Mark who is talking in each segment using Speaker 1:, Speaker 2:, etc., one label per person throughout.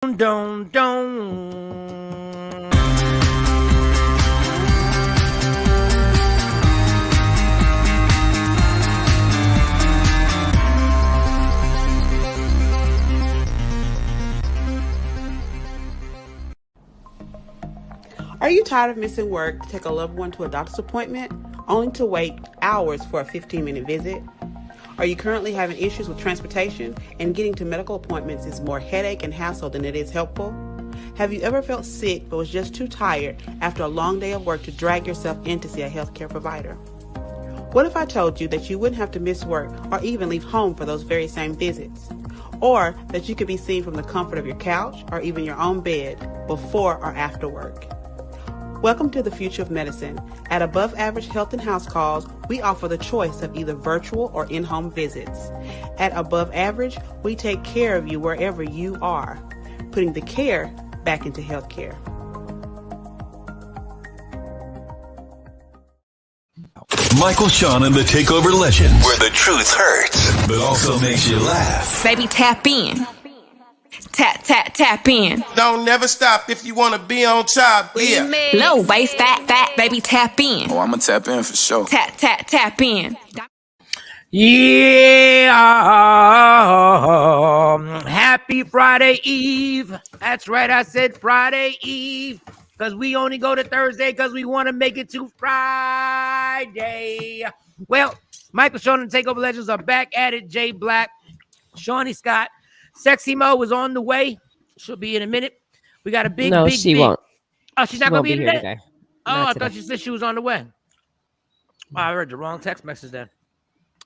Speaker 1: Don't.
Speaker 2: Are you tired of missing work to take a loved one to a doctor's appointment, only to wait hours for a 15-minute visit? Are you currently having issues with transportation and getting to medical appointments is more headache and hassle than it is helpful? Have you ever felt sick but was just too tired after a long day of work to drag yourself in to see a healthcare provider? What if I told you that you wouldn't have to miss work or even leave home for those very same visits? Or that you could be seen from the comfort of your couch or even your own bed before or after work? Welcome to the future of medicine. At Above Average Health and House Calls, we offer the choice of either virtual or in-home visits. At Above Average, we take care of you wherever you are, putting the care back into healthcare.
Speaker 3: Michael, Shawn, and the Takeover Legends, where the truth hurts, but also makes you laugh.
Speaker 4: Baby, tap in. Tap in.
Speaker 5: Don't never stop if you want to be on top. Yeah.
Speaker 4: Low waist, fat, baby, tap in.
Speaker 6: Oh, I'ma tap in for sure.
Speaker 4: Tap in.
Speaker 1: Yeah. Happy Friday Eve. That's right. I said Friday Eve because we only go to Thursday because we want to make it to Friday. Well, Michael, Shawn, and Takeover Legends are back at it. Jay Black, Shawnee Scott. Sexy Mo is on the way. She'll be in a minute. We got a big,
Speaker 7: no,
Speaker 1: big,
Speaker 7: she
Speaker 1: big.
Speaker 7: won't.
Speaker 1: Oh, she's not going to be
Speaker 7: here
Speaker 1: today? Oh,
Speaker 7: Not
Speaker 1: I
Speaker 7: today.
Speaker 1: thought she said she was on the way. Oh, I heard the wrong text message then.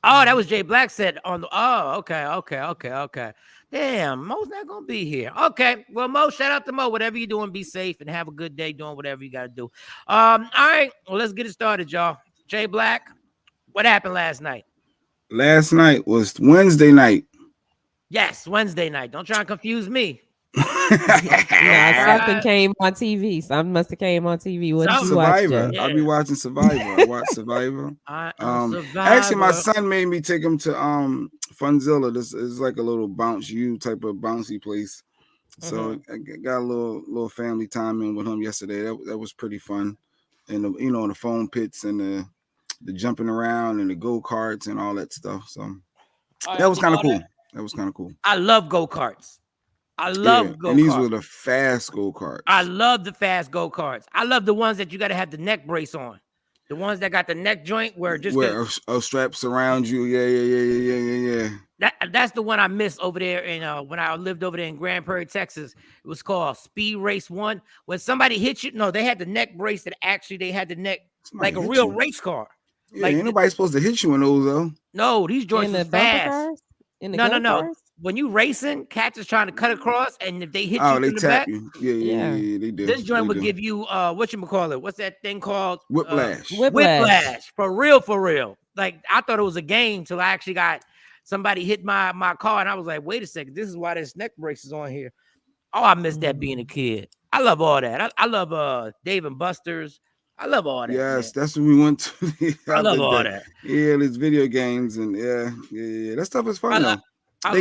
Speaker 1: Oh, that was Jay Black said on the. Oh, okay. Damn, Mo's not going to be here. Okay. Well, Mo, shout out to Mo. Whatever you're doing, be safe and have a good day doing whatever you got to do. All right. Well, let's get it started, y'all. Jay Black, what happened last night?
Speaker 8: Last night was Wednesday night.
Speaker 1: Yes, Wednesday night. Don't try and confuse me.
Speaker 7: Something came on TV. Something must have came on TV. What did you watch,
Speaker 8: Survivor.
Speaker 7: Jay?
Speaker 8: I'll be watching Survivor. I watch Survivor.
Speaker 1: Survivor.
Speaker 8: Actually, my son made me take him to Funzilla. This is like a little bounce you type of bouncy place. So I got a little family time in with him yesterday. That was pretty fun. And the foam pits and the jumping around and the go-karts and all that stuff. So that was kind of cool. That was kind of cool.
Speaker 1: I love go-karts. I love go-karts.
Speaker 8: And these were the fast go-karts.
Speaker 1: I love the fast go-karts. I love the ones that you got to have the neck brace on. The ones that got the neck joint where
Speaker 8: straps around you. Yeah.
Speaker 1: That's the one I missed over there in when I lived over there in Grand Prairie, Texas. It was called Speed Race 1. When somebody hit you, no, they had the neck brace that actually they had the neck like a real race car.
Speaker 8: Yeah,
Speaker 1: like,
Speaker 8: ain't nobody supposed to hit you in those though.
Speaker 1: No, these joints are fast. No. When you racing, cats is trying to cut across, and if they hit you
Speaker 8: they
Speaker 1: in the
Speaker 8: tap
Speaker 1: back,
Speaker 8: you. Yeah, they do.
Speaker 1: This joint would give you whatchamacallit? What's that thing called?
Speaker 8: Whiplash.
Speaker 1: Whiplash. For real. Like I thought it was a game till I actually got somebody hit my car, and I was like, wait a second, this is why this neck brace is on here. Oh, I missed that being a kid. I love all that. I love Dave and Buster's. I love all that.
Speaker 8: Yes, that's when we went to.
Speaker 1: I love all that.
Speaker 8: Yeah, there's video games and yeah. That stuff is fun though. They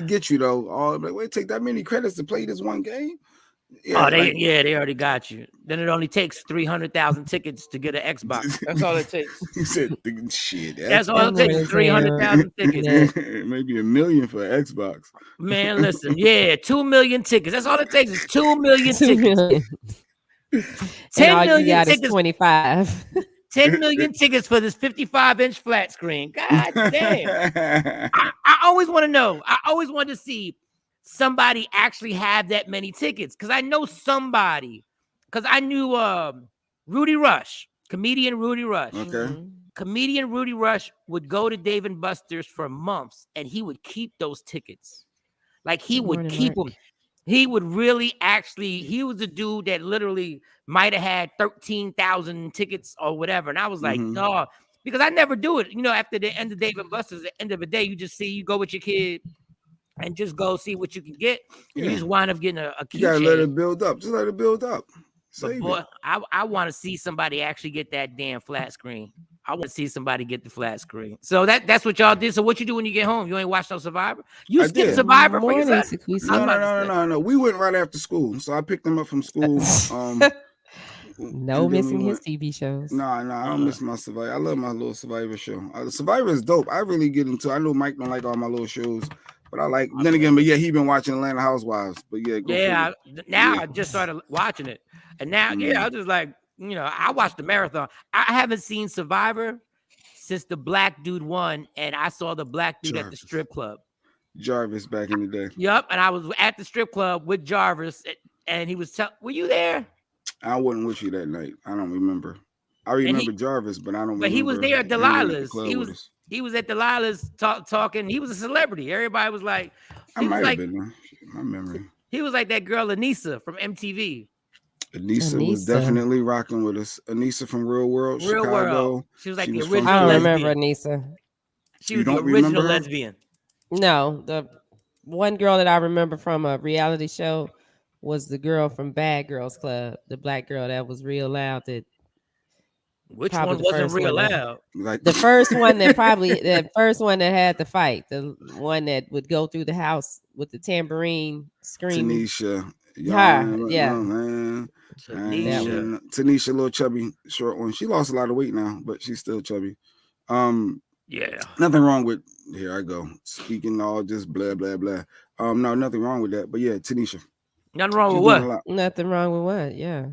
Speaker 8: get you though. Oh, like, wait, take that many credits to play this one game. Yeah,
Speaker 1: they already got you. Then it only takes 300,000 tickets to get an Xbox. That's all it takes.
Speaker 8: He said, "Shit,
Speaker 1: that's all it takes. 300,000 tickets.
Speaker 8: Maybe $1 million for Xbox."
Speaker 1: Man, listen, 2 million tickets. That's all it takes is 2 million tickets. 10 million tickets.
Speaker 7: 25.
Speaker 1: 10 million tickets for this 55-inch flat screen. God damn. I always want to know. I always want to see somebody actually have that many tickets. Because I know somebody. Because I knew Rudy Rush, comedian Rudy Rush.
Speaker 8: Okay.
Speaker 1: Comedian Rudy Rush would go to Dave and Buster's for months, and he would keep those tickets. Like, he would keep them. He would really he was a dude that literally might have had 13,000 tickets or whatever. And I was like, dog, because I never do it. After the end of Dave and Buster's, at the end of the day, you go with your kid and just go see what you can get. And you just wind up getting a keychain.
Speaker 8: You gotta let it build up. Just let it build up.
Speaker 1: But boy, I want to see somebody actually get that damn flat screen. I want to see somebody get the flat screen. So that's what y'all did. So what you do when you get home? You ain't watch no Survivor? You
Speaker 8: I
Speaker 1: skip
Speaker 8: did.
Speaker 1: Survivor for your son?
Speaker 8: No. We went right after school, so I picked him up from school.
Speaker 7: No missing his TV shows.
Speaker 8: No, I don't miss my Survivor. I love my little Survivor show. Survivor is dope. I really get into. I know Mike don't like all my little shows, but I like. Then again, but yeah, he been watching Atlanta Housewives. But yeah,
Speaker 1: I just started watching it, and now I was just like, I watched the marathon. I haven't seen Survivor since the black dude won, and I saw the black dude at the strip club.
Speaker 8: Jarvis back in the day.
Speaker 1: Yep, and I was at the strip club with Jarvis, and he was were you there?
Speaker 8: I wasn't with you that night. I don't remember. I remember Jarvis, but I don't remember.
Speaker 1: But he was there at Delilah's. He was at Delilah's talking. He was a celebrity. Everybody was like,
Speaker 8: I might have been my memory.
Speaker 1: He was like that girl Anissa from MTV.
Speaker 8: Anissa was definitely rocking with us. Anissa from Real World, Chicago.
Speaker 1: World. She was like the original.
Speaker 7: I don't remember Anissa.
Speaker 1: She was the original lesbian.
Speaker 7: No, the one girl that I remember from a reality show was the girl from Bad Girls Club, the black girl that was real loud.
Speaker 1: Which one wasn't real loud?
Speaker 7: The first one that the first one that had the fight, the one that would go through the house with the tambourine screaming.
Speaker 8: Tanisha.
Speaker 7: Yeah.
Speaker 8: Tanisha, little chubby, short one. She lost a lot of weight now, but she's still chubby.
Speaker 1: Yeah.
Speaker 8: Nothing wrong with, here I go, speaking all just blah, blah, blah. No, nothing wrong with that. But yeah, Tanisha.
Speaker 1: Nothing wrong with what?
Speaker 7: Nothing wrong with what? Yeah.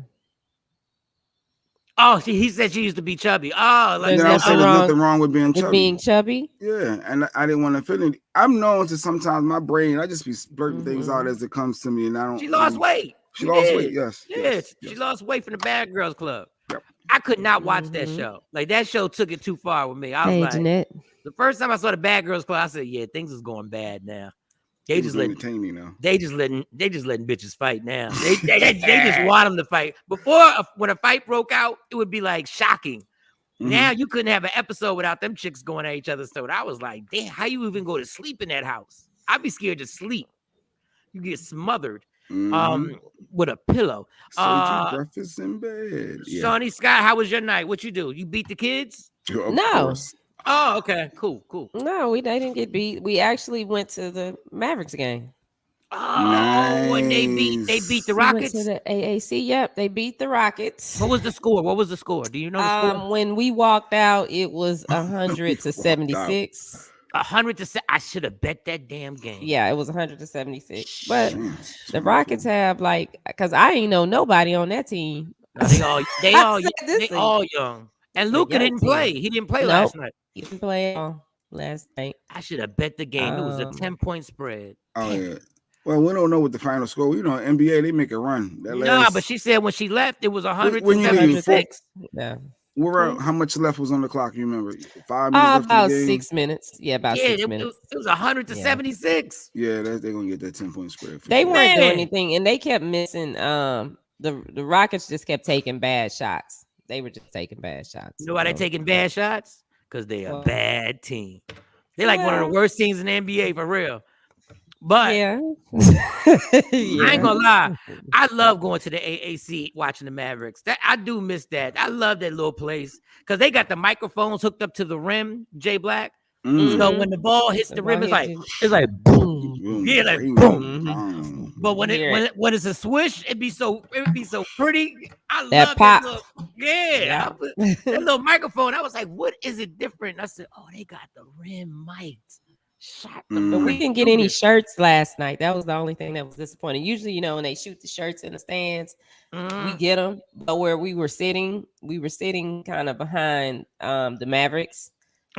Speaker 1: Oh, he said she used to be chubby. Oh,
Speaker 8: like there's nothing wrong with being chubby.
Speaker 7: Being chubby?
Speaker 8: Yeah, and I didn't want to offend it. I'm known to sometimes my brain, I just be blurting things out as it comes to me, and I don't.
Speaker 1: She lost weight.
Speaker 8: She lost weight, yes.
Speaker 1: Yes. She lost weight from the Bad Girls Club. Yep. I could not watch that show. Like that show took it too far with me. I was like,
Speaker 7: Jeanette.
Speaker 1: The first time I saw the Bad Girls Club, I said, yeah, things is going bad now. They just letting bitches fight now. They just want them to fight. Before, when a fight broke out, it would be like shocking. Now you couldn't have an episode without them chicks going at each other's throat. I was like, damn, how you even go to sleep in that house? I'd be scared to sleep. You get smothered with a pillow.
Speaker 8: Breakfast in bed.
Speaker 1: Shawnee Scott, how was your night? What you do? You beat the kids?
Speaker 8: Of course.
Speaker 1: Oh, okay, cool.
Speaker 7: No, they didn't get beat. We actually went to the Mavericks game.
Speaker 1: Oh, nice. And they beat the Rockets.
Speaker 7: We went to the AAC. Yep, they beat the Rockets.
Speaker 1: What was the score? Do you know the score?
Speaker 7: When we walked out, it was 100 to 76.
Speaker 1: 100 to I should have bet that damn game.
Speaker 7: Yeah, it was 100 to 76. But the Rockets have because I ain't know nobody on that team.
Speaker 1: They all young. And Luka didn't play. He didn't play last night.
Speaker 7: He didn't play last night.
Speaker 1: I should have bet the game. It was a 10-point spread.
Speaker 8: Oh, yeah. Well, we don't know what the final score. NBA, they make a run.
Speaker 1: But she said when she left, it was 100 to 76.
Speaker 7: Yeah.
Speaker 8: How much left was on the clock? You remember? 5 minutes left
Speaker 7: about
Speaker 8: in the game?
Speaker 7: 6 minutes. Yeah, about 6 minutes.
Speaker 1: It was 100 to 76.
Speaker 8: Yeah, they're going to get that 10-point spread.
Speaker 7: They weren't doing anything, and they kept missing. The Rockets just kept taking bad shots. They were just taking bad shots.
Speaker 1: You know why they taking bad shots? Because they're a bad team. They're like one of the worst teams in the NBA for real. But I ain't gonna lie. I love going to the AAC watching the Mavericks. I do miss that. I love that little place because they got the microphones hooked up to the rim, Jay Black. So when the ball hits the rim, it's like boom. Yeah, like boom. But when it's a swish, it'd be so pretty. I love that pop. That little microphone. I was like, what is it different? I said, oh, they got the rim mics.
Speaker 7: But we didn't get any shirts last night. That was the only thing that was disappointing. Usually, when they shoot the shirts in the stands, we get them. But where we were sitting kind of behind the Mavericks.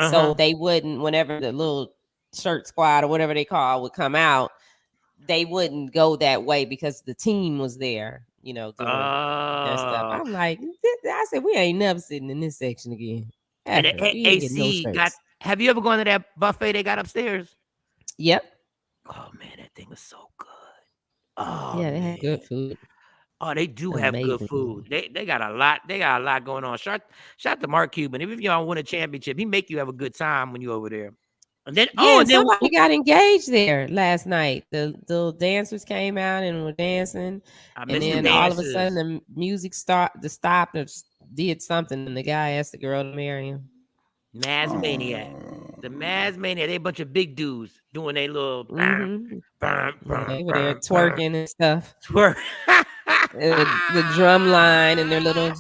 Speaker 7: So they wouldn't, whenever the little shirt squad or whatever they call would come out, they wouldn't go that way because the team was there, doing their stuff. I'm like, I said, we ain't never sitting in this section again.
Speaker 1: And the AC have you ever gone to that buffet they got upstairs?
Speaker 7: Yep.
Speaker 1: Oh man, that thing is so good. Oh
Speaker 7: yeah, they have good food.
Speaker 1: Oh, they do have good food. They got a lot. They got a lot going on. Shout to Mark Cuban. If you don't win a championship, he make you have a good time when you're over there. And then
Speaker 7: somebody got engaged there last night. The dancers came out and were dancing, and then all of a sudden the music stopped or did something, and the guy asked the girl to marry him.
Speaker 1: Maz Maniac. The Maz Maniac. They a bunch of big dudes doing a little
Speaker 7: They were there twerking and stuff.
Speaker 1: twerk.
Speaker 7: The drum line and their little,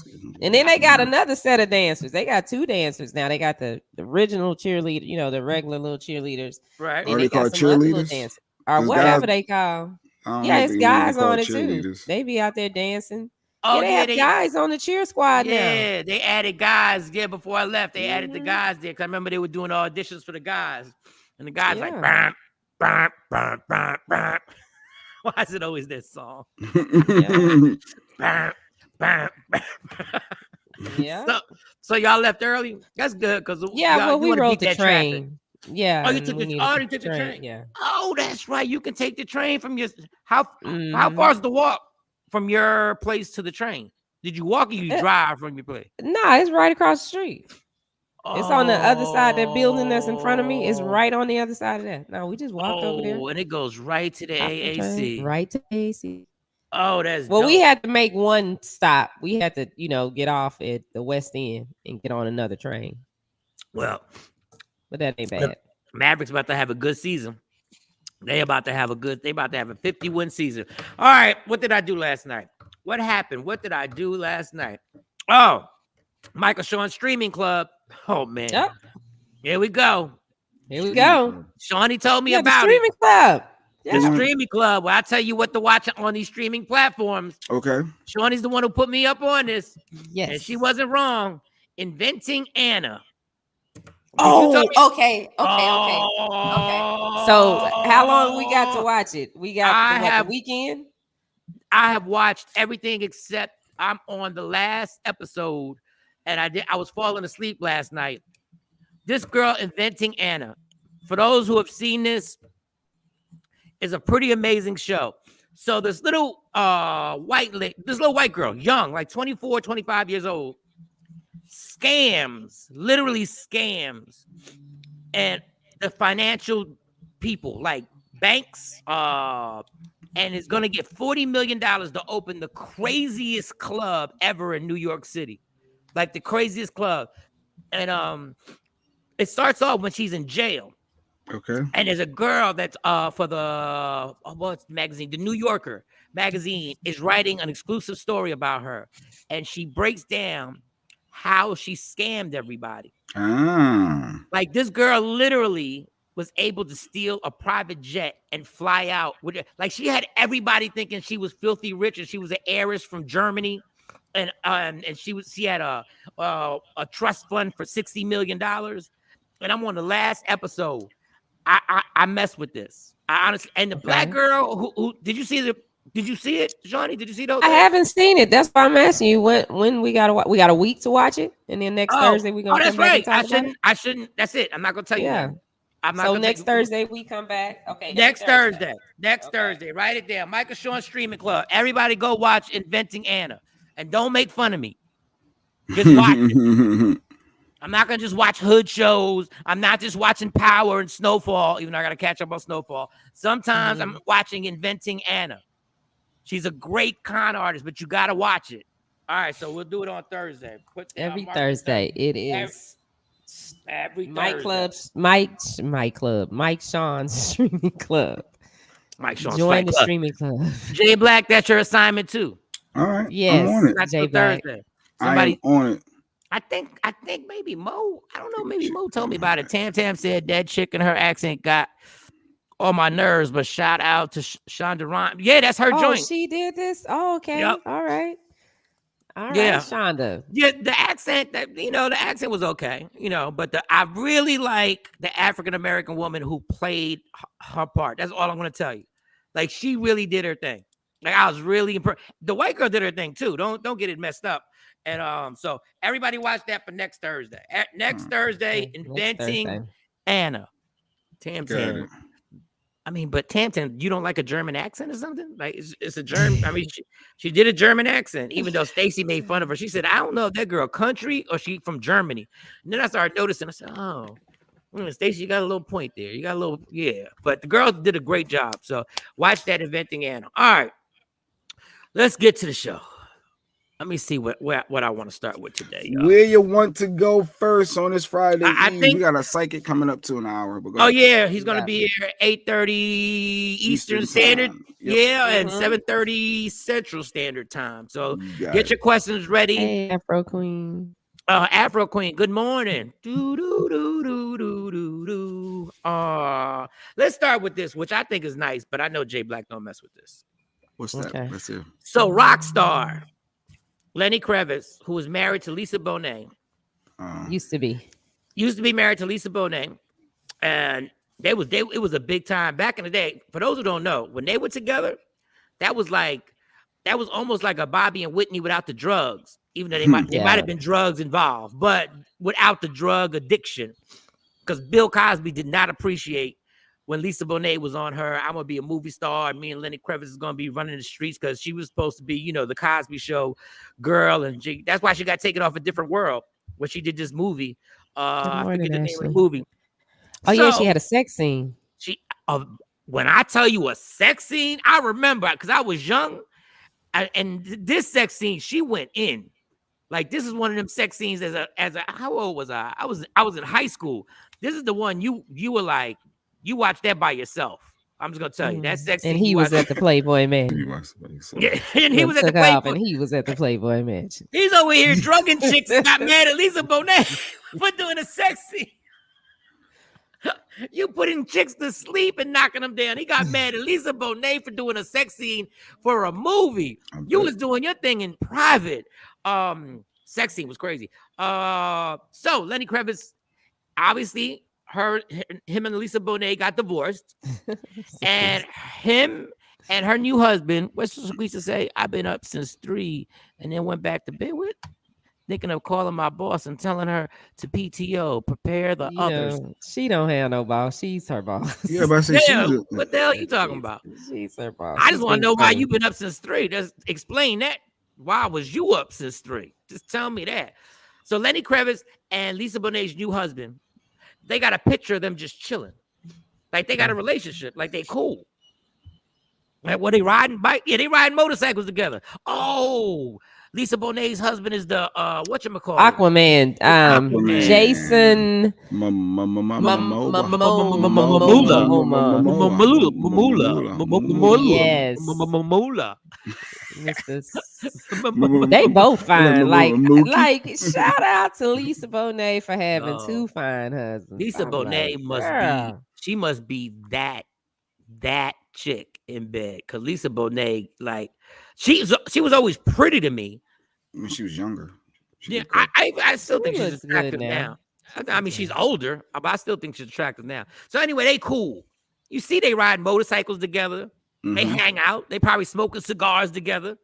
Speaker 7: and then they got another set of dancers. They got 2 dancers now. They got the original cheerleader, you know, the regular little cheerleaders.
Speaker 1: Right.
Speaker 8: Are
Speaker 7: They
Speaker 8: they
Speaker 7: got
Speaker 8: called
Speaker 7: some other little
Speaker 8: cheerleaders?
Speaker 7: dancers or
Speaker 8: It's
Speaker 7: whatever
Speaker 8: guys-
Speaker 7: they call.
Speaker 8: I don't
Speaker 7: Yeah,
Speaker 8: know if
Speaker 7: it's
Speaker 8: they wanna be
Speaker 7: guys
Speaker 8: called
Speaker 7: on it too.
Speaker 8: cheerleaders.
Speaker 7: They be out there dancing.
Speaker 1: Oh,
Speaker 7: They have guys on the cheer squad now.
Speaker 1: Yeah, they added guys. Yeah, before I left, they added the guys there. Cause I remember they were doing auditions for the guys. And the guys like, bam, bam, bam, bam, bam. Why is it always this song? Bam, bam, bam.
Speaker 7: Yeah.
Speaker 1: So y'all left early? That's good. Because
Speaker 7: well, we rode the
Speaker 1: traffic.
Speaker 7: train. Yeah.
Speaker 1: Oh, you took the train?
Speaker 7: Yeah.
Speaker 1: Oh, that's right. You can take the train from your how far is the walk from your place to the train? Did you walk or you drive from your place?
Speaker 7: Nah, it's right across the street. It's on the other side. That building that's in front of me is right on the other side of that. No, we just walked over there.
Speaker 1: Oh, and it goes right to the AAC.
Speaker 7: Right to AAC.
Speaker 1: Oh, that's
Speaker 7: well,
Speaker 1: dope.
Speaker 7: we had to make one stop. We had to, get off at the West End and get on another train.
Speaker 1: Well,
Speaker 7: but that ain't bad.
Speaker 1: Mavericks about to have a good season. They about to have a 50-win season. All right, what did I do last night? What happened? What did I do last night? Oh, Michael Shawn Streaming Club. Oh man, Here we go. Shawnee told me about
Speaker 7: the streaming club.
Speaker 1: The streaming club. Well, I'll tell you what to watch on these streaming platforms.
Speaker 8: Okay.
Speaker 1: Shawnee's the one who put me up on this.
Speaker 7: Yes.
Speaker 1: And she wasn't wrong. Inventing Anna.
Speaker 7: Okay. So how long we got to watch it? We got the weekend?
Speaker 1: I have watched everything except I'm on the last episode, and I was falling asleep last night. This girl, Inventing Anna. For those who have seen this, is a pretty amazing show. So this little white girl, young, like 24, 25 years old, literally scams, and the financial people like banks, and is going to get $40 million to open the craziest club ever in New York City, like the craziest club. And it starts off when she's in jail.
Speaker 8: Okay.
Speaker 1: And there's a girl that's for the what's the magazine? The New Yorker magazine is writing an exclusive story about her, and she breaks down how she scammed everybody. Like this girl literally was able to steal a private jet and fly out with it. Like she had everybody thinking she was filthy rich, and she was an heiress from Germany, and she had a trust fund for $60 million. And I'm on the last episode. I mess with this. I honestly, and the black girl who did you see it, Shawnee? Did you see those?
Speaker 7: I haven't seen it. That's why I'm asking you when we got a week to watch it, and then next Thursday we gonna.
Speaker 1: That's
Speaker 7: come back
Speaker 1: right.
Speaker 7: and talk about it?
Speaker 1: I shouldn't. That's it. I'm not gonna tell you.
Speaker 7: Yeah.
Speaker 1: That. I'm not.
Speaker 7: So next Thursday we come back. Okay.
Speaker 1: Next Thursday. Thursday. Write it down. Michael Shawn Streaming Club. Everybody go watch Inventing Anna, and don't make fun of me. Just watch it. I'm not going to just watch hood shows. I'm not just watching Power and Snowfall, even though I got to catch up on Snowfall. Sometimes I'm watching Inventing Anna. She's a great con artist, but you got to watch it. All right, so we'll do it on Thursday.
Speaker 7: Every Thursday. It is.
Speaker 1: Every
Speaker 7: Mike
Speaker 1: Thursday.
Speaker 7: Club. Mike Shawn's Streaming Club.
Speaker 1: Mike Shawn's
Speaker 7: Join the
Speaker 1: Club.
Speaker 7: Streaming Club.
Speaker 1: Jay Black, that's your assignment too.
Speaker 8: All right.
Speaker 7: Yes.
Speaker 8: I'm on it.
Speaker 1: That's
Speaker 7: Jay
Speaker 1: for Thursday.
Speaker 8: I'm on it.
Speaker 1: I think maybe Mo. I don't know. Maybe Mo told me about it. Tam said that chick and her accent got on my nerves. But shout out to Shonda Rhimes. Yeah, that's her joint.
Speaker 7: She did this. Oh, okay.
Speaker 1: Yep.
Speaker 7: All right.
Speaker 1: Yeah.
Speaker 7: Shonda.
Speaker 1: Yeah, the accent the accent was okay. But I really like the African American woman who played her part. That's all I'm gonna tell you. Like she really did her thing. Like I was really impressed. The white girl did her thing too. Don't get it messed up. And so everybody watch that for next Thursday. Next Thursday, Inventing Anna. Tam. I mean, but Tam, you don't like a German accent or something? Like it's a German. I mean, she did a German accent, even though Stacy made fun of her. She said, "I don't know if that girl country or she from Germany." And then I started noticing. I said, "Oh, Stacy, you got a little point there. You got a little, yeah." But the girls did a great job. So watch that Inventing Anna. All right, let's get to the show. Let me see what I want to start with today, y'all.
Speaker 8: Where you want to go first on this Friday
Speaker 1: I
Speaker 8: Eve?
Speaker 1: think
Speaker 8: We got a psychic coming up to an hour. But go
Speaker 1: Oh
Speaker 8: ahead.
Speaker 1: yeah, he's gonna be here 8:30 Eastern Standard,
Speaker 8: time. Yep.
Speaker 1: yeah, and 7:30 Central Standard Time. So
Speaker 8: Got
Speaker 1: get
Speaker 8: it.
Speaker 1: your questions ready.
Speaker 7: Hey, Afro Queen.
Speaker 1: Afro Queen, good morning. Do do do do do do do. Let's start with this, which I think is nice, but I know Jay Black don't mess with this.
Speaker 8: What's that?
Speaker 7: Okay.
Speaker 8: Let's hear.
Speaker 1: So rock star Lenny Kravitz, who was married to Lisa Bonet,
Speaker 7: Used to be
Speaker 1: married to Lisa Bonet, and it was a big time back in the day. For those who don't know, when they were together, that was almost like a Bobby and Whitney without the drugs, even though they might have been drugs involved, but without the drug addiction. Because Bill Cosby did not appreciate when Lisa Bonet was on her, I'm gonna be a movie star, and me and Lenny Kravitz is gonna be running the streets, because she was supposed to be, the Cosby Show girl, and that's why she got taken off A Different World when she did this movie. I forget the name of the movie.
Speaker 7: Oh yeah, she had a sex scene.
Speaker 1: When I tell you a sex scene, I remember because I was young, and this sex scene, she went in. Like, this is one of them sex scenes as a how old was I? I was in high school. This is the one you were like, you watched that by yourself. I'm just gonna tell you that sex scene.
Speaker 7: And he was at the Playboy Mansion.
Speaker 1: Yeah, and he was at the Playboy.
Speaker 7: And he was at the Playboy Mansion.
Speaker 1: He's over here drugging chicks and got mad at Lisa Bonet for doing a sex scene. You putting chicks to sleep and knocking them down. He got mad at Lisa Bonet for doing a sex scene for a movie. You was doing your thing in private. Sex scene was crazy. So Lenny Kravitz, obviously, him and Lisa Bonet got divorced, and him and her new husband, what's Lisa say? I've been up since 3, and then went back to bed with. Thinking of calling my boss and telling her to PTO, prepare the others.
Speaker 7: She don't have no boss. She's her boss.
Speaker 8: Yeah, but I say
Speaker 1: what the hell are you talking about?
Speaker 7: She's her boss.
Speaker 1: I just want to know why you've been up since 3. Just explain that. Why was you up since 3? Just tell me that. So Lenny Kravitz and Lisa Bonet's new husband, they got a picture of them just chilling. Like they got a relationship. Like they cool. Like, were they riding bike? Yeah, they riding motorcycles together. Oh, Lisa Bonet's husband is the whatchamacallit?
Speaker 7: Aquaman. Jason
Speaker 1: Momola.
Speaker 7: They both fine. Like shout out to Lisa Bonet for having 2 fine husbands.
Speaker 1: Lisa Bonet must be that chick in bed, because Lisa Bonet, like, she was always pretty to me
Speaker 8: when she was younger.
Speaker 1: I still think she's attractive now. I mean, she's older, but I still think she's attractive now. So anyway, they cool. You see, they ride motorcycles together. They hang out. They probably smoking cigars together.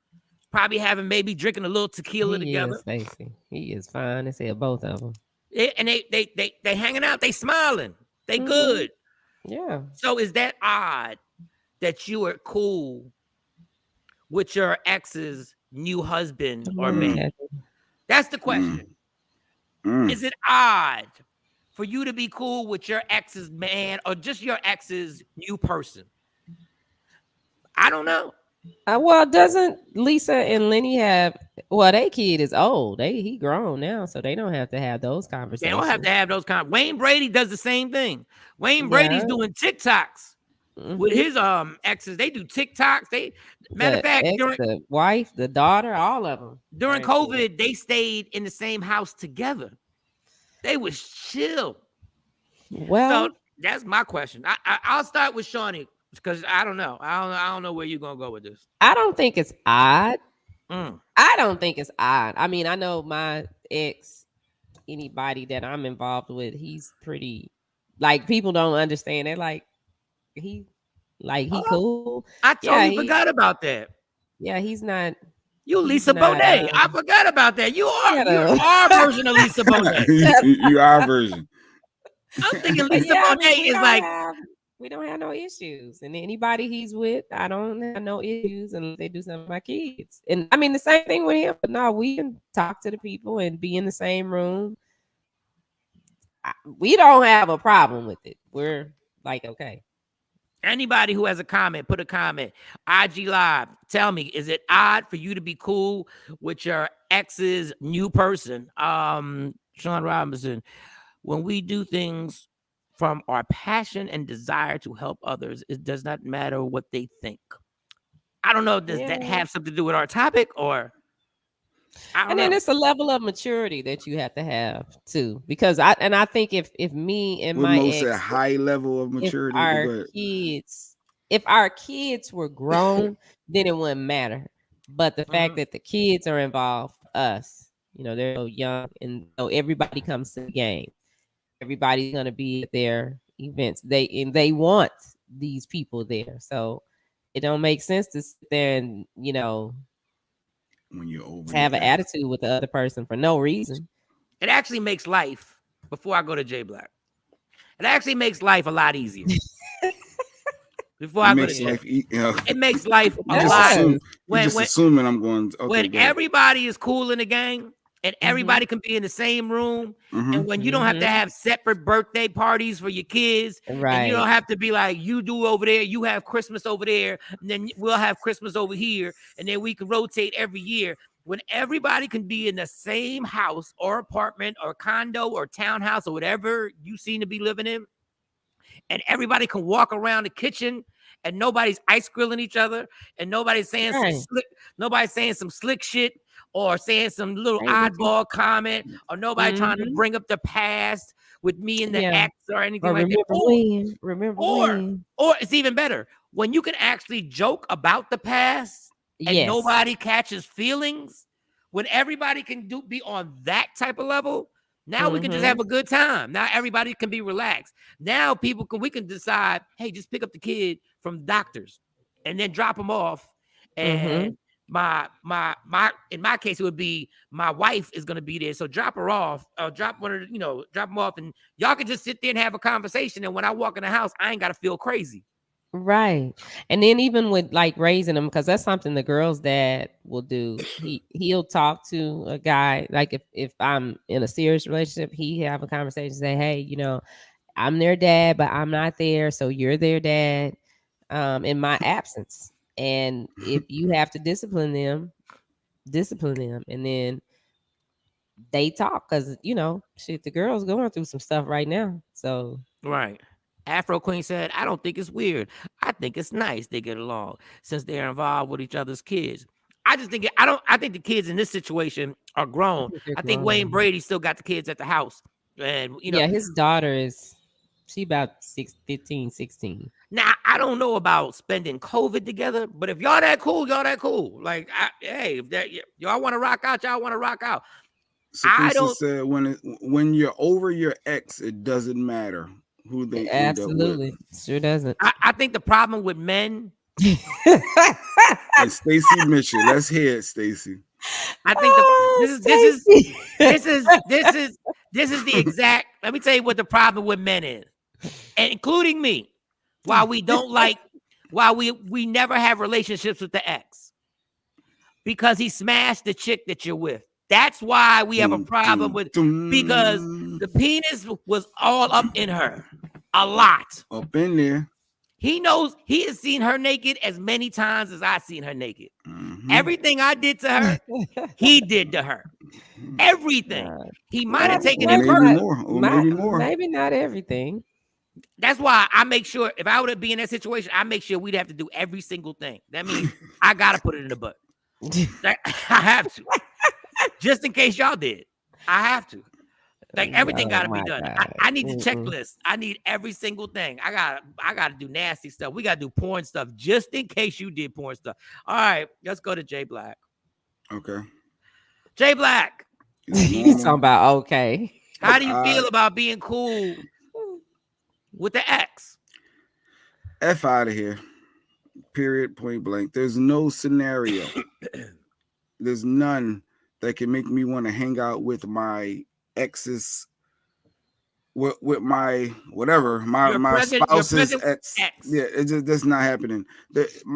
Speaker 1: Probably maybe drinking a little tequila together.
Speaker 7: Stacey, he is fine as hell, both of them.
Speaker 1: And they hanging out. They smiling. They good.
Speaker 7: Yeah.
Speaker 1: So is that odd that you are cool with your ex's new husband or man? That's the question. Is it odd for you to be cool with your ex's man or just your ex's new person? I don't know.
Speaker 7: Well, doesn't Lisa and Lenny have? Well, their kid is old. He grown now, so they don't have to have those conversations.
Speaker 1: They don't have to have those Wayne Brady does the same thing. Wayne Brady's doing TikToks with his exes. They do TikToks. Matter of fact,
Speaker 7: the wife, the daughter, all of them.
Speaker 1: During COVID, they stayed in the same house together. They was chill.
Speaker 7: Well,
Speaker 1: so that's my question. I'll start with Shawnee, because I don't know. I don't know where you're gonna go with this.
Speaker 7: I don't think it's odd. I don't think it's odd. I mean, I know my ex, anybody that I'm involved with, he's pretty. Like, people don't understand. They're like, he cool.
Speaker 1: I totally forgot about that.
Speaker 7: Yeah, he's not.
Speaker 1: You Lisa Bonet. I forgot about that. You are our version of Lisa Bonet.
Speaker 8: You are version.
Speaker 1: I'm thinking Lisa Bonet is like.
Speaker 7: We don't have no issues. And anybody he's with, I don't have no issues unless they do something with my kids. And I mean, the same thing with him. But no, we can talk to the people and be in the same room. We don't have a problem with it. We're like, okay.
Speaker 1: Anybody who has a comment, put a comment. IG Live, tell me, is it odd for you to be cool with your ex's new person? Sean Robinson, when we do things from our passion and desire to help others, it does not matter what they think. I don't know. Does that have something to do with our topic, or I don't
Speaker 7: And
Speaker 1: know?
Speaker 7: then it's a level of maturity that you have to have too, because I think if me and
Speaker 8: Would
Speaker 7: my
Speaker 8: most say a
Speaker 7: ex,
Speaker 8: high level of
Speaker 7: if
Speaker 8: maturity? But
Speaker 7: our
Speaker 8: go ahead.
Speaker 7: kids, if our kids were grown, then it wouldn't matter. But the fact that the kids are involved, us, they're so young, and so everybody comes to the game. Everybody's gonna be at their events. They want these people there, so it don't make sense to sit there and
Speaker 8: When you're over
Speaker 7: have
Speaker 8: your
Speaker 7: an attitude with the other person for no reason.
Speaker 1: It actually makes life, before I go to J Black, it actually makes life a lot easier. Before I go to
Speaker 8: life,
Speaker 1: it makes life a
Speaker 8: just
Speaker 1: lot.
Speaker 8: assume, when assuming I'm going. Okay,
Speaker 1: when everybody is cool in the gang and everybody can be in the same room, and when you don't have to have separate birthday parties for your kids, and you don't have to be like, you do over there, you have Christmas over there, and then we'll have Christmas over here, and then we can rotate every year. When everybody can be in the same house or apartment or condo or townhouse or whatever you seem to be living in, and everybody can walk around the kitchen and nobody's ice grilling each other, and nobody's saying some slick shit, or saying some little oddball comment, or nobody trying to bring up the past with me and the ex or anything like that. Or it's even better when you can actually joke about the past and nobody catches feelings. When everybody can be on that type of level, now we can just have a good time. Now everybody can be relaxed. Now we can decide, hey, just pick up the kid from doctors and then drop them off. And my in my case, it would be my wife is gonna be there. So drop her off, or drop them off, and y'all can just sit there and have a conversation. And when I walk in the house, I ain't gotta feel crazy.
Speaker 7: Right. And then even with like raising them, because that's something the girl's dad will do. He'll talk to a guy, like if I'm in a serious relationship, he have a conversation, say, hey, I'm their dad, but I'm not there, so you're their dad in my absence. And if you have to discipline them, and then they talk, because shit, the girl's going through some stuff right now. So
Speaker 1: right. Afro Queen said, I don't think it's weird. I think it's nice they get along since they're involved with each other's kids. I just think I think the kids in this situation are grown. I think Wayne Brady still got the kids at the house. And
Speaker 7: his daughter she about 15, 16.
Speaker 1: Now, I don't know about spending COVID together, but if y'all that cool, y'all that cool. Like, hey, if y'all want to rock out, y'all want to rock out.
Speaker 8: I don't say when you're over your ex, it doesn't matter who they end up with.
Speaker 7: Sure doesn't.
Speaker 1: I think the problem with men.
Speaker 8: And Stacy Mitchell, let's hear it, Stacy.
Speaker 1: I think this is the exact. Let me tell you what the problem with men is, and including me. Why we never have relationships with the ex, because he smashed the chick that you're with. That's why we have a problem with, because the penis was all up in her, a lot
Speaker 8: up in there.
Speaker 1: He knows he has seen her naked as many times as I've seen her naked. Everything I did to her, he did to her. Everything. He might have taken it
Speaker 8: maybe more.
Speaker 7: Maybe not everything.
Speaker 1: That's why I make sure, if I were to be in that situation, I make sure we'd have to do every single thing. That means I gotta put it in the butt. I have to. Just in case y'all did. I have to. Like, everything gotta be done. I need the checklist. I need every single thing. I gotta do nasty stuff. We gotta do porn stuff just in case you did porn stuff. All right, let's go to Jay Black.
Speaker 8: Okay.
Speaker 1: Jay Black.
Speaker 7: He's talking about okay.
Speaker 1: How do you feel about being cool with the ex?
Speaker 8: F out of here. Period. Point blank. There's no scenario. There's none that can make me want to hang out with my ex's with my whatever my spouse's ex. Yeah, it just that's not happening.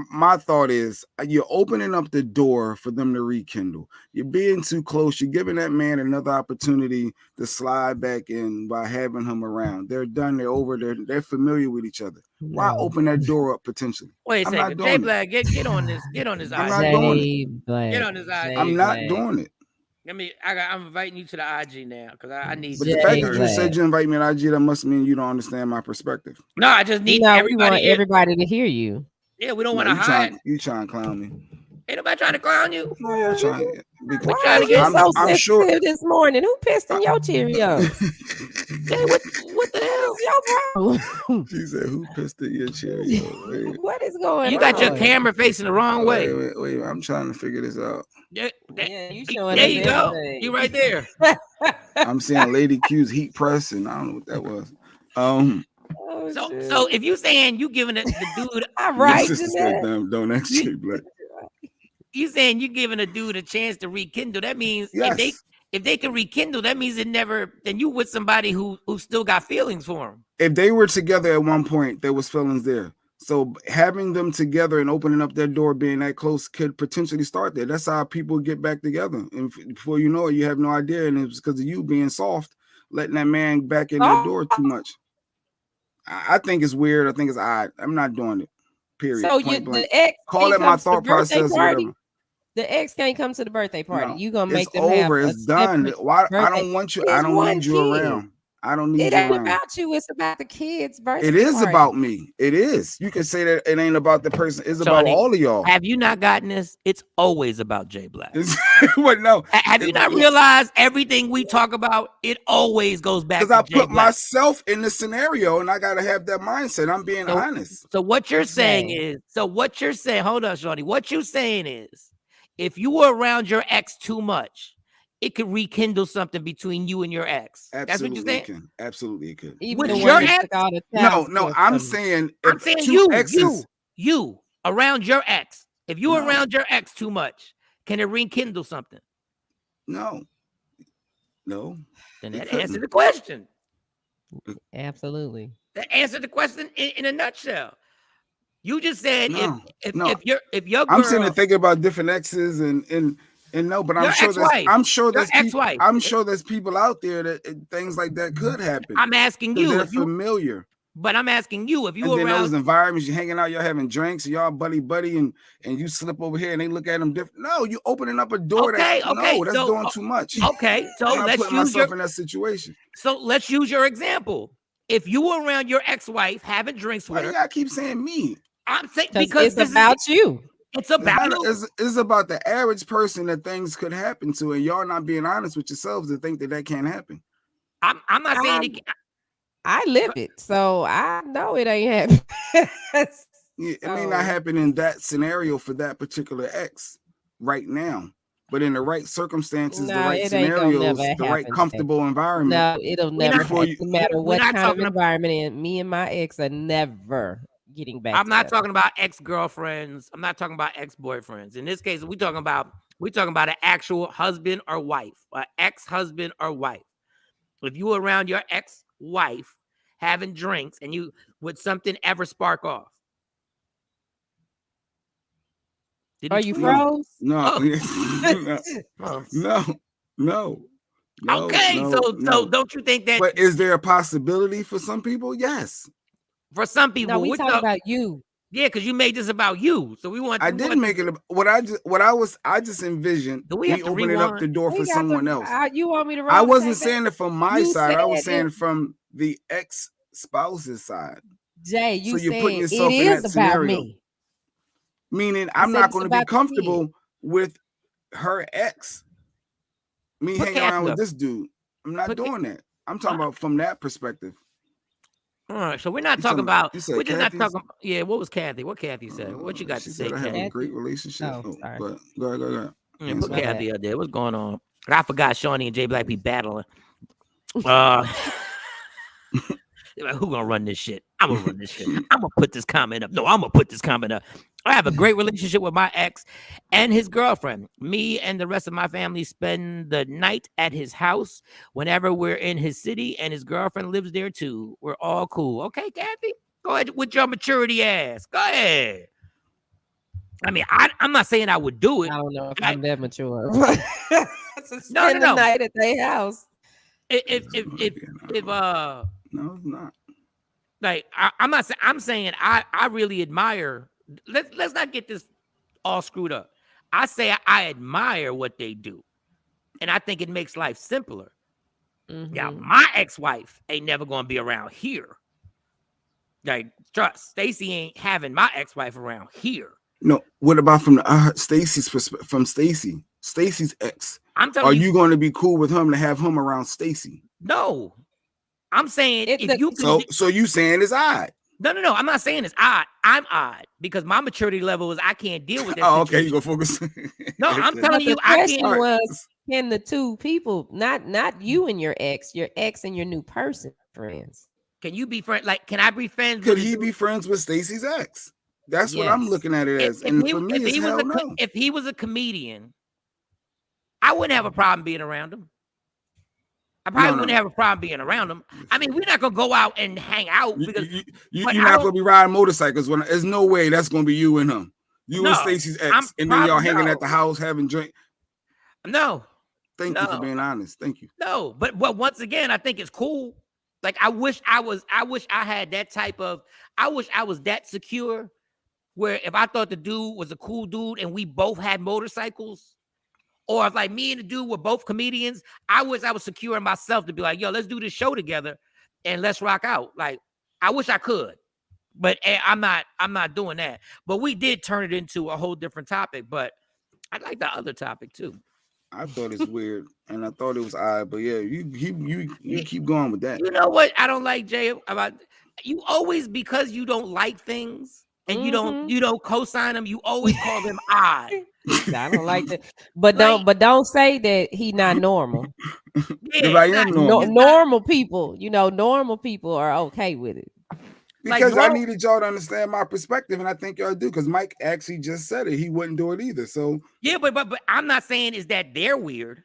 Speaker 8: My thought is you're opening up the door for them to rekindle. You're being too close. You're giving that man another opportunity to slide back in by having him around. They're done. They're over. They're familiar with each other. Why open that door up potentially?
Speaker 1: Wait a second, J Black, get on this. Get on this.
Speaker 8: I'm not doing it.
Speaker 1: Get on this.
Speaker 8: I'm not doing it.
Speaker 1: I'm inviting you to the IG now because I need.
Speaker 8: But the fact that you said you invite me to IG, that must mean you don't understand my perspective.
Speaker 1: No, I just need
Speaker 7: everybody to hear you.
Speaker 1: Yeah, we don't want to hide.
Speaker 8: You trying to clown me?
Speaker 1: Ain't nobody trying to clown you.
Speaker 8: No, you're trying.
Speaker 7: We're trying to get I'm sure this morning. Who pissed in your Cheerios?
Speaker 1: Hey, what the hell is your problem?
Speaker 8: She said, "Who pissed in your Cheerios?"
Speaker 7: What is going on?
Speaker 1: You got your camera facing the wrong way.
Speaker 8: Wait, I'm trying to figure this out.
Speaker 1: Yeah,
Speaker 7: you showing
Speaker 1: there you go. You right there.
Speaker 8: I'm seeing Lady Q's heat press, and I don't know what that was.
Speaker 1: So if you saying you giving the dude,
Speaker 7: I'm right.
Speaker 8: Don't actually Black.
Speaker 1: You saying you giving a dude a chance to rekindle? That means if they can rekindle, that means it never. Then you with somebody who still got feelings for him.
Speaker 8: If they were together at one point, there was feelings there. So having them together and opening up their door, being that close, could potentially start there. That's how people get back together. And before you know it, you have no idea. And it's because of you being soft, letting that man back in that door too much. I think it's weird. I think it's odd. I'm not doing it. Period.
Speaker 7: So the ex
Speaker 8: call it my thought process. Whatever.
Speaker 7: The ex can't come to the birthday party.
Speaker 8: No,
Speaker 7: you gonna make them
Speaker 8: over.
Speaker 7: Have
Speaker 8: it's done. Why? I don't want you. I don't need you around. I don't need you around.
Speaker 7: It ain't about you. It's about the kids' birthday.
Speaker 8: It is about me. It is. You can say that it ain't about the person. It's about all of y'all.
Speaker 1: Have you not gotten this? It's always about J Black.
Speaker 8: What? No.
Speaker 1: Have you not realized everything we talk about? It always goes back to J Black.
Speaker 8: Because I put myself in the scenario, and I gotta have that mindset. I'm being honest.
Speaker 1: So what you're saying is. So what you're saying. Hold on, Shawty. What you're saying is, if you were around your ex too much, it could rekindle something between you and your ex.
Speaker 8: Absolutely,
Speaker 1: that's what you're saying.
Speaker 8: It can. Absolutely, it could.
Speaker 7: Even with your ex?
Speaker 8: No. I'm saying
Speaker 1: you around your ex. If you around your ex too much, can it rekindle something?
Speaker 8: No.
Speaker 1: Then that answers the question.
Speaker 7: Absolutely.
Speaker 1: That answered the question in a nutshell. You just said if your girl,
Speaker 8: I'm sitting there thinking about different exes and no, but I'm sure there's people out there that things like that could happen.
Speaker 1: I'm asking you
Speaker 8: if you're familiar.
Speaker 1: But I'm asking you if you
Speaker 8: and
Speaker 1: around
Speaker 8: those environments, you're hanging out, y'all having drinks, y'all buddy, and you slip over here and they look at them different. No, you opening up a door. That's doing too much.
Speaker 1: Okay, so let's use
Speaker 8: myself in that situation.
Speaker 1: So let's use your example. If you were around your ex-wife having drinks with her,
Speaker 8: y'all keep saying me.
Speaker 1: I'm saying because
Speaker 7: it's about you.
Speaker 1: It's about
Speaker 8: it's about the average person that things could happen to, and y'all not being honest with yourselves to think that can't happen.
Speaker 1: I'm not saying
Speaker 7: I live it, so I know it ain't happening.
Speaker 8: It may not happen in that scenario for that particular ex right now, but in the right circumstances, the right scenarios, the right comfortable environment.
Speaker 7: No, it'll never happen. No matter what kind of environment. Me and my ex are never getting back.
Speaker 1: I'm not talking about ex-girlfriends. I'm not talking about ex-boyfriends. In this case, we're talking about an actual husband or wife, an ex-husband or wife. If you were around your ex-wife having drinks and would something ever spark off?
Speaker 7: Are you froze?
Speaker 8: No. No.
Speaker 1: Okay, so don't you think that?
Speaker 8: But is there a possibility for some people? Yes.
Speaker 1: For some people,
Speaker 7: no, we talking about you.
Speaker 1: Yeah, because you made this about you, so we want.
Speaker 8: I didn't make it. I just envisioned me opening up the door for someone else.
Speaker 7: You want me to?
Speaker 8: I wasn't saying it from my side. I was saying from the ex-spouse's side.
Speaker 7: Jay, you're putting yourself in that scenario. Me.
Speaker 8: Meaning, I'm not going to be comfortable with her ex. Me hanging around with this dude. I'm not doing that. I'm talking about from that perspective.
Speaker 1: All right, so we're not talking about. We're just not talking. Yeah, what was Kathy? What Kathy said? What you got to say?
Speaker 8: I have a great relationship. But go ahead.
Speaker 1: Yeah, put Kathy out there. What's going on? I forgot Shawnee and J Black be battling. Who gonna run this shit? I'm gonna run this shit. I'm gonna put this comment up. No, I'm gonna put this comment up. I have a great relationship with my ex and his girlfriend. Me and the rest of my family spend the night at his house whenever we're in his city, and his girlfriend lives there too. We're all cool. Okay, Kathy, go ahead with your maturity ass. Go ahead. I mean, I'm not saying I would do it.
Speaker 7: I don't know if I'm that mature. To
Speaker 1: No,
Speaker 7: spend the night at their house.
Speaker 1: If
Speaker 8: no, it's not.
Speaker 1: Like I'm not saying, I'm saying I really admire. Let's not get this all screwed up. I say I admire what they do, and I think it makes life simpler. Yeah, my ex-wife ain't never gonna be around here. Like, trust, Stacy ain't having my ex-wife around here.
Speaker 8: No, what about from Stacy's perspective? From Stacy's ex,
Speaker 1: I'm telling
Speaker 8: are
Speaker 1: you,
Speaker 8: you going to be cool with him to have him around Stacy?
Speaker 1: No, I'm saying if you
Speaker 8: can. So you saying it's odd?
Speaker 1: No. I'm not saying it's odd. I'm odd because my maturity level is I can't deal with that.
Speaker 8: Oh, okay, you go focus.
Speaker 1: No, I'm telling you, I can't.
Speaker 7: The question was, can the two people, not you and your ex and your new person, friends?
Speaker 1: Can you be friends? Like, can I be friends?
Speaker 8: Could he be friends with Stacy's ex? That's what I'm looking at it as. For me, it's hell no.
Speaker 1: If he was a comedian, I wouldn't have a problem being around him. I probably wouldn't have a problem being around him. I mean, we're not gonna go out and hang out because
Speaker 8: you're not gonna be riding motorcycles. There's no way that's gonna be you and him. You and Stacy's ex, and then y'all hanging at the house having drink.
Speaker 1: No.
Speaker 8: Thank you for being honest. Thank you.
Speaker 1: No, but once again, I think it's cool. Like I wish I had that type of. I wish I was that secure, where if I thought the dude was a cool dude and we both had motorcycles. Or if like me and the dude were both comedians, I wish I was secure in myself to be like, yo, let's do this show together and let's rock out. Like, I wish I could, but I'm not doing that. But we did turn it into a whole different topic. But I like the other topic too.
Speaker 8: I thought it's weird and I thought it was odd, but yeah, you keep going with that.
Speaker 1: You know what I don't like, Jay, about you always, because you don't like things and you don't co-sign them, you always call them odd.
Speaker 7: I don't like that, but don't say that he not normal.
Speaker 8: Yeah,
Speaker 7: normal people, normal people are okay with it.
Speaker 8: Because I needed y'all to understand my perspective, and I think y'all do. Because Mike actually just said it; he wouldn't do it either. So
Speaker 1: yeah, but I'm not saying is that they're weird.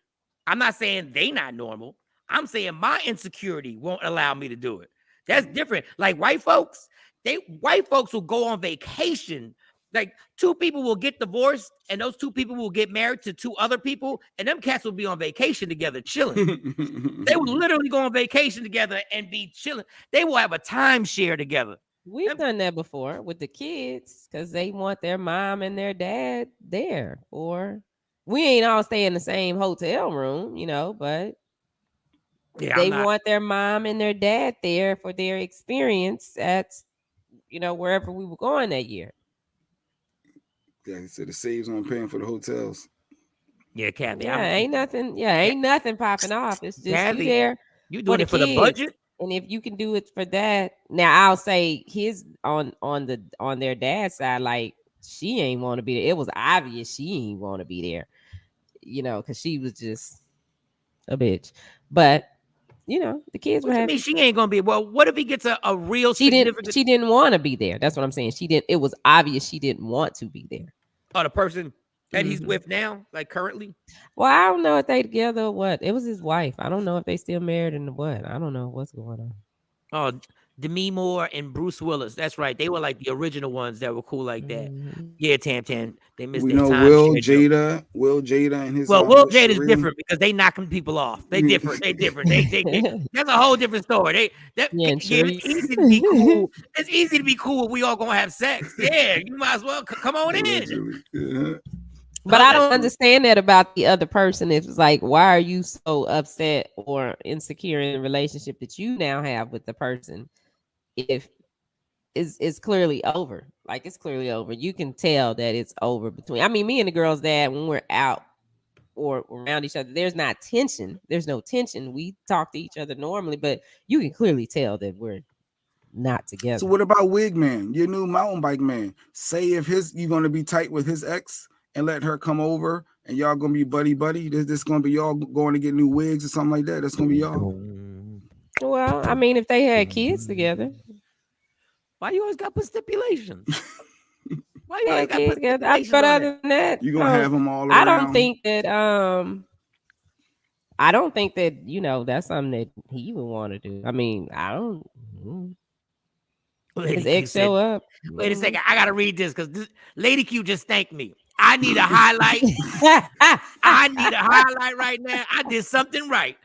Speaker 1: I'm not saying they not normal. I'm saying my insecurity won't allow me to do it. That's different. Like white folks will go on vacation. Like two people will get divorced and those two people will get married to two other people and them cats will be on vacation together chilling. They will literally go on vacation together and be chilling. They will have a timeshare together.
Speaker 7: We've done that before with the kids because they want their mom and their dad there. Or we ain't all stay in the same hotel room, but they want their mom and their dad there for their experience at, wherever we were going that year.
Speaker 8: Yeah, he said it saves on paying for the hotels.
Speaker 1: Yeah, Kathy.
Speaker 7: Yeah, ain't nothing popping off. It's just Kathy, you there.
Speaker 1: You doing it for the budget,
Speaker 7: and if you can do it for that, now I'll say his on their dad's side, like she ain't want to be there. It was obvious she ain't want to be there, because she was just a bitch. But the kids were happy.
Speaker 1: She ain't gonna be. Well, what if he gets a real?
Speaker 7: She didn't want to be there. That's what I'm saying. She didn't. It was obvious she didn't want to be there.
Speaker 1: Oh, the person that he's with now, like currently.
Speaker 7: Well, I don't know if they together or what. It was his wife. I don't know if they still married and what. I don't know what's going on.
Speaker 1: Oh, Demi Moore and Bruce Willis. That's right. They were like the original ones that were cool like that. Yeah, Tam. They missed their time.
Speaker 8: Will Jada and his.
Speaker 1: Well, Will Jada is different because they knocking people off. They different. They different. They that's a whole different story. It's easy to be cool. It's easy to be cool. We all gonna have sex. Yeah, you might as well come on in.
Speaker 8: Yeah.
Speaker 7: But I don't understand that about the other person. It's like, why are you so upset or insecure in the relationship that you now have with the person? If it's clearly over, like it's clearly over. You can tell that it's over between. I mean, me and the girl's dad, when we're out or around each other, there's not tension. There's no tension. We talk to each other normally, but you can clearly tell that we're not together.
Speaker 8: So what about Wig Man, your new mountain bike man? Say if you're gonna be tight with his ex and let her come over and y'all gonna be buddy. This gonna be y'all going to get new wigs or something like that. That's gonna be y'all.
Speaker 7: Well, I mean, if they had kids together.
Speaker 1: Why you always got to put stipulations? Why you always gotta put
Speaker 7: But
Speaker 1: stipulations on
Speaker 7: other
Speaker 1: it?
Speaker 7: than that,
Speaker 8: You gonna have them all
Speaker 7: I
Speaker 8: around?
Speaker 7: don't think that that's something that he would want to do. I mean, I don't. His
Speaker 1: Lady Q
Speaker 7: ex show
Speaker 1: said,
Speaker 7: up.
Speaker 1: wait a second, I gotta read this because Lady Q just thanked me. I need a highlight. I need a highlight right now. I did something right.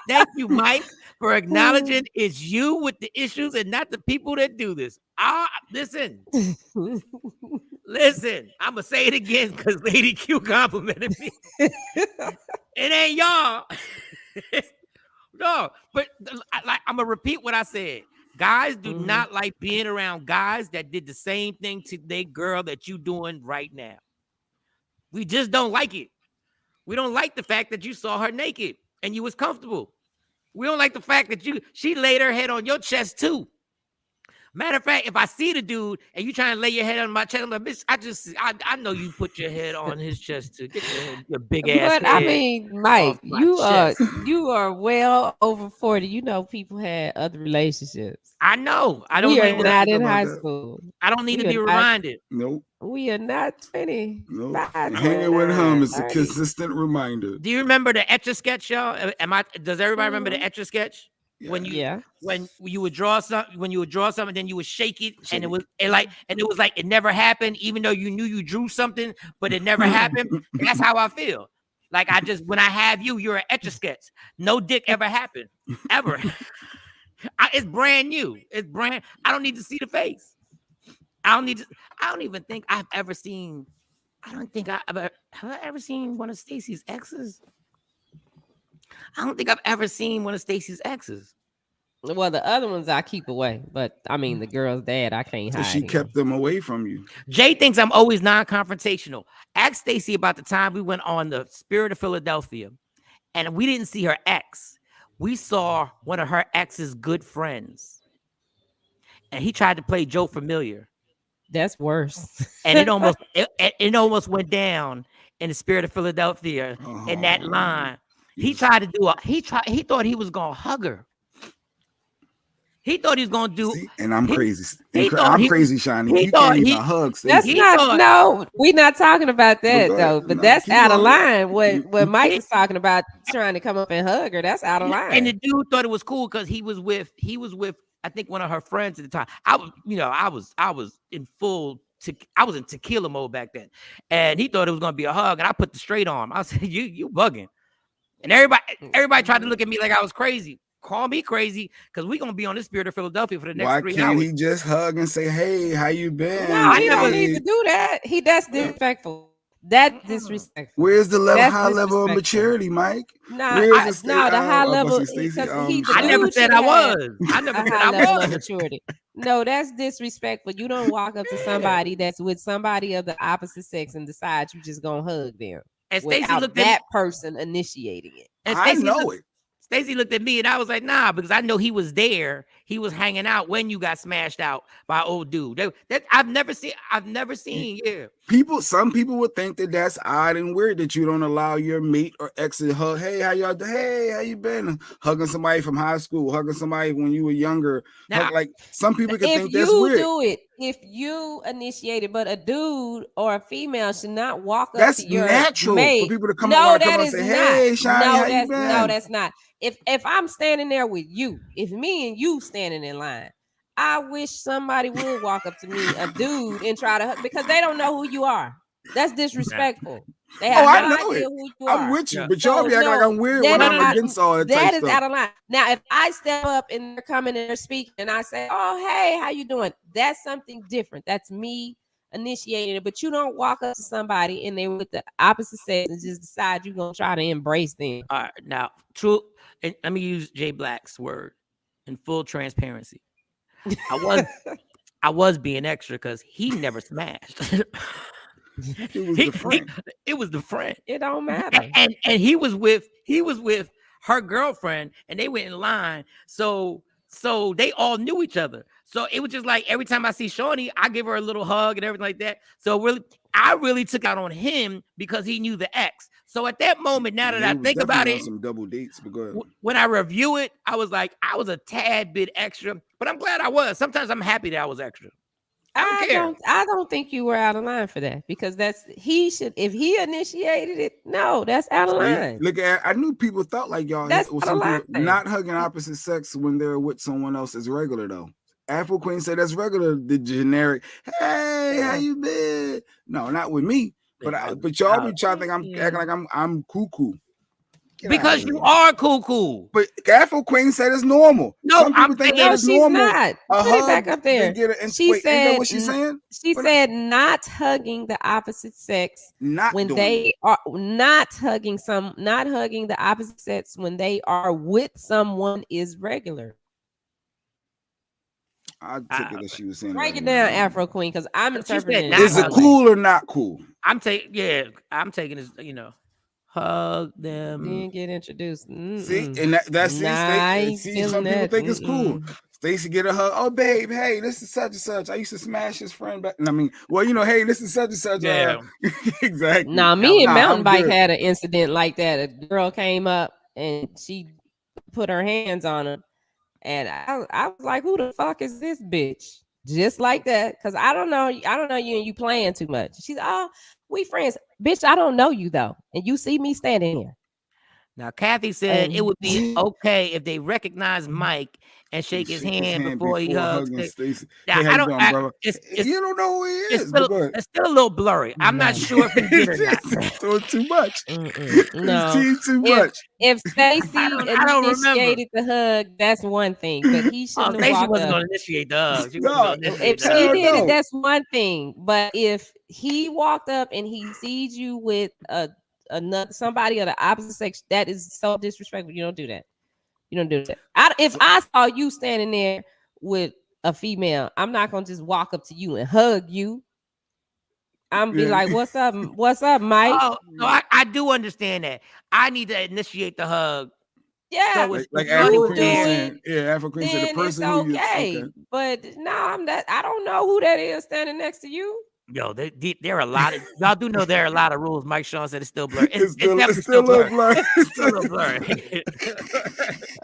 Speaker 1: Thank you, Mike, for acknowledging it's you with the issues and not the people that do this. Listen, I'm gonna say it again because Lady Q complimented me. It ain't y'all. No, but I'm gonna repeat what I said. Guys do not like being around guys that did the same thing to their girl that you doing right now. We just don't like it. We don't like the fact that you saw her naked and you was comfortable. We don't like the fact that she laid her head on your chest too. Matter of fact, if I see the dude and you trying to lay your head on my chest, I'm like, bitch, I know you put your head on his chest too. Get your big ass head.
Speaker 7: But I mean, Mike,
Speaker 1: off my
Speaker 7: you
Speaker 1: chest.
Speaker 7: are well over 40. You know, people had other relationships.
Speaker 1: I know.
Speaker 7: We are
Speaker 8: don't
Speaker 7: not
Speaker 8: think
Speaker 7: in
Speaker 8: about
Speaker 7: high
Speaker 8: that.
Speaker 7: school.
Speaker 1: I don't need
Speaker 7: We
Speaker 1: to be
Speaker 7: are not-
Speaker 1: reminded.
Speaker 8: Nope.
Speaker 7: We are not 20.
Speaker 8: Nope. Hanging with him is a consistent reminder.
Speaker 1: Do you remember the Etch-a-Sketch, y'all? Does everybody remember the Etch-a-Sketch?
Speaker 8: Yeah.
Speaker 1: When you would draw something, then you would shake it, and it was like it never happened, even though you knew you drew something, but it never happened. That's how I feel. Like when I have you, you're an Etch-a-Sketch. No dick ever happened, ever. It's brand new. I don't need to see the face. I don't even think I've ever seen. I don't think have I ever seen one of Stacey's exes. I don't think I've ever seen one of Stacey's exes.
Speaker 7: Well, the other ones I keep away, but I mean the girl's dad, I can't hide.
Speaker 8: She kept them away from you.
Speaker 1: Jay thinks I'm always non-confrontational. Ask Stacey about the time we went on the Spirit of Philadelphia, and we didn't see her ex. We saw one of her ex's good friends, and he tried to play Joe Familiar.
Speaker 7: That's worse.
Speaker 1: And it almost went down in the Spirit of Philadelphia in that line. He tried to do he thought he was gonna hug her. He thought he was gonna do.
Speaker 8: See, and I'm crazy.
Speaker 1: I'm
Speaker 8: crazy, Shiny. You can't even hug Stacey.
Speaker 7: No, we're not talking about that though. But that's out of line. What Mike is talking about, trying to come up and hug her, that's out of line.
Speaker 1: And the dude thought it was cool because he was with I think one of her friends at the time. I was in tequila mode back then, and he thought it was gonna be a hug, and I put the straight arm. I said, "You bugging," and everybody tried to look at me like I was crazy. Call me crazy because we're gonna be on this Spirit of Philadelphia for the next 3 hours.
Speaker 8: Why can't he just hug and say, "Hey, how you been?"
Speaker 7: No, he don't need to do that. That's disrespectful. That's disrespectful.
Speaker 8: Where's the high level of maturity, Mike?
Speaker 7: The high level.
Speaker 1: I never said I was. I never said I was.
Speaker 7: Maturity. No, that's disrespectful. You don't walk up to somebody that's with somebody of the opposite sex and decide you just gonna hug them.
Speaker 1: And Stacey looked
Speaker 7: at that person initiating it.
Speaker 1: And
Speaker 8: I know it.
Speaker 1: Stacey looked at me and I was like, nah, because I know he was there. He was hanging out when you got smashed out by old dude. That I've never seen. Yeah.
Speaker 8: Some people would think that that's odd and weird that you don't allow your mate or ex to hug. Hey, how you been? Hugging somebody from high school, hugging somebody when you were younger.
Speaker 1: Now,
Speaker 8: like some people can think that's weird.
Speaker 7: If you do it, if you initiate it, but a dude or a female should not walk up
Speaker 8: that's
Speaker 7: to your
Speaker 8: natural
Speaker 7: mate.
Speaker 8: For people to come over and say, "Hey, Shiny, how you been?"
Speaker 7: No, that's not. If I'm standing there with you, if me and you standing in line, I wish somebody would walk up to me, a dude, and try to hug, because they don't know who you are. That's disrespectful. They have no idea who you are.
Speaker 8: I'm with you, but y'all be acting like I'm weird when I'm against all that.
Speaker 7: That is out of line. Now, if I step up and they're coming and they're speaking, and I say, "Oh, hey, how you doing?" That's something different. That's me initiating it. But you don't walk up to somebody and they're with the opposite sex and just decide you're gonna try to embrace them.
Speaker 1: All right, now, true. And let me use Jay Black's word in full transparency. I was being extra because he never smashed. It was the friend.
Speaker 7: It don't matter.
Speaker 1: And he was with her girlfriend, and they went in line. So they all knew each other. So it was just like every time I see Shawnee, I give her a little hug and everything like that. So I really took out on him because he knew the ex. So at that moment, now that I think about it,
Speaker 8: some double dates. But go ahead.
Speaker 1: When I review it, I was like, I was a tad bit extra, but I'm glad I was. Sometimes I'm happy that I was extra. I don't care.
Speaker 7: I don't think you were out of line for that because he should if he initiated it. No, that's out of line.
Speaker 8: Look at I knew people thought like y'all
Speaker 7: That's
Speaker 8: or
Speaker 7: out
Speaker 8: some
Speaker 7: of
Speaker 8: people
Speaker 7: line.
Speaker 8: not hugging opposite sex when they're with someone else is regular though. Afro Queen said that's regular. The generic, hey, how you been? No, not with me. But y'all be trying to think I'm acting like I'm cuckoo.
Speaker 1: Because you are cuckoo.
Speaker 8: But Afro Queen said it's normal.
Speaker 1: No,
Speaker 8: some people think that it's normal.
Speaker 7: Not. Put it back up there. She said,
Speaker 8: ain't that what she's saying?
Speaker 7: She said not hugging the opposite sex
Speaker 8: not
Speaker 7: when they are not hugging the opposite sex when they are with someone is regular.
Speaker 8: I took it that she was saying.
Speaker 7: Break it down, Afro Queen, because I'm interpreting it.
Speaker 8: Is it cool or not cool?
Speaker 1: I'm taking this, hug them.
Speaker 7: Didn't get introduced.
Speaker 8: See, and that's see, some people think it's cool. Stacey get a hug. Oh, babe, hey, this is such and such. I used to smash his friend back. I mean, hey, this is such and such.
Speaker 1: Yeah,
Speaker 8: exactly.
Speaker 7: Me and Mountain Bike had an incident like that. A girl came up and she put her hands on him. And I was like, who the fuck is this bitch? Just like that. Cause I don't know you and you playing too much. She's we friends. Bitch, I don't know you though. And you see me standing here.
Speaker 1: Now Kathy said it would be okay if they recognize Mike and shake his hand before he hugs
Speaker 8: Stacey.
Speaker 1: Now,
Speaker 8: hey,
Speaker 1: I don't
Speaker 8: brother. You don't know who he is.
Speaker 1: It's still a little blurry. I'm not sure if he did or not.
Speaker 8: Doing too much.
Speaker 7: No,
Speaker 8: too much.
Speaker 7: If Stacey initiated the hug, that's one thing. But he shouldn't have walked
Speaker 1: wasn't
Speaker 7: up.
Speaker 1: going to initiate the hug.
Speaker 7: If she did it, that's one thing. But if he walked up and he sees you with somebody of the opposite sex, that is so disrespectful. You don't do that. You don't do that. If I saw you standing there with a female, I'm not gonna just walk up to you and hug you. I'm be like, "What's up, Mike?"
Speaker 1: Oh, no, I do understand that. I need to initiate the hug.
Speaker 7: Yeah,
Speaker 1: so
Speaker 8: like Afro Queen said. Yeah, Afro Queen said the person
Speaker 7: it's okay. But no, I don't know who that is standing next to you.
Speaker 1: Yo, there are a lot of y'all do know there are a lot of rules. Mike Shawn said it's still blurry. It's
Speaker 8: still a blurry.
Speaker 1: It's still a blurry.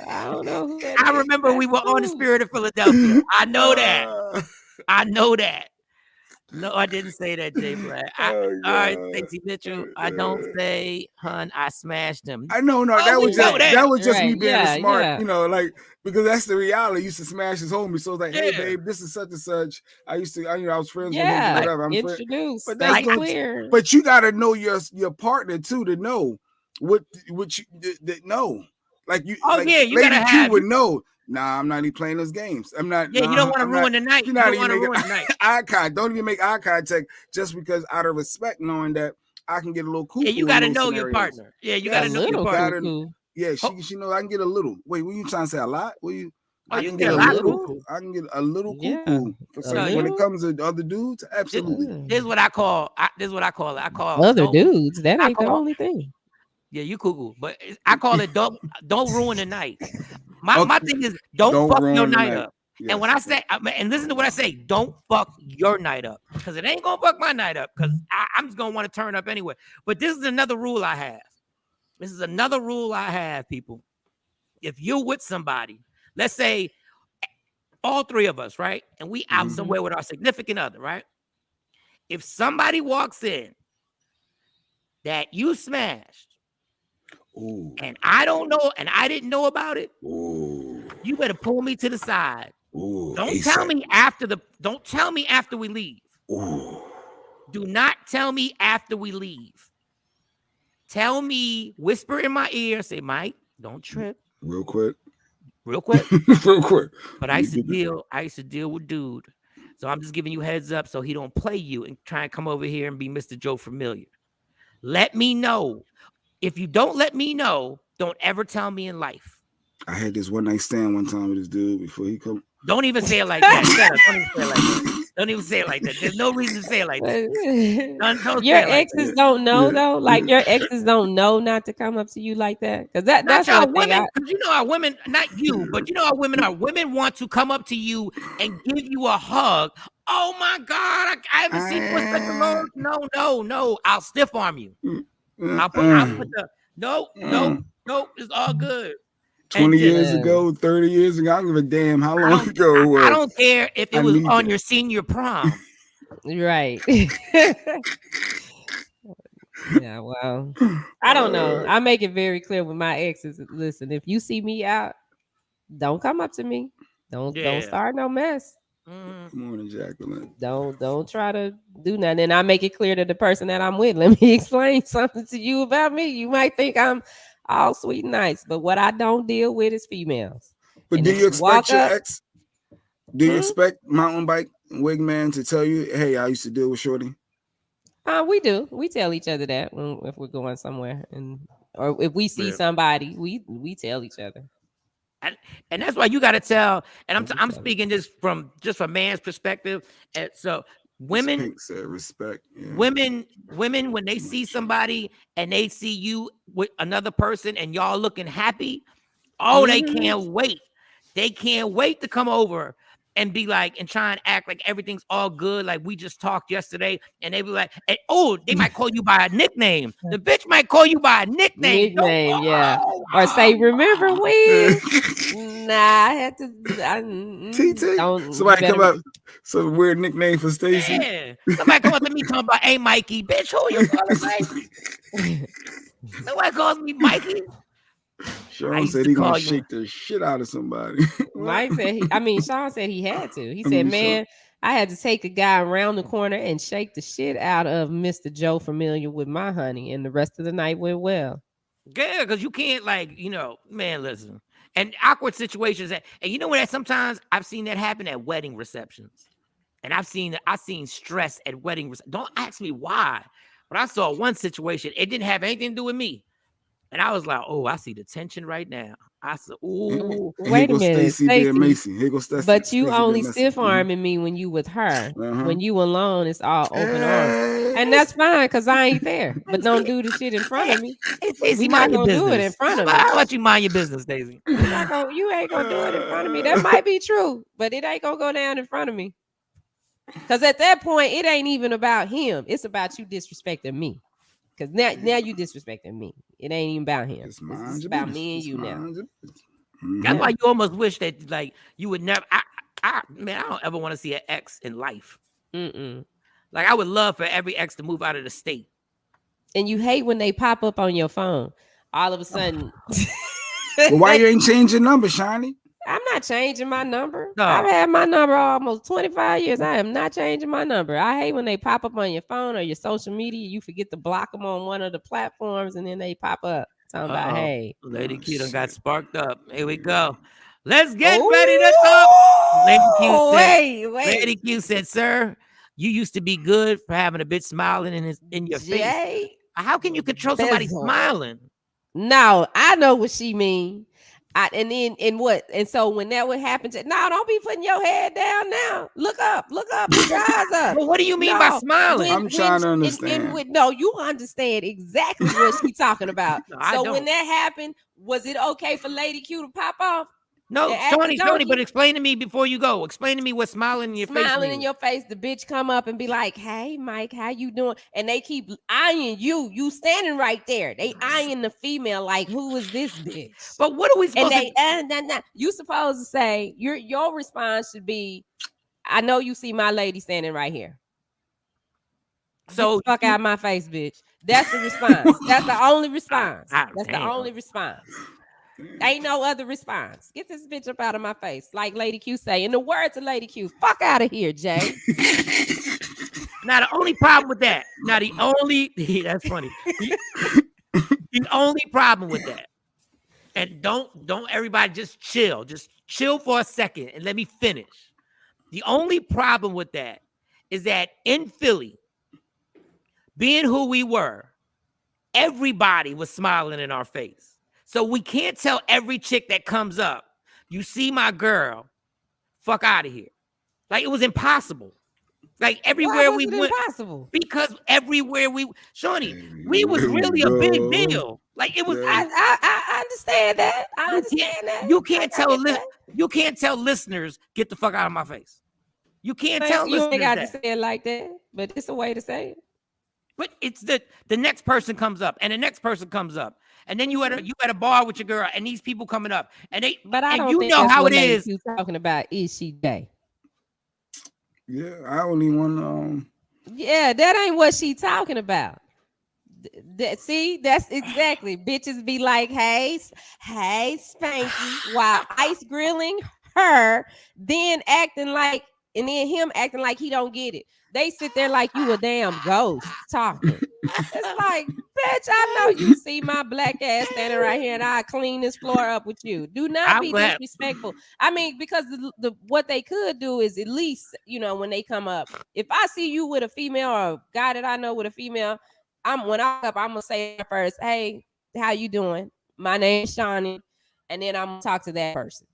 Speaker 7: I don't know who that
Speaker 1: I remember we were on the Spirit of Philadelphia. I know that. I know that. No, I didn't say that, Jay Black. All right, Stacey Mitchell. I don't say, hun, I smashed him.
Speaker 8: I know, that was just me being smart, like because that's the reality. I used to smash his homie, so it's like, hey, babe, this is such and such. I used to, I was friends with him, whatever. I'm
Speaker 7: introduced,
Speaker 8: but that's clear. But you got to know your partner too to know what you know. Like you,
Speaker 1: you gotta have.
Speaker 8: Would know. Nah, I'm not even playing those games. I'm not.
Speaker 1: Yeah, you don't want to ruin the night. You don't want to ruin the night.
Speaker 8: Eye contact. Don't even make eye contact just because out of respect, knowing that I can get a little cool.
Speaker 1: Yeah, you got to know your partner. Yeah, you got to know your partner.
Speaker 8: Yeah, she knows I can get a little. Wait, what you trying to say? A lot? What you?
Speaker 1: I can get a little.
Speaker 8: I can get a little cuckoo. When it comes to other dudes, absolutely.
Speaker 1: This is what I call. This is what I call it. I call
Speaker 7: other dudes. That ain't the only thing.
Speaker 1: Yeah, you cuckoo, but I call it don't ruin the night. My thing is don't fuck your night up. Yes. And when I say, and listen to what I say, don't fuck your night up because it ain't gonna fuck my night up because I'm just gonna want to turn up anyway. But this is another rule I have. This is another rule I have, people. If you're with somebody, let's say all three of us, right, and we out somewhere with our significant other, right? If somebody walks in that you smashed.
Speaker 8: Ooh.
Speaker 1: And I don't know, and I didn't know about it.
Speaker 8: Ooh.
Speaker 1: You better pull me to the side.
Speaker 8: Ooh.
Speaker 1: Don't tell me after we leave.
Speaker 8: Ooh.
Speaker 1: Do not tell me after we leave. Tell me, whisper in my ear, say, Mike, don't trip.
Speaker 8: Real quick.
Speaker 1: Real quick. But I used to deal with dude. So I'm just giving you heads up so he don't play you and try and come over here and be Mr. Joe Familiar. Let me know. If you don't let me know, don't ever tell me in life.
Speaker 8: I had this one night stand one time with this dude before he come.
Speaker 1: Don't even say it like that. Don't even say it like that. There's no reason to say it like that. Don't
Speaker 7: your exes don't know though. Like your exes don't know not to come up to you like that. Because that's how
Speaker 1: women. You know how women, not you, but you know how women are. Women want to come up to you and give you a hug. Oh my God, I haven't seen you in such a long. No. I'll stiff arm you. I'll put the no. It's all good.
Speaker 8: 20
Speaker 1: just,
Speaker 8: years ago, 30 years ago. I don't give a damn how long ago it was.
Speaker 1: I don't care if it was on your senior prom.
Speaker 7: Right. Yeah, well, I don't know. I make it very clear with my exes. Listen, if you see me out, don't come up to me. Don't start no mess.
Speaker 8: Good morning, Jacqueline.
Speaker 7: Don't try to do nothing. And I make it clear to the person that I'm with. Let me explain something to you about me. You might think I'm all sweet and nice, but what I don't deal with is females.
Speaker 8: But
Speaker 7: And
Speaker 8: do
Speaker 7: if
Speaker 8: you expect your
Speaker 7: up,
Speaker 8: ex? Do you expect mountain bike wigman to tell you, "Hey, I used to deal with Shorty"?
Speaker 7: We do. We tell each other that if we're going somewhere, or if we see somebody, we tell each other.
Speaker 1: And that's why you got to tell. And I'm speaking just from a man's perspective. And so women,
Speaker 8: Pink said respect. Yeah.
Speaker 1: Women, when they see somebody and they see you with another person and y'all looking happy, they can't wait. They can't wait to come over and be like, and try and act like everything's all good. Like we just talked yesterday, and they be like, and, they might call you by a nickname. The bitch might call you by a nickname.
Speaker 7: Yeah. Or say, remember when? Nah, I had to.
Speaker 8: TT. Somebody come up, some weird nickname for Stacy.
Speaker 1: Yeah. Somebody come up to me talking about, hey, Mikey, bitch, who you calling Mikey? Nobody calls me Mikey.
Speaker 8: Shawn said he gonna shake the shit out of somebody.
Speaker 7: Mike said, Shawn said he had to. He said, man, I had to take a guy around the corner and shake the shit out of Mr. Joe familiar with my honey, and the rest of the night went well.
Speaker 1: Yeah, because you can't, like, man, listen. And awkward situations, and you know what? Sometimes I've seen that happen at wedding receptions, and I've seen stress at wedding receptions. Don't ask me why, but I saw one situation. It didn't have anything to do with me. And I was like, oh, I see the tension right now. I said, ooh.
Speaker 7: Wait a minute,
Speaker 8: Stacey.
Speaker 7: But you only stiff arming me when you with her. When you alone, it's all open arms. And that's fine, because I ain't there. But don't do the shit in front of me.
Speaker 1: We're
Speaker 7: not going to do it in front of me.
Speaker 1: How about you mind your business, Daisy?
Speaker 7: You ain't going to do it in front of me. That might be true, but it ain't going to go down in front of me. Because at that point, it ain't even about him. It's about you disrespecting me. Because now you disrespecting me. It ain't even about him. It's about me and you now.
Speaker 1: That's why you almost wish that, like, you would never. I don't ever want to see an ex in life. Like, I would love for every ex to move out of the state.
Speaker 7: And you hate when they pop up on your phone all of a sudden.
Speaker 8: Well, why you ain't change your number, Shiny?
Speaker 7: I'm not changing my number.
Speaker 1: No.
Speaker 7: I've had my number almost 25 years. I am not changing my number. I hate when they pop up on your phone or your social media. You forget to block them on one of the platforms, and then they pop up talking about, hey.
Speaker 1: Lady Q done got sparked up. Here we go. Let's get ready to talk. Lady Q said, sir, you used to be good for having a bitch smiling in your face. How can you control somebody smiling?
Speaker 7: No, I know what she mean. And so when that would happen don't be putting your head down now. Look up, put your eyes up.
Speaker 1: Well, what do you mean by smiling?
Speaker 8: I'm trying to understand.
Speaker 7: You understand exactly what she's talking about. So when that happened, was it okay for Lady Q to pop off?
Speaker 1: No, Tony, but explain to me before you go. Explain to me what smiling in your face.
Speaker 7: Smiling in your face, the bitch come up and be like, hey, Mike, how you doing? And they keep eyeing you. You standing right there. They eyeing the female like, who is this bitch?
Speaker 1: But what are we supposed
Speaker 7: to you supposed to say, your response should be, I know you see my lady standing right here. So get the fuck out of my face, bitch. That's the response. That's the only response. That's the only response. Ain't no other response. Get this bitch up out of my face. Like Lady Q say. In the words of Lady Q, fuck out of here, Jay.
Speaker 1: Now, the only problem with that. That's funny. The only problem with that. And don't everybody just chill. Just chill for a second and let me finish. The only problem with that is that in Philly, being who we were, everybody was smiling in our face. So we can't tell every chick that comes up, you see my girl, fuck out of here. Like, it was impossible. Like, everywhere we went.
Speaker 7: Impossible?
Speaker 1: Because everywhere Shawnee, we was really a big deal. Like, it was.
Speaker 7: I understand that. I understand that.
Speaker 1: You can't tell listeners, get the fuck out of my face. You can't tell listeners.
Speaker 7: You ain't got to say it like that, but it's a way to say it.
Speaker 1: But it's the next person comes up, and the next person comes up, and then you at a bar with your girl, and these people coming up, and they.
Speaker 7: But I
Speaker 1: and
Speaker 7: don't
Speaker 1: you
Speaker 7: think
Speaker 1: know
Speaker 7: that's
Speaker 1: how
Speaker 7: what
Speaker 1: it is.
Speaker 7: you talking about. Is she gay?
Speaker 8: Yeah, I only want
Speaker 7: Yeah, that ain't what she talking about. See, that's exactly. Bitches be like, hey, Spanky, while ice grilling her, then acting like, and then him acting like he don't get it. They sit there like you a damn ghost talking. It's like, bitch, I know you see my black ass standing right here, and I clean this floor up with you. Do not
Speaker 1: I'm
Speaker 7: be
Speaker 1: glad.
Speaker 7: disrespectful. I mean, because the what they could do is at least, when they come up, if I see you with a female or a guy that I know with a female, when I up, I'm gonna say first, hey, how you doing? My name's Shawn, and then I'm gonna talk to that person.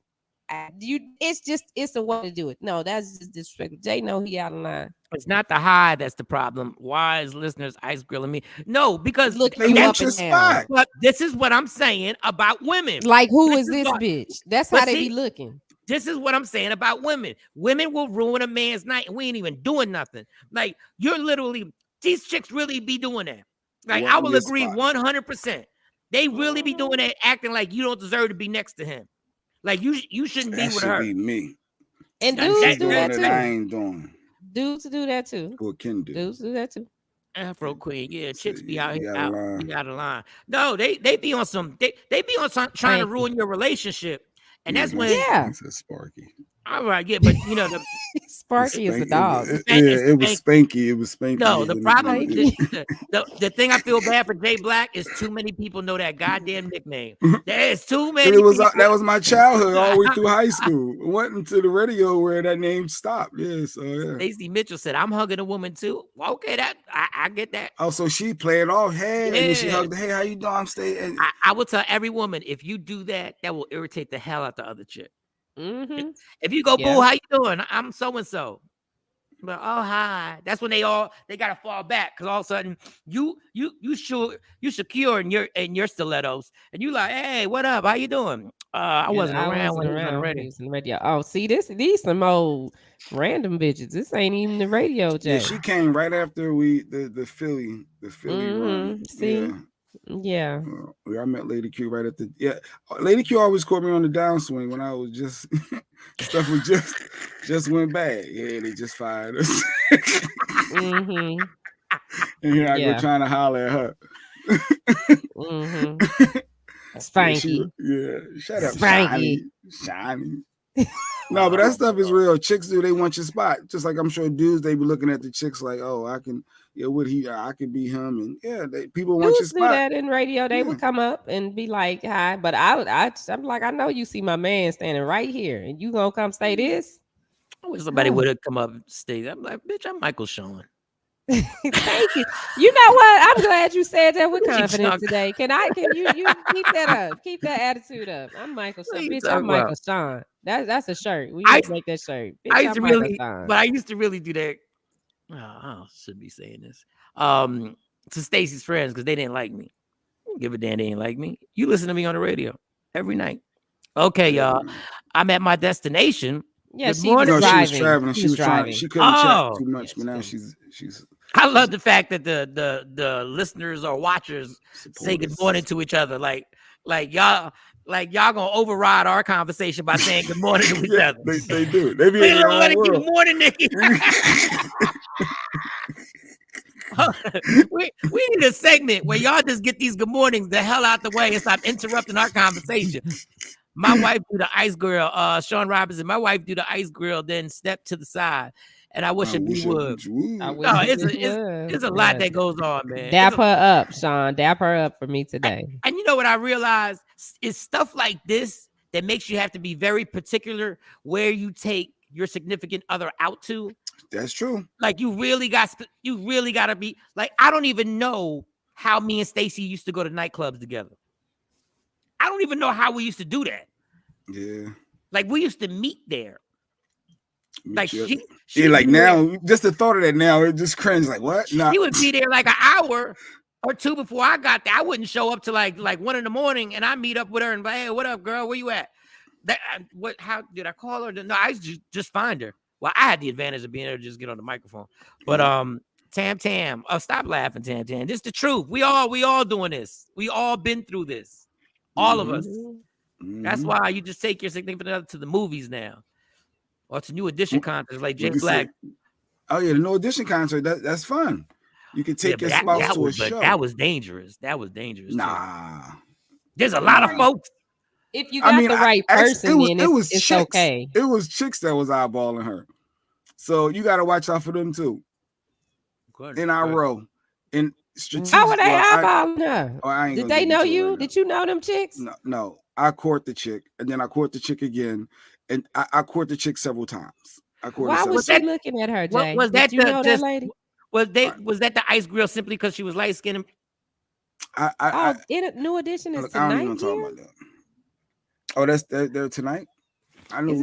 Speaker 7: It's a way to do it. No, that's just disrespectful. Jay know he out of line.
Speaker 1: It's not the high that's the problem. Why is listeners ice grilling me? No, because
Speaker 7: Look
Speaker 8: they
Speaker 7: you
Speaker 8: want
Speaker 7: up
Speaker 8: your
Speaker 7: and down.
Speaker 8: spot.
Speaker 1: But this is what I'm saying about women.
Speaker 7: Like, who
Speaker 1: This
Speaker 7: is this
Speaker 1: what-
Speaker 7: bitch? That's
Speaker 1: but
Speaker 7: how they
Speaker 1: see,
Speaker 7: be looking.
Speaker 1: This is what I'm saying about women. Women will ruin a man's night, and we ain't even doing nothing. Like, you're literally, these chicks really be doing that. Like, I
Speaker 8: Wanting
Speaker 1: will
Speaker 8: your
Speaker 1: agree
Speaker 8: spot.
Speaker 1: 100%. They really be doing that, acting like you don't deserve to be next to him. Like, you shouldn't be
Speaker 8: That
Speaker 1: with
Speaker 8: should
Speaker 1: her.
Speaker 8: be me.
Speaker 7: And
Speaker 1: That-
Speaker 7: dudes
Speaker 8: She's
Speaker 7: do
Speaker 8: doing
Speaker 7: that
Speaker 8: it. I
Speaker 7: too.
Speaker 8: ain't doing.
Speaker 7: Dudes do that too.
Speaker 8: What can do?
Speaker 7: Dudes do that too.
Speaker 1: Afro Queen, yeah, chicks be
Speaker 8: yeah,
Speaker 1: out
Speaker 8: you
Speaker 1: here,
Speaker 8: gotta lie.
Speaker 1: be out of line. No, they be on some, they be on some trying to
Speaker 7: Thank you.
Speaker 1: ruin your relationship, and
Speaker 8: Yeah,
Speaker 1: that's when,
Speaker 7: Yeah.
Speaker 8: That's a Sparky.
Speaker 1: all right, yeah, but the
Speaker 7: Sparky is a
Speaker 8: Spank-
Speaker 7: dog.
Speaker 8: It was Spanky. It was Spanky.
Speaker 1: No, the problem,
Speaker 7: Spanky.
Speaker 1: the thing I feel bad for Jay Black is too many people know that goddamn nickname. There's too many
Speaker 8: It was
Speaker 1: people.
Speaker 8: that was my childhood all the way through high school. Went into the radio where that name stopped. Yeah, so yeah.
Speaker 1: Stacey Mitchell said, "I'm hugging a woman too." Well, okay, that I get that.
Speaker 8: Oh, so she played off, hey, and then she
Speaker 1: Yeah.
Speaker 8: hugged, hey, how you doing? I'm staying.
Speaker 1: I will tell every woman, if you do that, that will irritate the hell out the other chick.
Speaker 7: Mm-hmm.
Speaker 1: If you go,
Speaker 7: Yeah.
Speaker 1: boo, how you doing? I'm so and so. But oh hi, that's when they gotta fall back because all of a sudden you secure in your stilettos and you like, hey, what up? How you doing? I wasn't around when he was on the radio.
Speaker 7: He was on the radio. Oh, see, these some old random bitches. This ain't even the radio, Jay.
Speaker 8: Yeah, she came right after the Philly run.
Speaker 7: See? Yeah.
Speaker 8: I met Lady Q right at the Lady Q always caught me on the downswing when I was just stuff was just went bad. Yeah, they just fired us.
Speaker 7: Mm-hmm.
Speaker 8: And here I
Speaker 7: Yeah.
Speaker 8: go trying to holler at her.
Speaker 7: Mm-hmm. Spanky.
Speaker 8: Yeah, shut up,
Speaker 7: Spanky.
Speaker 8: Shiny. No, but that stuff is real. Chicks they want your spot. Just like I'm sure dudes, they be looking at the chicks like, oh, I can, I could be him, and people want
Speaker 7: Dudes
Speaker 8: your
Speaker 7: do
Speaker 8: spot.
Speaker 7: that in radio. They would come up and be like, "Hi," but I'm like, I know you see my man standing right here, and you gonna come say this?
Speaker 1: I wish somebody would have come up and stayed. I'm like, bitch, I'm Michael Shawn.
Speaker 7: Thank you. You know what? I'm glad you said that with confidence today. Can you keep that up? Keep that attitude up. I'm Michael Shawn. Bitch, I'm Michael Shawn. That's a shirt. We need to make that shirt. Bitch,
Speaker 1: I used to
Speaker 7: I'm
Speaker 1: really, but I used to really do that. Oh, I shouldn't be saying this. To Stacey's friends because they didn't like me. Give a damn, they didn't like me. You listen to me on the radio every night. Okay, y'all. I'm at my destination.
Speaker 7: Yeah,
Speaker 8: she was traveling. She was trying. She couldn't chat too much, but now she's.
Speaker 1: I love the fact that the listeners or watchers say good morning to each other. Like y'all gonna override our conversation by saying good morning to each other.
Speaker 8: They do. They be in their own world.
Speaker 1: Good morning, Nikki. we need a segment where y'all just get these good mornings the hell out the way and stop interrupting our conversation. My wife do the ice grill, Shawn Robinson. My wife do the ice grill, then step to the side. And I wish it would. It's a lot that goes on, man.
Speaker 7: Dap her up, Shawn. Dap her up for me today.
Speaker 1: And you know what I realized is stuff like this that makes you have to be very particular where you take your significant other out to.
Speaker 8: That's true.
Speaker 1: Like you really got to be like, I don't even know how me and Stacey used to go to nightclubs together. I don't even know how we used to do that.
Speaker 8: Yeah.
Speaker 1: Like we used to meet there. Like she
Speaker 8: like now, just the thought of that now, it just cringe. Like what?
Speaker 1: Nah. She would be there like an hour or two before I got there. I wouldn't show up to like 1 a.m. and I meet up with her and be like, hey, what up, girl? Where you at? How did I call her? No, I just find her. Well, I had the advantage of being able to just get on the microphone. But Tam. Oh, stop laughing, Tam. This is the truth. We all doing this. We all been through this. All of us. That's why you just take your significant other to the movies now, or to New Edition concerts like Jay Black.
Speaker 8: Oh yeah, the New Edition concert. That's fun. You can take your spouse to a show.
Speaker 1: That was dangerous. That was dangerous.
Speaker 8: Nah,
Speaker 1: there's a lot of folks.
Speaker 7: If you got the right person, then it's
Speaker 8: chicks.
Speaker 7: okay.
Speaker 8: It was chicks that was eyeballing her, so you got to watch out for them too. In our row, in strategic.
Speaker 7: How were they eyeballing her? Did they know you? Did you know them chicks?
Speaker 8: No. I court the chick, and then I court the chick again, and I court the chick several times.
Speaker 7: Why was she looking at her, Jay?
Speaker 1: Was that
Speaker 7: you know that lady?
Speaker 1: Was that the ice grill simply because she was light skinned?
Speaker 7: New Edition is
Speaker 8: I
Speaker 7: tonight.
Speaker 8: don't even talk about that. Oh, they're tonight. I know.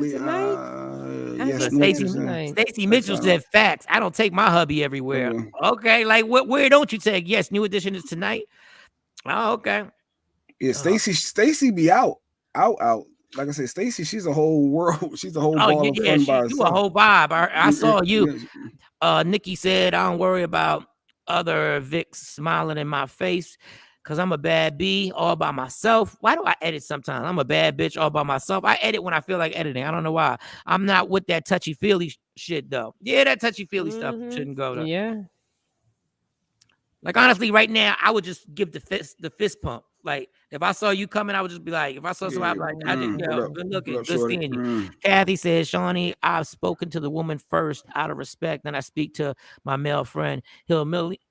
Speaker 1: Stacey Mitchell said facts. I don't take my hubby everywhere. Okay, like where don't you take? Yes, New Edition is tonight. Oh, okay.
Speaker 8: Yeah, Stacey be out. Like I said, Stacey, she's a whole world. She's a whole ball of fun by herself.
Speaker 1: You a whole vibe. I saw you. Nikki said, I don't worry about other Vics smiling in my face because I'm a bad B all by myself. Why do I edit sometimes? I'm a bad bitch all by myself. I edit when I feel like editing. I don't know why. I'm not with that touchy-feely shit, though. Yeah, that touchy-feely stuff shouldn't go there.
Speaker 7: Yeah.
Speaker 1: Like, honestly, right now, I would just give the fist pump. Like, if I saw you coming, I would just be like, if I saw somebody, like, I just, good looking, good seeing you. Kathy says, Shawnee, I've spoken to the woman first out of respect. Then I speak to my male friend. He'll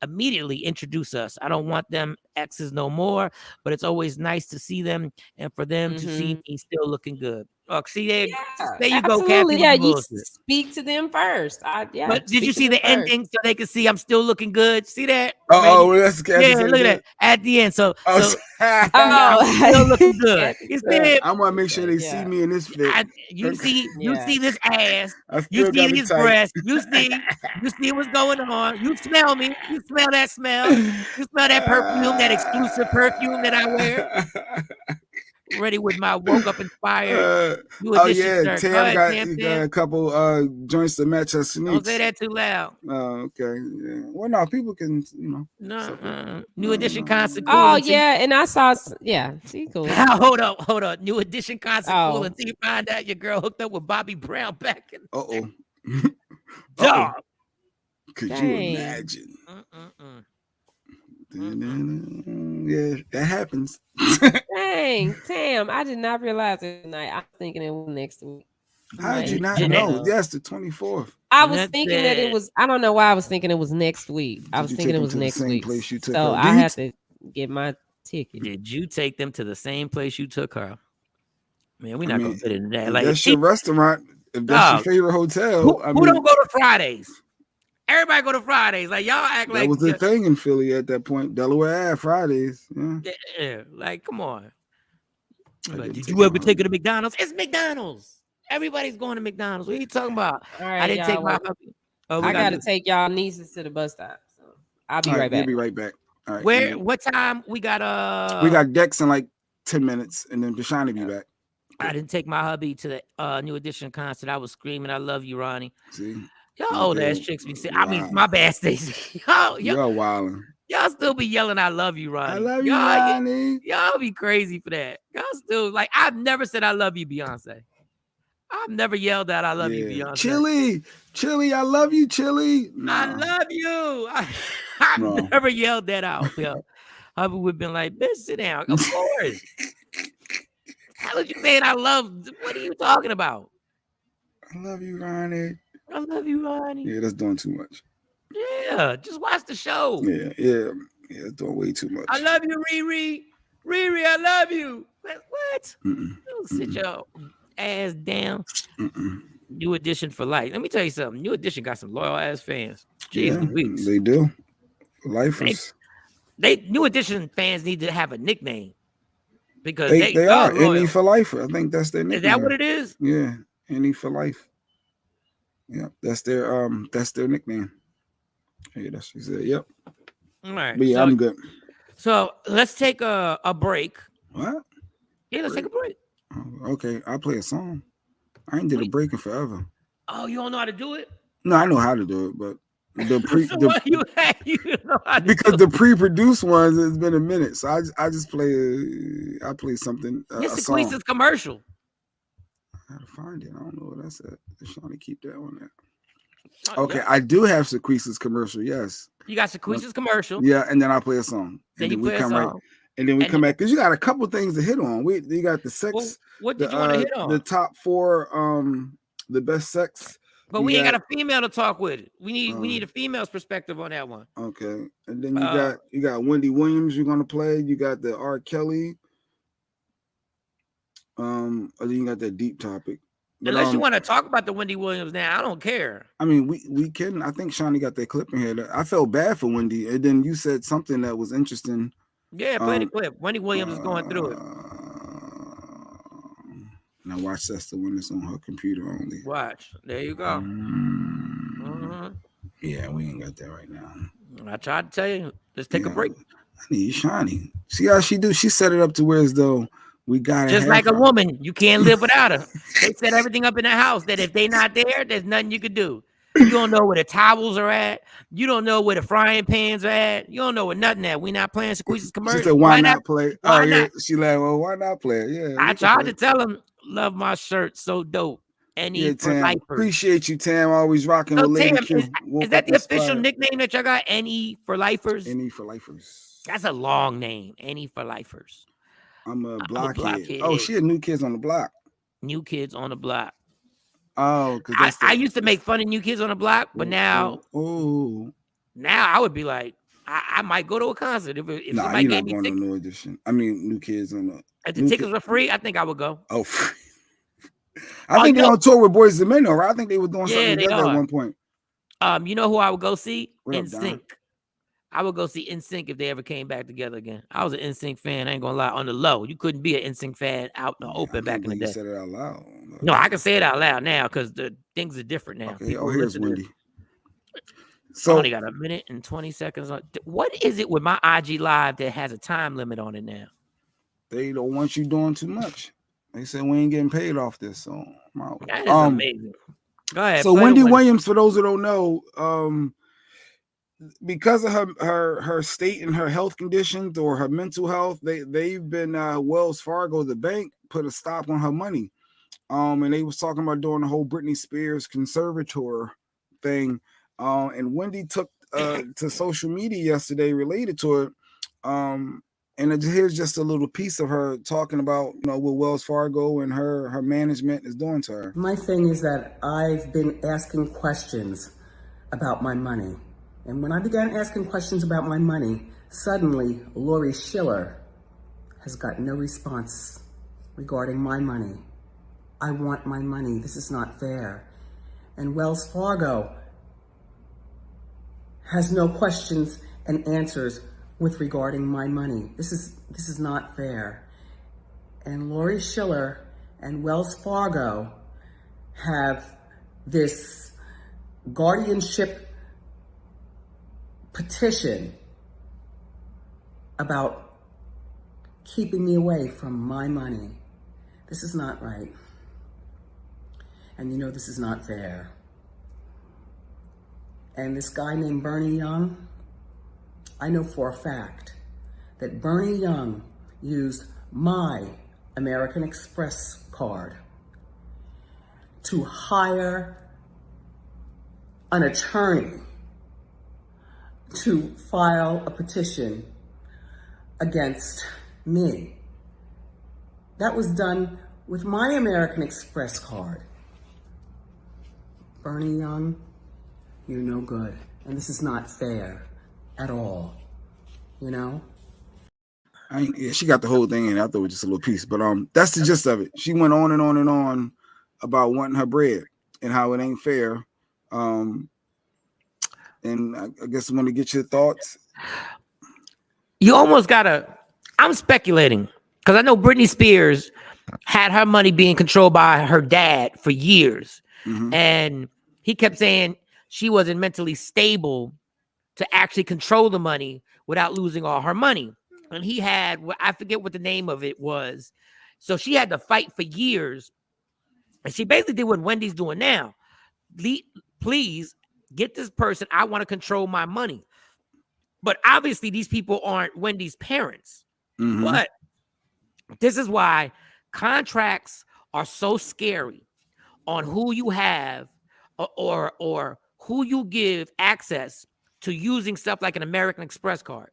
Speaker 1: immediately introduce us. I don't want them exes no more, but it's always nice to see them and for them to see me still looking good. Oh, see there, there you go, Kathy.
Speaker 7: Yeah, you speak to them first.
Speaker 1: But did you see the ending so they could see I'm still looking good? See that?
Speaker 8: Oh, that's Kathy.
Speaker 1: Yeah, look at that at the end. So
Speaker 7: I'm
Speaker 1: still looking good. You see it?
Speaker 8: I want to make sure they see me in this fit.
Speaker 1: You see this ass. You see these breasts. You see what's going on. You smell me. You smell that smell. You smell that perfume, that exclusive perfume that I wear. Ready with my woke up inspired.
Speaker 8: Tam got a couple joints to match her sneaks.
Speaker 1: Don't say that too loud.
Speaker 8: Oh, okay. Yeah. Well, no, people can,
Speaker 1: New Edition concert.
Speaker 7: Oh yeah, and I saw. Yeah, see, cool.
Speaker 1: Hold up. New Edition concert. Cool until you find out your girl hooked up with Bobby Brown back in. Dog.
Speaker 8: Could you imagine? Yeah, that happens.
Speaker 7: Dang, Tam, I did not realize it tonight. I'm thinking it was next week.
Speaker 8: How did you not know? Yes, the 24th.
Speaker 7: I was thinking that it was. I don't know why I was thinking it was next week. I was thinking it was next week. So I had to get my ticket.
Speaker 1: Did you take them to the same place you took her? Man, we're not gonna get into that. Like,
Speaker 8: that's your restaurant. If that's your favorite hotel,
Speaker 1: who don't go to Fridays? Everybody go to Fridays. Like, y'all act like
Speaker 8: that was the thing in Philly at that point. Delaware Ave Fridays.
Speaker 1: Yeah. Like, come on. Like, did you ever take her to McDonald's? It's McDonald's. Everybody's going to McDonald's. What are you talking about?
Speaker 7: All right,
Speaker 1: I didn't take my puppy.
Speaker 7: I gotta take y'all nieces to the bus stop. So I'll be right back.
Speaker 8: We'll be right back. All right.
Speaker 1: Where? What time? We got
Speaker 8: we got Dex in like 10 minutes, and then Deshaun will be back.
Speaker 1: I didn't take my hubby to the New Edition concert. I was screaming, "I love you, Ronnie."
Speaker 8: See.
Speaker 1: Y'all old ass chicks be saying, I mean, my bad, Stacey.
Speaker 8: You're wilding.
Speaker 1: Y'all still be yelling, I love you, Ronnie.
Speaker 8: I love you, Ronnie.
Speaker 1: Y'all be crazy for that. Y'all still, like, I've never said I love you, Beyonce. I've never yelled that I love you, Beyonce.
Speaker 8: Chili, I love you, Chili.
Speaker 1: Nah. I love you. I've never yelled that out. Hubby would have been like, bitch, sit down. Of course. How would you say I love? What are you talking about?
Speaker 8: I love you, Ronnie.
Speaker 1: I love you, Ronnie.
Speaker 8: Yeah, that's doing too much.
Speaker 1: Yeah, just watch the show.
Speaker 8: Yeah, it's doing way too much.
Speaker 1: I love you, Riri. Riri, I love you. What? Sit your ass down. New Edition for life. Let me tell you something. New Edition got some loyal ass fans. Jeez,
Speaker 8: they do. Lifers.
Speaker 1: New Edition fans need to have a nickname because
Speaker 8: they are Any for life. I think that's their nickname.
Speaker 1: Is that what it is?
Speaker 8: Yeah, Any for life. Yeah, that's their nickname. Yeah, that's what she said. Yep.
Speaker 1: All right.
Speaker 8: But yeah, I'm good.
Speaker 1: So let's take a break.
Speaker 8: What?
Speaker 1: Yeah, let's take a break.
Speaker 8: Oh, okay, I'll play a song. I ain't did a break in forever.
Speaker 1: Oh, you don't know how to do it?
Speaker 8: No, I know how to do it, but
Speaker 1: So what you know how to
Speaker 8: because
Speaker 1: do.
Speaker 8: the pre-produced ones it's been a minute, so I just play something
Speaker 1: This
Speaker 8: a
Speaker 1: is
Speaker 8: song.
Speaker 1: Queesa's commercial.
Speaker 8: I gotta find it. I don't know what that's at. I'm trying to keep that one there.
Speaker 1: Oh,
Speaker 8: Okay,
Speaker 1: yeah.
Speaker 8: I do have Sequeeza's commercial. Yes.
Speaker 1: You got Sequeeza's commercial.
Speaker 8: Yeah, and then I play a song,
Speaker 1: Then
Speaker 8: and
Speaker 1: you
Speaker 8: then we
Speaker 1: play a
Speaker 8: come
Speaker 1: song.
Speaker 8: and then we
Speaker 1: And
Speaker 8: come back because you got a couple things to hit on. You got the sex.
Speaker 1: Well, what did you want to hit on?
Speaker 8: The top 4, the best sex.
Speaker 1: But we ain't got a female to talk with. We need a female's perspective on that one.
Speaker 8: Okay, and then you got Wendy Williams. You're gonna play. You got the R. Kelly. And then you got that deep topic. But,
Speaker 1: unless you want to talk about the Wendy Williams now, I don't care.
Speaker 8: I mean, we can. I think Shawnee got that clip in here. I felt bad for Wendy, and then you said something that was interesting.
Speaker 1: Yeah, play the clip. Wendy Williams is going through it.
Speaker 8: Now watch, that's the one that's on her computer only.
Speaker 1: Watch. There you go.
Speaker 8: Yeah, we ain't got that right now.
Speaker 1: I tried to tell you. Let's take a break.
Speaker 8: I need Shawnee. See how she do? She set it up to where as though we got
Speaker 1: just like a woman. You can't live without her. They set everything up in the house that if they not there, there's nothing you could do. You don't know where the towels are at. You don't know where the frying pans are at. You don't know where nothing at. We not playing Squeeze's commercial.
Speaker 8: She said, why not play?
Speaker 1: Why not?
Speaker 8: She like, well, why not play it? Yeah.
Speaker 1: I tried to tell him, love my shirt, so dope. Any for
Speaker 8: Tam.
Speaker 1: lifers.
Speaker 8: Appreciate you, Tam. Always rocking with Lady
Speaker 1: Tam,
Speaker 8: Q.
Speaker 1: Is that the official nickname that y'all got? NE for lifers?
Speaker 8: NE for lifers.
Speaker 1: That's a long name. NE for lifers.
Speaker 8: I'm a blockhead. Oh, she had New Kids on the Block.
Speaker 1: New Kids on the Block.
Speaker 8: Oh, because
Speaker 1: I used to make fun of New Kids on the Block, but now I would be like, I might go to a concert if somebody gave me tickets.
Speaker 8: No audition. I mean, New Kids on the.
Speaker 1: If the tickets were free, I think I would go.
Speaker 8: Oh, free. I think they're on tour with Boys II Men, right? I think they were doing something together at one point.
Speaker 1: You know who I would go see? NSYNC. I would go see NSYNC if they ever came back together again. I was an NSYNC fan. I ain't gonna lie. On the low, you couldn't be an NSYNC fan out in the open back in the day.
Speaker 8: You said it out loud.
Speaker 1: No, I can say it out loud now because the things are different now.
Speaker 8: Okay. Here's Wendy.
Speaker 1: So I only got a minute and 20 seconds. What is it with my IG Live that has a time limit on it now?
Speaker 8: They don't want you doing too much. They said we ain't getting paid off this, so I'm out.
Speaker 1: That is amazing. Go ahead.
Speaker 8: So Wendy Williams, for those who don't know, because of her state and her health conditions or her mental health, they've been Wells Fargo, the bank, put a stop on her money. And they was talking about doing the whole Britney Spears conservator thing. And Wendy took to social media yesterday related to it. And here's just a little piece of her talking about, what Wells Fargo and her management is doing to her.
Speaker 6: My thing is that I've been asking questions about my money. And when I began asking questions about my money, suddenly Lori Schiller has got no response regarding my money. I want my money. This is not fair. And Wells Fargo has no questions and answers with regarding my money. This is not fair. And Lori Schiller and Wells Fargo have this guardianship petition about keeping me away from my money. This is not right. And this is not fair. And this guy named Bernie Young, I know for a fact that Bernie Young used my American Express card to hire an attorney to file a petition against me. That was done with my American Express card. Bernie Young, you're no good. And this is not fair at all,
Speaker 8: She got the whole thing in. I thought it was just a little piece, but that's the gist of it. She went on and on and on about wanting her bread and how it ain't fair. And I guess I want to get your thoughts.
Speaker 1: You almost gotta. I'm speculating because I know Britney Spears had her money being controlled by her dad for years, and he kept saying she wasn't mentally stable to actually control the money without losing all her money. And he had, I forget what the name of it was. So she had to fight for years. And she basically did what Wendy's doing now. Please get this person. I want to control my money. But obviously, these people aren't Wendy's parents.
Speaker 8: Mm-hmm.
Speaker 1: But this is why contracts are so scary on who you have or who you give access to using stuff like an American Express card.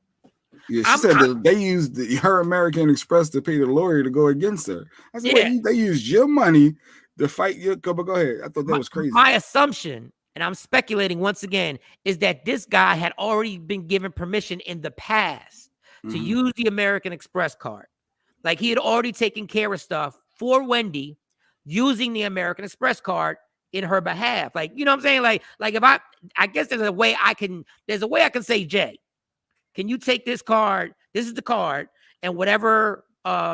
Speaker 8: Yeah, she said that they used her American Express to pay the lawyer to go against her. I said, wait, they used your money to fight your. Go ahead. I thought that was crazy.
Speaker 1: My assumption, and I'm speculating once again, is that this guy had already been given permission in the past to use the American Express card. Like he had already taken care of stuff for Wendy using the American Express card in her behalf. Like, you know what I'm saying? Like if I guess there's a way I can say, Jay, can you take this card? This is the card, and whatever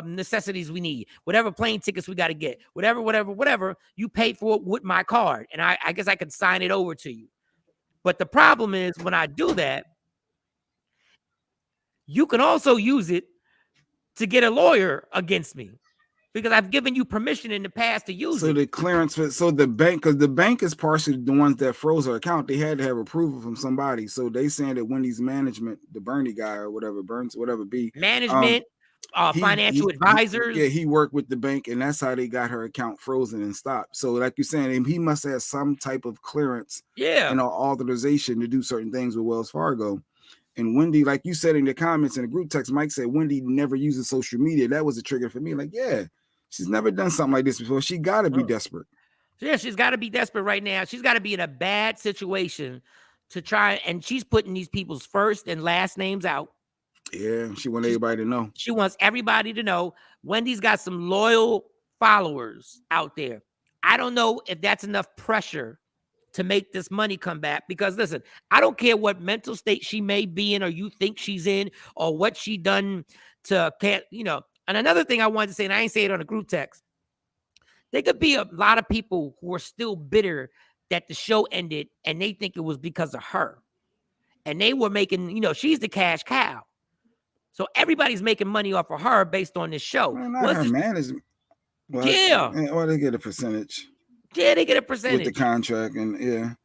Speaker 1: necessities we need, whatever plane tickets we got to get, whatever, you pay for it with my card. And I guess I can sign it over to you. But the problem is when I do that, you can also use it to get a lawyer against me because I've given you permission in the past to use it.
Speaker 8: So the clearance so the bank, because the bank is partially the ones that froze her account, they had to have approval from somebody. So they saying that Wendy's management, the Bernie guy or whatever,
Speaker 1: management, financial advisors.
Speaker 8: He worked with the bank, and that's how they got her account frozen and stopped. So like you're saying, he must have some type of clearance, and authorization to do certain things with Wells Fargo. And Wendy, like you said in the comments in the group text, Mike said Wendy never uses social media. That was a trigger for me. Like, yeah, she's never done something like this before. She got to be desperate.
Speaker 1: Yeah, she's got to be desperate right now. She's got to be in a bad situation to try. And she's putting these people's first and last names out.
Speaker 8: Yeah, she wants everybody to know.
Speaker 1: She wants everybody to know. Wendy's got some loyal followers out there. I don't know if that's enough pressure to make this money come back. Because listen, I don't care what mental state she may be in or you think she's in or what she done to, you know. And another thing I wanted to say, and I ain't say it on a group text, there could be a lot of people who are still bitter that the show ended and they think it was because of her. And they were making, you know, she's the cash cow. So everybody's making money off of her based on this show.
Speaker 8: Well, not her management. Well, or they get a percentage.
Speaker 1: Yeah, they get a percentage
Speaker 8: with the contract, and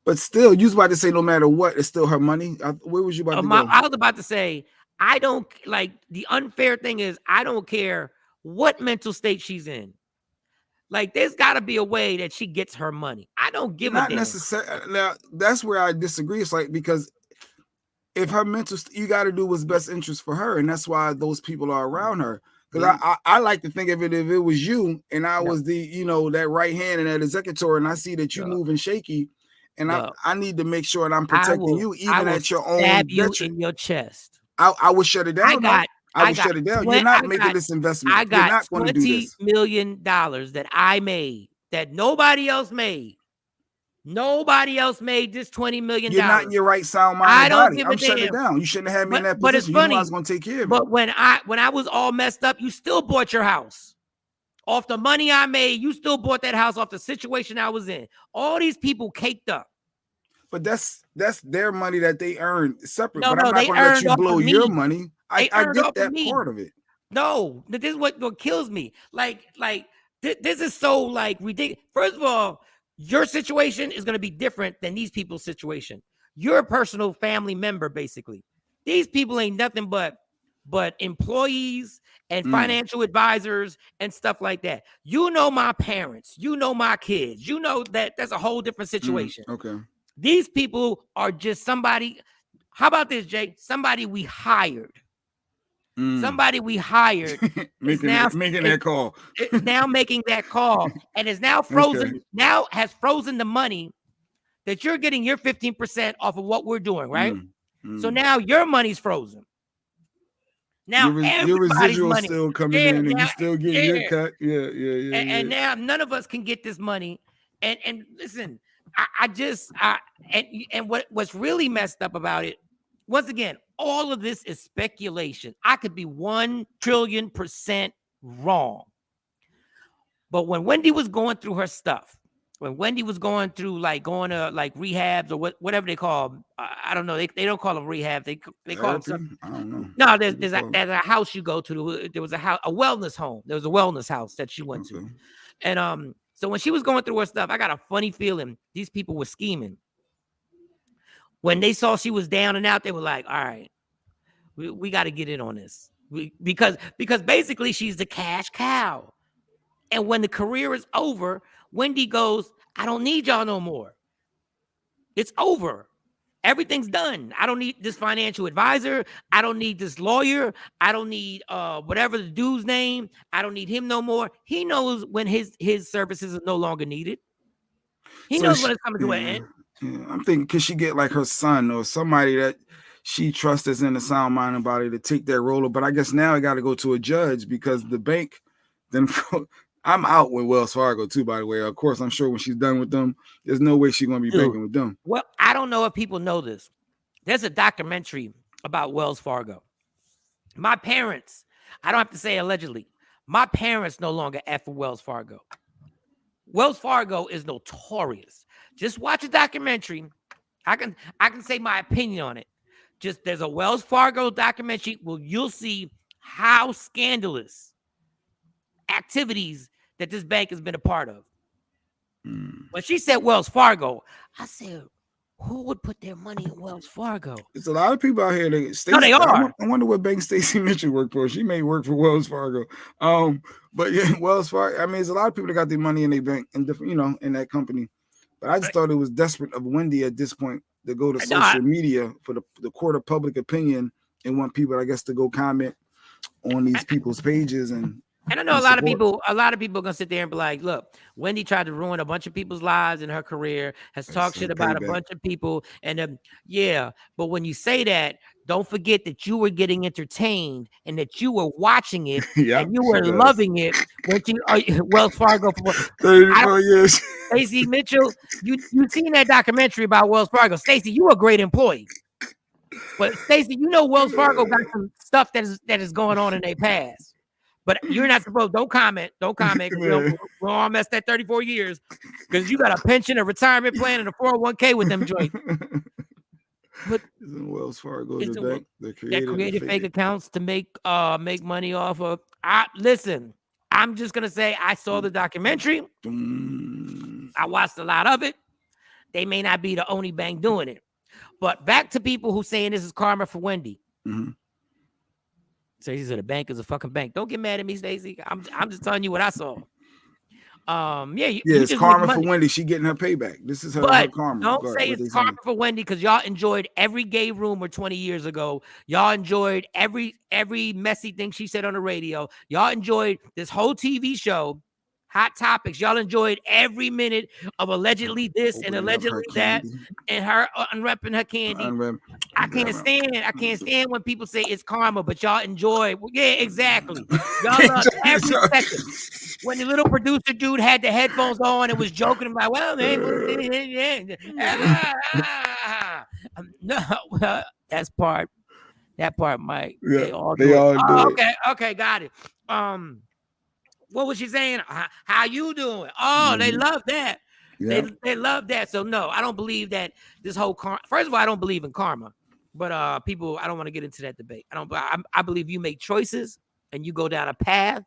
Speaker 8: but still, you was about to say no matter what, it's still her money. Where was you about to go?
Speaker 1: I was about to say I don't like the unfair thing is I don't care what mental state she's in. Like, there's got to be a way that she gets her money. I don't give a damn. Not
Speaker 8: necessarily. Now, that's where I disagree. It's like, because if her mental, you got to do what's best interest for her, and that's why those people are around her. Because I like to think of it, if it was you and I was the, you know, that right hand and that executor, and I see that you moving shaky, and I need to make sure that I'm protecting you, even at your own.
Speaker 1: Stab you in your chest.
Speaker 8: I would shut it down. I would shut it down. You're not making this investment.
Speaker 1: I got
Speaker 8: You're not going to do this.
Speaker 1: $20 million that I made that nobody else made. Nobody else made this $20 million.
Speaker 8: You're not in your right sound mind.
Speaker 1: I don't give a damn.
Speaker 8: I'm shutting it down. You shouldn't have me in that position.
Speaker 1: But it's funny.
Speaker 8: You knew I was going to take care of it.
Speaker 1: But when I was all messed up, you still bought your house. Off the money I made, you still bought that house off the situation I was in. All these people caked up.
Speaker 8: But that's their money that they earned separate. But I'm not going to let you blow your money. I get that part of it.
Speaker 1: No, this is what kills me. Like this is so like ridiculous. First of all, your situation is going to be different than these people's situation. You're a personal family member, basically. These people ain't nothing but employees and financial advisors and stuff like that. You know my parents. You know my kids. You know that's a whole different situation.
Speaker 8: Okay.
Speaker 1: These people are just somebody. How about this, Jay? Somebody we hired. Somebody we hired
Speaker 8: making that call.
Speaker 1: Now making that call and is now frozen. Okay. Now has frozen the money that you're getting your 15% off of what we're doing, right? So now your money's frozen. Now
Speaker 8: your residual still coming in, and you still getting your cut. Yeah.
Speaker 1: And now none of us can get this money. And listen, what's really messed up about it, once again, all of this is speculation. I could be 1 trillion% wrong. But when Wendy was going through her stuff, when Wendy was going through going to like rehabs or whatever they call them, I don't know. They don't call them rehab. They call them something.
Speaker 8: I don't know.
Speaker 1: No, there's a house you go to. There was a wellness home. There was a wellness house that she went to. And so when she was going through her stuff, I got a funny feeling these people were scheming. When they saw she was down and out, they were like, all right, we got to get in on this. Because basically she's the cash cow. And when the career is over, Wendy goes, I don't need y'all no more. It's over. Everything's done. I don't need this financial advisor. I don't need this lawyer. I don't need whatever the dude's name. I don't need him no more. He knows when his services are no longer needed. He knows when it's coming to an end.
Speaker 8: Yeah, I'm thinking, could she get like her son or somebody that she trusts is in the sound mind and body to take that role? But I guess now I got to go to a judge because the bank, then I'm out with Wells Fargo too, by the way. Of course, I'm sure when she's done with them, there's no way she's going to be banking with them.
Speaker 1: Well, I don't know if people know this. There's a documentary about Wells Fargo. My parents, I don't have to say allegedly, my parents no longer F with Wells Fargo. Wells Fargo is notorious. Just watch a documentary. I can say my opinion on it. Just there's a Wells Fargo documentary where you'll see how scandalous activities that this bank has been a part of. When she said Wells Fargo, I said, who would put their money in Wells Fargo?
Speaker 8: There's a lot of people out here that
Speaker 1: No, they are.
Speaker 8: I wonder what bank Stacey Mitchell worked for. She may work for Wells Fargo. But yeah, Wells Fargo. I mean, there's a lot of people that got their money in their bank and different, in that company. But I just thought it was desperate of Wendy at this point to go to social media for the court of public opinion and want people, I guess, to go comment on these people's pages and
Speaker 1: I know a lot of people are gonna sit there and be like, look, Wendy tried to ruin a bunch of people's lives in her career, has talked shit about a bunch of people. And but when you say that, don't forget that you were getting entertained and that you were watching it and you were loving it when Wells Fargo for 34 years. Stacey Mitchell, you seen that documentary about Wells Fargo. Stacey, you were a great employee. But Stacey, Wells Fargo got some stuff that is going on in their past. But you're not supposed. Don't comment. We're all messed that 34 years because you got a pension, a retirement plan, and a 401k with them joints. But
Speaker 8: Wells Fargo,
Speaker 1: they created fake accounts to make money off of. Listen, I'm just gonna say I saw the documentary. I watched a lot of it. They may not be the only bank doing it, but back to people who saying this is karma for Wendy. Stacey said the bank is a fucking bank. Don't get mad at me, Stacey. I'm just telling you what I saw.
Speaker 8: It's karma for Wendy. She getting her payback. This is her karma.
Speaker 1: Don't say it's karma for Wendy because y'all enjoyed every gay rumor 20 years ago. Y'all enjoyed every messy thing she said on the radio. Y'all enjoyed this whole TV show, Hot Topics. Y'all enjoyed every minute of allegedly this and allegedly that, and her unwrapping her candy. I can't stand when people say it's karma, but y'all enjoy. Yeah, exactly. Y'all love every second. When the little producer dude had the headphones on and was joking about, well, man, no, that part, Mike.
Speaker 8: Yeah, they all do it.
Speaker 1: Okay, got it. What was she saying? How you doing? Oh, they love that. Yeah. They love that. So no, I don't believe that this whole first of all, I don't believe in karma. But people, I don't want to get into that debate. I believe you make choices and you go down a path.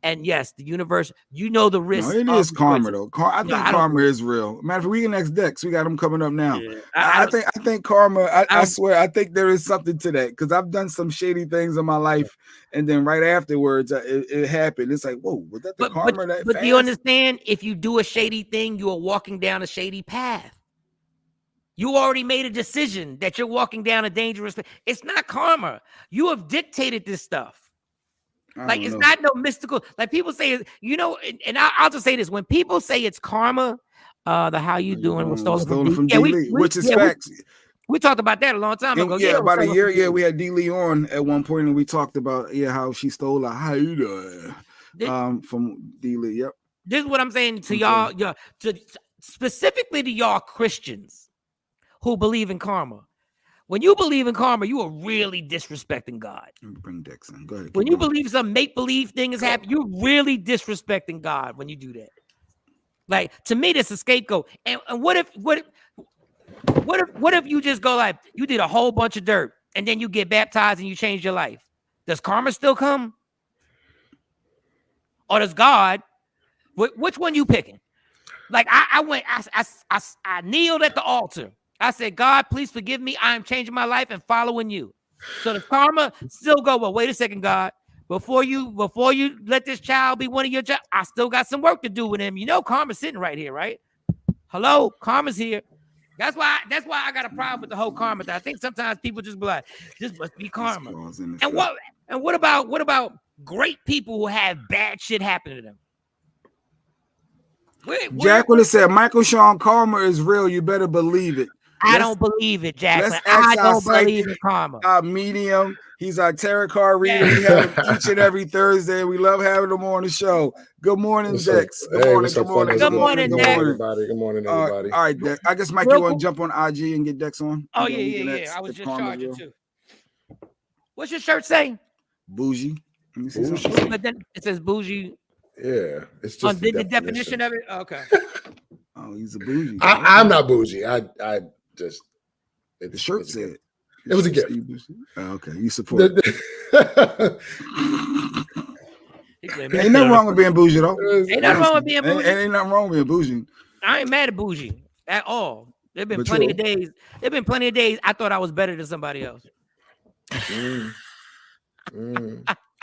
Speaker 1: And yes, the universe, the risk.
Speaker 8: No, it is karma though. I think karma is real. Matter of fact, we can next Dex. We got them coming up now. Yeah. I think karma. I swear, I think there is something to that because I've done some shady things in my life, and then right afterwards, it happened. It's like, whoa, was that the karma?
Speaker 1: But do you understand? If you do a shady thing, you are walking down a shady path. You already made a decision that you're walking down a dangerous path. It's not karma. You have dictated this stuff. Like it's not no mystical. Like people say, and I'll just say this: when people say it's karma, the how you doing was stolen from D.
Speaker 8: Which is facts.
Speaker 1: We talked about that a long time ago.
Speaker 8: Yeah, about a year. Yeah, we had D. Lee on at one point, and we talked about how she stole how you doing from D. Lee. Yep.
Speaker 1: This is what I'm saying to y'all. Specifically to y'all Christians who believe in karma. When you believe in karma, you are really disrespecting God.
Speaker 8: Bring Dex in. Go ahead.
Speaker 1: When you believe some make-believe thing is happening, you're really disrespecting God when you do that. Like, to me, that's a scapegoat. And what if you just go like, you did a whole bunch of dirt and then you get baptized and you change your life? Does karma still come? Or does God? Which one you picking? Like I kneeled at the altar I said, God, please forgive me. I am changing my life and following you. So the karma still go, well, wait a second, God. Before you let this child be one of your child, I still got some work to do with him. You know, karma's sitting right here, right? Hello, karma's here. That's why I got a problem with the whole karma thing. I think sometimes people just be like, this must be karma. And what about great people who have bad shit happen to them?
Speaker 8: Jacqueline said, Michael Shawn, karma is real. You better believe it.
Speaker 1: I don't believe it, Jacqueline.
Speaker 8: Let's ask
Speaker 1: I don't believe in karma.
Speaker 8: Our medium. He's our tarot card reader. We have him each and every Thursday. We love having him on the show. Good morning, Dex. Good morning.
Speaker 1: Good morning, Dex.
Speaker 9: Everybody. Good morning, everybody.
Speaker 8: All right, Dex. I guess, Mike, you want to jump on IG and get Dex on?
Speaker 1: Oh, yeah. I was just charging, too. What's your shirt say?
Speaker 8: Bougie. Let me see
Speaker 9: bougie.
Speaker 1: But then it says bougie.
Speaker 9: Yeah, it's just
Speaker 1: the definition of it. Okay.
Speaker 8: Oh, he's a bougie.
Speaker 9: I'm not bougie. I just
Speaker 8: the shirt said
Speaker 9: it was a gift.
Speaker 8: Okay, you support it. Ain't nothing wrong with being bougie though.
Speaker 1: Ain't nothing wrong with being bougie.
Speaker 8: Ain't nothing wrong with being bougie.
Speaker 1: I ain't mad at bougie at all. There've been plenty of days. There've been plenty of days I thought I was better than somebody else.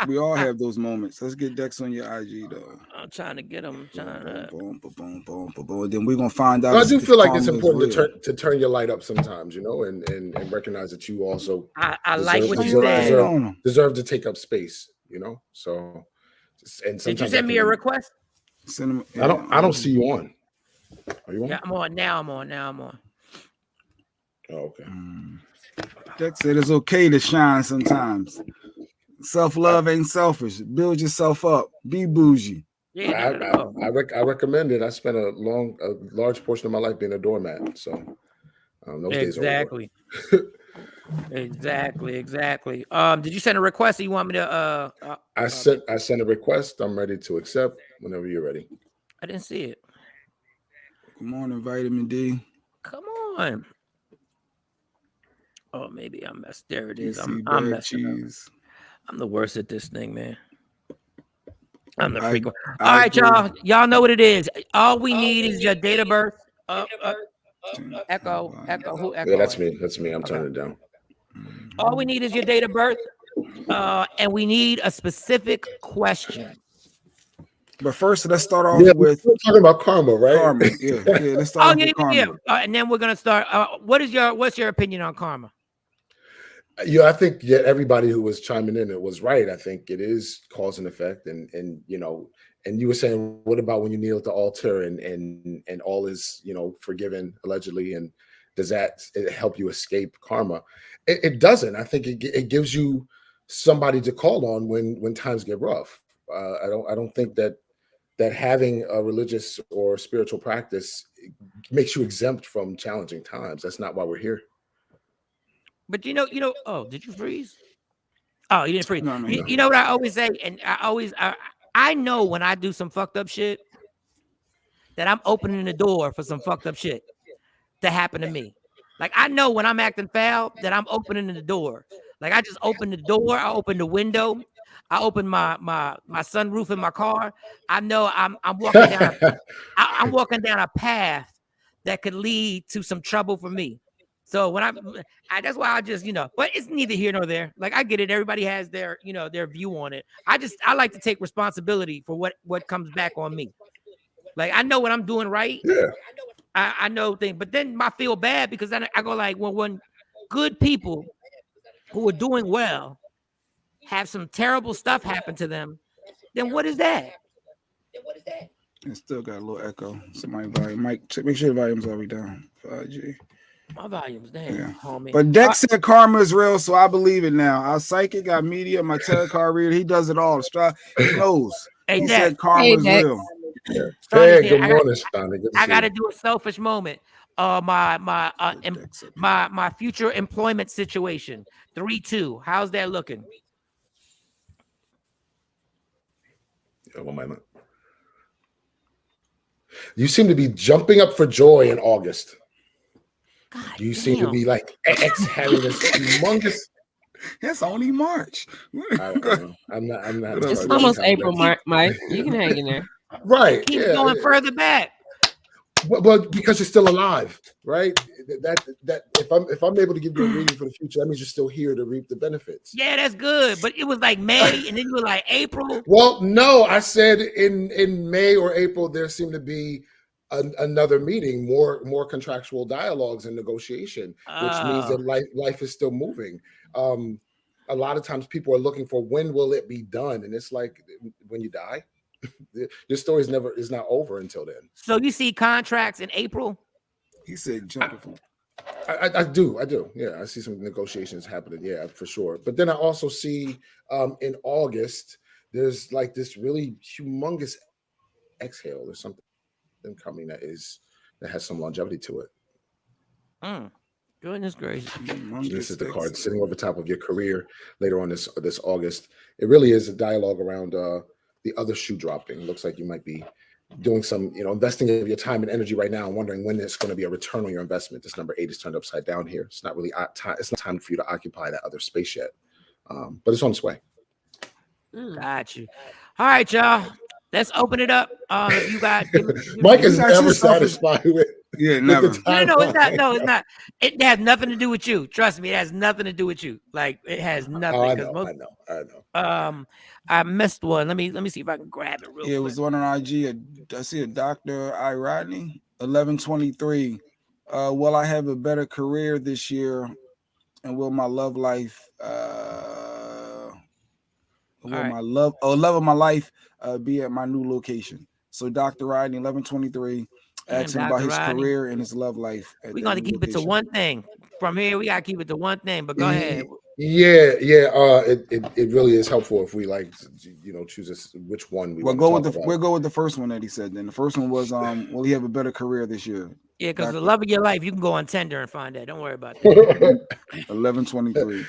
Speaker 8: We all have those moments. Let's get Dex on your IG though.
Speaker 1: I'm trying to get him.
Speaker 8: Boom. Then we're gonna find out.
Speaker 9: I do feel like it's important to turn your light up sometimes, you know, and recognize that you also
Speaker 1: I like what you said.
Speaker 9: Deserve to take up space, you know. So, and
Speaker 1: did you send me a request?
Speaker 9: Send them. I don't see you on. Are you on?
Speaker 1: Yeah, I'm on now. I'm on.
Speaker 9: Oh, okay.
Speaker 8: Dex said it's okay to shine sometimes. Self-love ain't selfish. Build yourself up. Be bougie.
Speaker 1: Yeah,
Speaker 9: I recommend it. I spent a large portion of my life being a doormat. So those days are over.
Speaker 1: Exactly. Did you send a request or you want me to
Speaker 9: I sent a request. I'm ready to accept whenever you're ready.
Speaker 1: I didn't see it.
Speaker 8: Good morning, Vitamin D.
Speaker 1: Come on. Oh, maybe I messed. There it is. I'm messing up. I'm the worst at this thing, man. I'm the freak. All right, y'all. Y'all know what it is. All we need is your date of birth. Echo. Who echo?
Speaker 9: Yeah, that's me. I'm turning it down.
Speaker 1: All we need is your date of birth. And we need a specific question.
Speaker 8: But first, let's start off with
Speaker 9: talking about karma, right?
Speaker 8: Karma. Yeah. Let's start off with karma.
Speaker 1: Yeah. And then we're gonna start. What's your opinion on karma?
Speaker 9: Yeah, I think everybody who was chiming in, it was right. I think it is cause and effect, and you know, and you were saying, what about when you kneel at the altar and all is, you know, forgiven allegedly, and does that help you escape karma? It doesn't. I think it gives you somebody to call on when times get rough. I don't think that having a religious or spiritual practice makes you exempt from challenging times. That's not why we're here.
Speaker 1: But you know. Oh, did you freeze? Oh, you didn't freeze.
Speaker 8: No.
Speaker 1: You know what I always say, and I know when I do some fucked up shit that I'm opening the door for some fucked up shit to happen to me. Like I know when I'm acting foul that I'm opening the door. Like I just open the door, I open the window, I open my sunroof in my car. I know I'm walking down. I'm walking down a path that could lead to some trouble for me. So when that's why I just, but it's neither here nor there. Like I get it. Everybody has their, their view on it. I like to take responsibility for what comes back on me. Like I know what I'm doing right.
Speaker 9: Yeah.
Speaker 1: I know things, but then I feel bad because then I go like, well, when good people who are doing well have some terrible stuff happen to them, then what is that?
Speaker 8: It still got a little echo. Somebody volume. Mike, make sure the volume's all the way down. 5G.
Speaker 1: My volume's down, homie.
Speaker 8: But Dex said karma is real, so I believe it now. Our psychic, our medium, my tarot card reader, he does it all. He knows.
Speaker 1: Hey,
Speaker 8: he
Speaker 1: Dex.
Speaker 8: said karma is real.
Speaker 9: Yeah. Hey, good morning, Shawn.
Speaker 1: I got to do a selfish moment. My future employment situation. 3-2. How's that looking?
Speaker 9: Yeah, 1 moment. You seem to be jumping up for joy in August.
Speaker 1: God
Speaker 9: you seem to be like having this humongous.
Speaker 8: It's only March.
Speaker 9: I'm not.
Speaker 7: It's almost April, Mike. You can hang in there.
Speaker 9: Right.
Speaker 1: Keep going further back.
Speaker 9: But because you're still alive, right? That if I'm able to give you a reading for the future, that means you're still here to reap the benefits.
Speaker 1: Yeah, that's good. But it was like May, and then you were like April.
Speaker 9: Well, no, I said in May or April there seemed to be another meeting, more contractual dialogues and negotiation, which means that life is still moving. A lot of times people are looking for when will it be done, and it's like when you die. Your story is not over until then.
Speaker 1: So you see contracts in April?
Speaker 8: He said jumping.
Speaker 9: I do. Yeah, I see some negotiations happening. Yeah, for sure. But then I also see in August there's like this really humongous exhale. There's something coming that has some longevity to it.
Speaker 1: Goodness gracious!
Speaker 9: This is the card sitting over top of your career later on this August. It really is a dialogue around the other shoe dropping. It looks like you might be doing some, investing of your time and energy right now and wondering when there's going to be a return on your investment. This number 8 is turned upside down here. It's not really time. It's not time for you to occupy that other space yet, but it's on its way.
Speaker 1: Got you. All right, y'all. Let's open it up. If you got
Speaker 9: Mike is never satisfied with.
Speaker 8: Yeah, never.
Speaker 1: No, it's not. No, it's not. It has nothing to do with you. Trust me, it has nothing to do with you. Like it has nothing.
Speaker 9: I know.
Speaker 1: I missed one. Let me see if I can grab it real quick.
Speaker 8: It was one on IG. I see a Dr. I. Rodney, 1123. Will I have a better career this year? And will my love life love of my life be at my new location? So Dr. Rodney, 1123, asking about his career and his love life.
Speaker 1: We're gonna keep it to one thing. From here, we gotta keep it to one thing. But go ahead.
Speaker 9: Yeah. It really is helpful if we choose which one we.
Speaker 8: We'll go with the first one that he said. Then the first one was will he have a better career this year?
Speaker 1: Yeah, because the love of your life, you can go on Tinder and find that. Don't worry about that.
Speaker 8: 1123.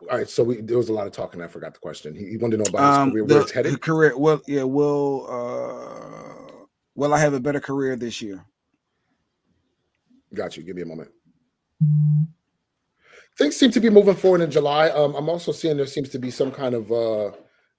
Speaker 9: All right, so there was a lot of talking. I forgot the question. He wanted to know about his career, where it's headed.
Speaker 8: Career. Well, yeah. Will I have a better career this year?
Speaker 9: Got you. Give me a moment. Things seem to be moving forward in July. I'm also seeing there seems to be some kind of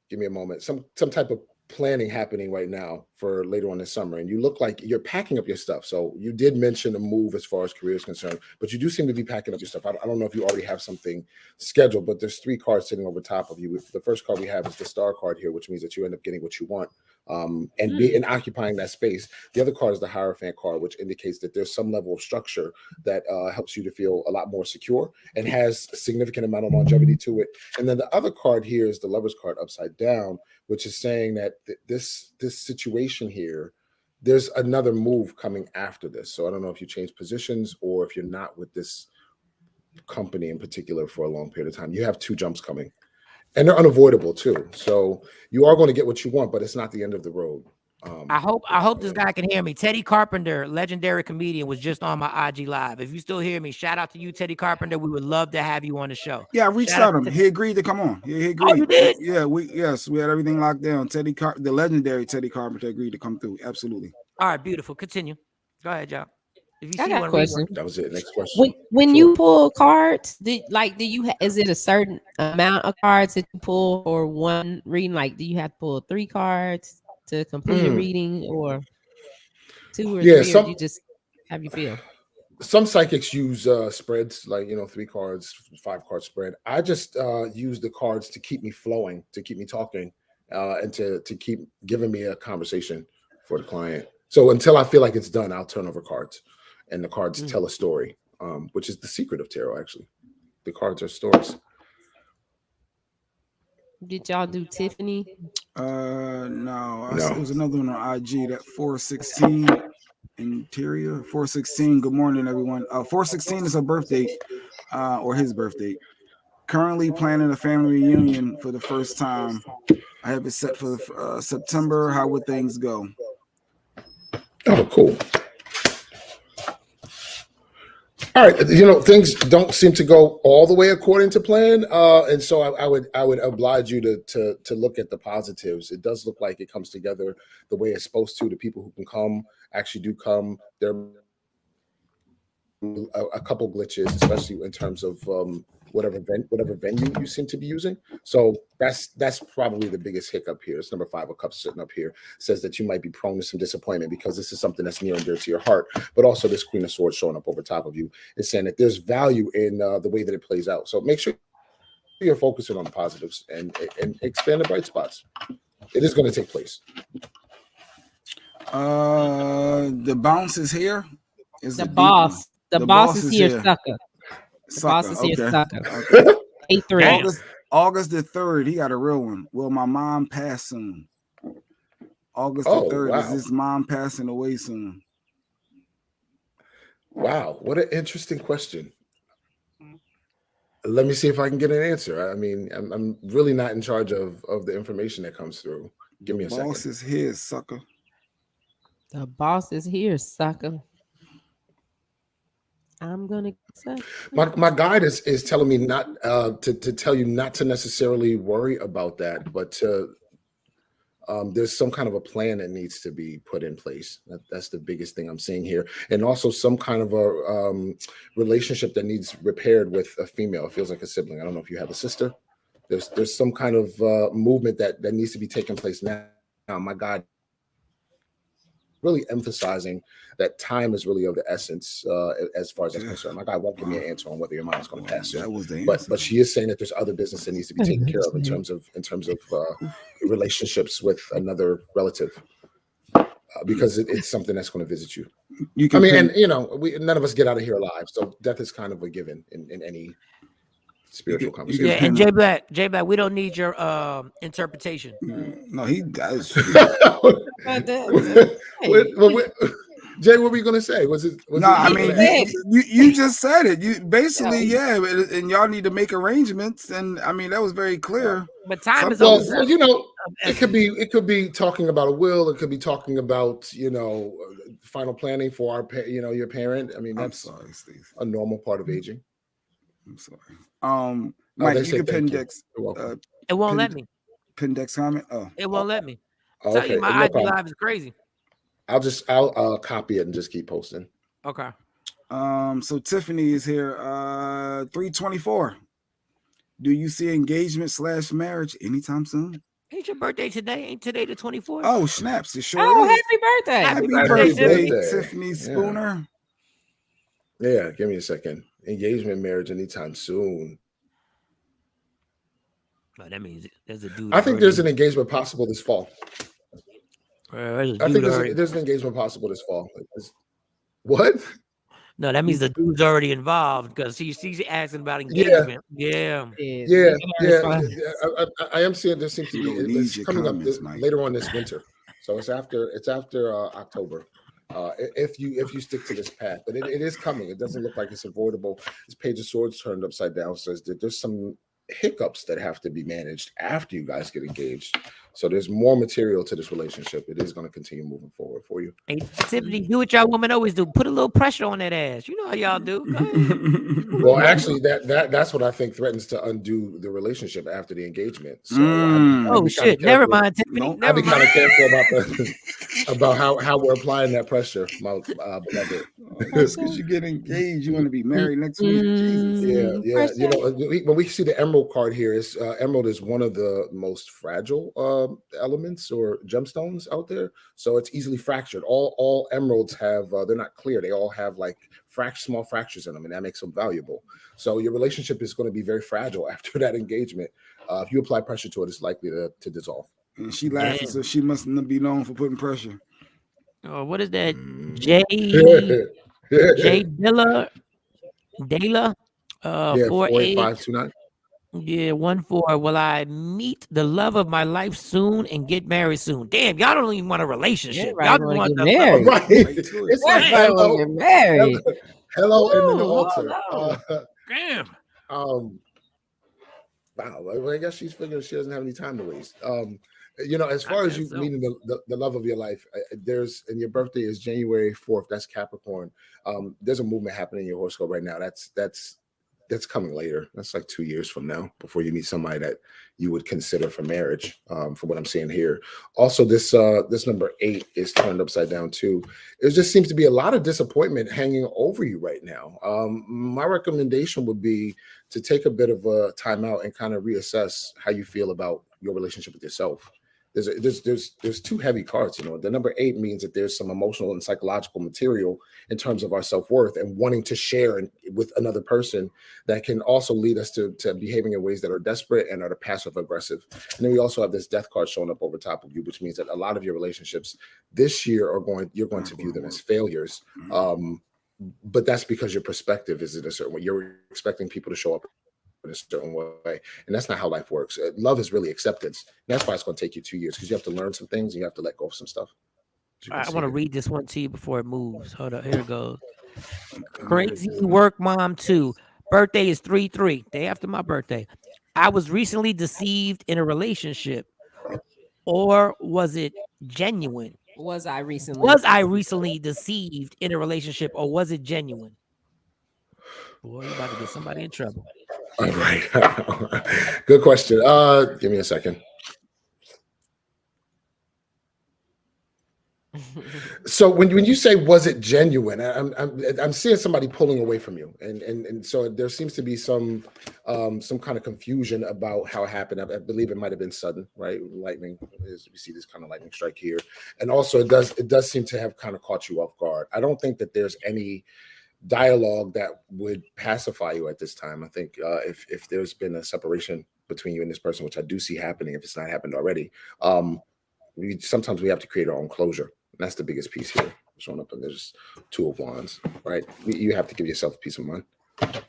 Speaker 9: give me a moment. Some type of planning happening right now for later on this summer, and you look like you're packing up your stuff. So you did mention a move as far as career is concerned, but you do seem to be packing up your stuff. I don't know if you already have something scheduled, but there's 3 cards sitting over top of you. The first card we have is the star card here, which means that you end up getting what you want and occupying that space. The other card is the Hierophant card, which indicates that there's some level of structure that helps you to feel a lot more secure and has a significant amount of longevity to it. And then the other card here is the Lover's card upside down, which is saying that this situation here, there's another move coming after this. So I don't know if you change positions or if you're not with this company in particular for a long period of time. You have 2 jumps coming, and they're unavoidable too. So you are going to get what you want, but it's not the end of the road.
Speaker 1: I hope this guy can hear me. Teddy Carpenter, legendary comedian, was just on my IG Live. If you still hear me, shout out to you, Teddy Carpenter. We would love to have you on the show.
Speaker 8: Yeah, I reached out to him. He agreed to come on. Yeah, he agreed.
Speaker 1: Oh, you did?
Speaker 8: Yeah, we had everything locked down. The legendary Teddy Carpenter agreed to come through. Absolutely.
Speaker 1: All right, beautiful. Continue. Go ahead, y'all. If you
Speaker 7: I got a question.
Speaker 9: That was it. Next question.
Speaker 7: When you pull cards, is it a certain amount of cards that you pull for one reading? Like, do you have to pull 3 cards to complete a reading, or 2 or 3, or you just have you feel?
Speaker 9: Some psychics use spreads, like 3 cards, 5 card spread. I just use the cards to keep me flowing, to keep me talking, and to keep giving me a conversation for the client. So until I feel like it's done, I'll turn over cards, and the cards tell a story, which is the secret of tarot. Actually, the cards are stories.
Speaker 7: Did y'all do Tiffany?
Speaker 8: No. It was another one on IG, that 416 interior. 416. Good morning, everyone. 416 is her birthday, or his birthday. Currently planning a family reunion for the first time. I have it set for September. How would things go?
Speaker 9: Oh, cool. All right, things don't seem to go all the way according to plan, and so I would oblige you to look at the positives. It does look like it comes together the way it's supposed to. The people who can come actually do come. There are a couple glitches, especially in terms of whatever venue you seem to be using. So that's probably the biggest hiccup here. It's number 5 of cups sitting up here, says that you might be prone to some disappointment because this is something that's near and dear to your heart. But also this Queen of Swords showing up over top of you is saying that there's value in the way that it plays out. So make sure you're focusing on the positives and expand the bright spots. It is going to take place.
Speaker 8: The bounce is here.
Speaker 7: The boss. The boss is here, sucker. The boss is here, sucker.
Speaker 8: Okay.
Speaker 7: 8-3.
Speaker 8: August the 3rd. He got a real one. Will my mom pass soon? August the 3rd. Wow. Is his mom passing away soon?
Speaker 9: Wow, what an interesting question. Let me see if I can get an answer. I mean, I'm really not in charge of the information that comes through. Give me a second.
Speaker 8: The boss is here, sucker.
Speaker 7: The boss is here, sucker. I'm gonna say
Speaker 9: my guide is telling me not to tell you not to necessarily worry about that, but to there's some kind of a plan that needs to be put in place. That's the biggest thing I'm seeing here, and also some kind of a relationship that needs repaired with a female. It feels like a sibling. I don't know if you have a sister. There's some kind of movement that needs to be taking place now. My guide really emphasizing that time is really of the essence as far as that's concerned. My guy won't give me an answer on whether your mom's going to pass soon. That was the answer. But she is saying that there's other business that needs to be taken care of in terms of relationships with another relative, because it's something that's going to visit you. And none of us get out of here alive, so death is kind of a given in any spiritual conversation.
Speaker 1: Yeah, and J Black, we don't need your interpretation.
Speaker 8: No, he does.
Speaker 9: Jay, what were you gonna say?
Speaker 8: You just said it. You basically, and y'all need to make arrangements. And I mean, that was very clear.
Speaker 1: But time is
Speaker 9: it could be talking about a will. It could be talking about final planning for your parent. I mean, that's a normal part of aging.
Speaker 8: I'm sorry. Mike, you can pin Dex.
Speaker 1: It won't let me.
Speaker 8: Pin Dex comment. Oh,
Speaker 1: it won't let me.
Speaker 9: Okay.
Speaker 1: Tell you, my IG live is crazy.
Speaker 9: I'll copy it and just keep posting.
Speaker 1: Okay.
Speaker 8: So Tiffany is here. 324. Do you see engagement / marriage anytime soon?
Speaker 1: Ain't your birthday today? Ain't today the 24th?
Speaker 8: Oh, snaps! It sure is.
Speaker 7: Happy birthday!
Speaker 1: Happy birthday,
Speaker 8: Tiffany Spooner.
Speaker 9: Yeah, give me a second. Engagement, marriage anytime soon.
Speaker 1: Oh, that means there's a dude.
Speaker 9: I think there's an engagement possible this fall.
Speaker 1: I
Speaker 9: think there's an engagement possible this fall. What?
Speaker 1: No, that means the dude's already involved because she's asking about engagement. Yeah.
Speaker 9: I am seeing there seems to be it's coming up later on this winter, so it's after October. If you stick to this path, but it is coming. It doesn't look like it's avoidable. This Page of Swords turned upside down says that there's some hiccups that have to be managed after you guys get engaged. So there's more material to this relationship. It is going to continue moving forward for you.
Speaker 1: Hey, Tiffany, do what y'all women always do. Put a little pressure on that ass. You know how y'all do.
Speaker 9: Well, actually, that's what I think threatens to undo the relationship after the engagement. So
Speaker 1: shit! Never mind, Tiffany.
Speaker 9: I'll be kind of careful about how we're applying that pressure, my beloved.
Speaker 8: Because you get engaged, you want to be married next week. Jesus.
Speaker 9: Yeah. When we see the Emerald card here, Emerald is one of the most fragile elements or gemstones out there, so it's easily fractured. All emeralds have they're not clear. They all have like small fractures in them, and that makes them valuable. So your relationship is going to be very fragile after that engagement. If you apply pressure to it, it's likely to dissolve.
Speaker 8: And she laughing, so she must not be known for putting pressure.
Speaker 1: Oh, what is that? J Dela
Speaker 9: 48529.
Speaker 1: Yeah, 14. Will I meet the love of my life soon and get married soon? Damn, y'all don't even want a relationship. Y'all don't want
Speaker 7: to get married.
Speaker 9: Right. It's like hello,
Speaker 7: get married.
Speaker 9: Hello, in the altar.
Speaker 1: Damn.
Speaker 9: Wow. Well, I guess she's figuring she doesn't have any time to waste. As far as you meeting the love of your life, and your birthday is January 4th. That's Capricorn. There's a movement happening in your horoscope right now. That's that's coming later. That's like 2 years from now before you meet somebody that you would consider for marriage. From what I'm seeing here. Also, this number 8 is turned upside down too. It just seems to be a lot of disappointment hanging over you right now. My recommendation would be to take a bit of a time out and kind of reassess how you feel about your relationship with yourself. There's 2 heavy cards. The number 8 means that there's some emotional and psychological material in terms of our self-worth and wanting to share with another person that can also lead us to behaving in ways that are desperate and are passive aggressive. And then we also have this death card showing up over top of you, which means that a lot of your relationships this year you're going to view them as failures. But that's because your perspective is in a certain way. You're expecting people to show up in a certain way, and that's not how life works. Love is really acceptance. And that's why it's going to take you 2 years, because you have to learn some things and you have to let go of some stuff.
Speaker 1: I want to read this one to you before it moves. Hold up, here it goes. Crazy Work Mom 2. Birthday is 3/3, day after my birthday. I was recently deceived in a relationship, or was it genuine?
Speaker 7: Was I recently
Speaker 1: deceived in a relationship, or was it genuine? Boy, you about to get somebody in trouble.
Speaker 9: All right. Good question. Give me a second. So when you say was it genuine, I'm seeing somebody pulling away from you, and so there seems to be some kind of confusion about how it happened. I believe it might have been sudden, right? Lightning, we see this kind of lightning strike here, and also it does seem to have kind of caught you off guard. I don't think that there's any dialogue that would pacify you at this time. I think if there's been a separation between you and this person, which I do see happening, if it's not happened already, sometimes we have to create our own closure. And that's the biggest piece here. Showing up, and there's 2 of Wands, right? You have to give yourself a peace of mind. I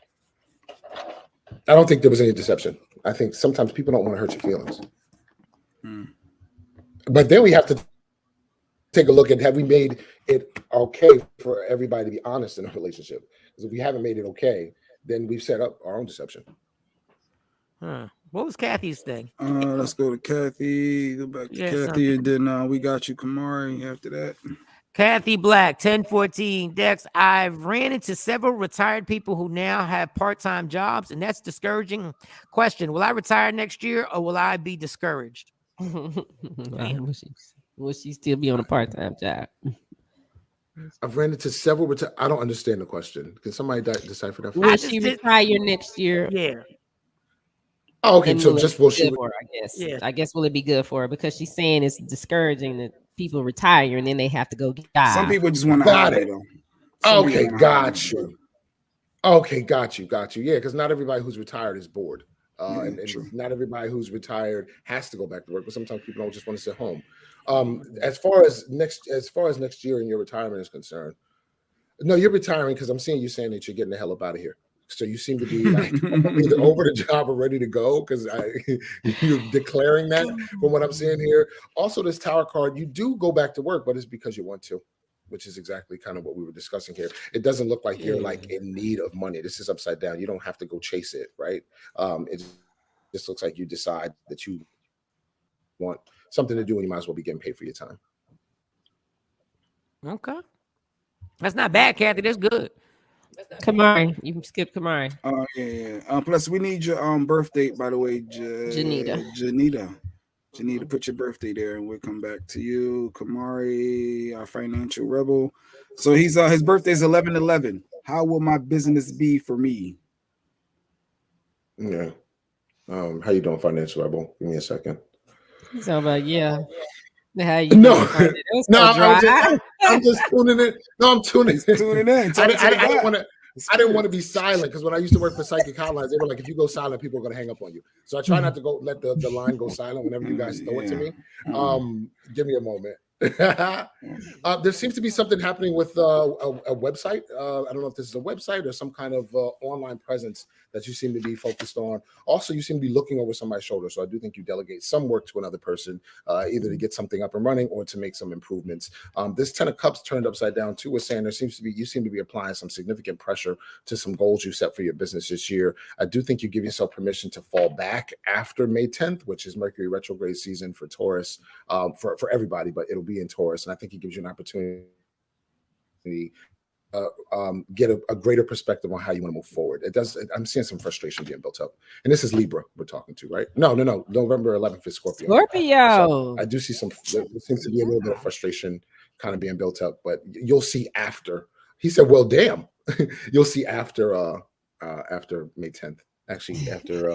Speaker 9: don't think there was any deception. I think sometimes people don't want to hurt your feelings. But then we have to take a look at, have we made it okay for everybody to be honest in a relationship? Because if we haven't made it okay, then we've set up our own deception.
Speaker 1: What was Kathy's thing?
Speaker 8: Let's go to Kathy. Go back to Kathy, and then we got you, Kamari, after that.
Speaker 1: Kathy Black, 1014. Dex, I've ran into several retired people who now have part-time jobs, and that's discouraging. Question, will I retire next year, or will I be discouraged?
Speaker 7: Will she still be on a part-time job?
Speaker 9: I've ran into several. I don't understand the question. Can somebody decipher that?
Speaker 7: Will she retire next year?
Speaker 1: Yeah.
Speaker 9: Oh, okay. So just will she?
Speaker 7: For her, I guess. Yeah. I guess will it be good for her, because she's saying it's discouraging that people retire and then they have to go get jobs.
Speaker 8: Some people just want to hire though.
Speaker 9: Okay, got you. Okay, got you. Yeah, because not everybody who's retired is bored. And not everybody who's retired has to go back to work, but sometimes people don't just want to sit home. As far as next year and your retirement is concerned, no, you're retiring because I'm seeing you saying that you're getting the hell up out of here. So you seem to be like either over the job or ready to go, because you're declaring that from what I'm seeing here. Also, this Tower card, you do go back to work, but it's because you want to, which is exactly kind of what we were discussing here. It doesn't look like you're like in need of money. This is upside down. You don't have to go chase it, right? It just looks like you decide that you want something to do, and you might as well be getting paid for your time.
Speaker 1: Okay. That's not bad, Kathy. That's good.
Speaker 7: Kamari, you can skip Kamari.
Speaker 8: Oh yeah. Plus, we need your birth date, by the way, Janita, put your birthday there, and we'll come back to you, Kamari, our financial rebel. So his birthday is 11/11. How will my business be for me?
Speaker 9: Yeah. How you doing, financial rebel? Give me a second.
Speaker 7: He's talking about How you
Speaker 9: no,
Speaker 7: I'm
Speaker 9: just tuning in. No, I'm tuning in. I didn't want to be silent, because when I used to work for Psychic Hotlines, they were like, if you go silent, people are going to hang up on you. So I try not to let the line go silent whenever you guys throw it to me. Give me a moment. There seems to be something happening with a website. I don't know if this is a website or some kind of online presence that you seem to be focused on. Also, you seem to be looking over somebody's shoulder. So I do think you delegate some work to another person, either to get something up and running or to make some improvements. This 10 of Cups turned upside down too is saying you seem to be applying some significant pressure to some goals you set for your business this year. I do think you give yourself permission to fall back after May 10th, which is Mercury retrograde season for Taurus, for everybody, but it'll be in Taurus. And I think it gives you an opportunity get a greater perspective on how you want to move forward. It does. I'm seeing some frustration being built up, and this is Libra we're talking to, right? No. November 11th is Scorpio.
Speaker 7: Scorpio.
Speaker 9: So I do see there seems to be a little bit of frustration kind of being built up, but you'll see after. He said, "Well, damn." You'll see after May 10th. Actually, after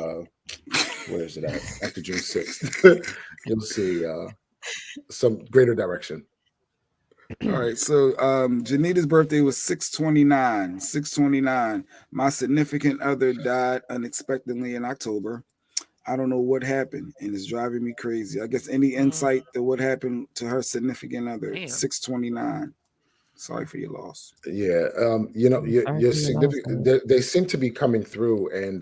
Speaker 9: where is it at? After June 6th, you'll see some greater direction.
Speaker 8: All right, so Janita's birthday was 6/29. 6/29. My significant other died unexpectedly in October. I don't know what happened, and it's driving me crazy. I guess any insight to what happened to her significant other? 6/29. Sorry for your loss.
Speaker 9: Yeah, your significant. They seem to be coming through, and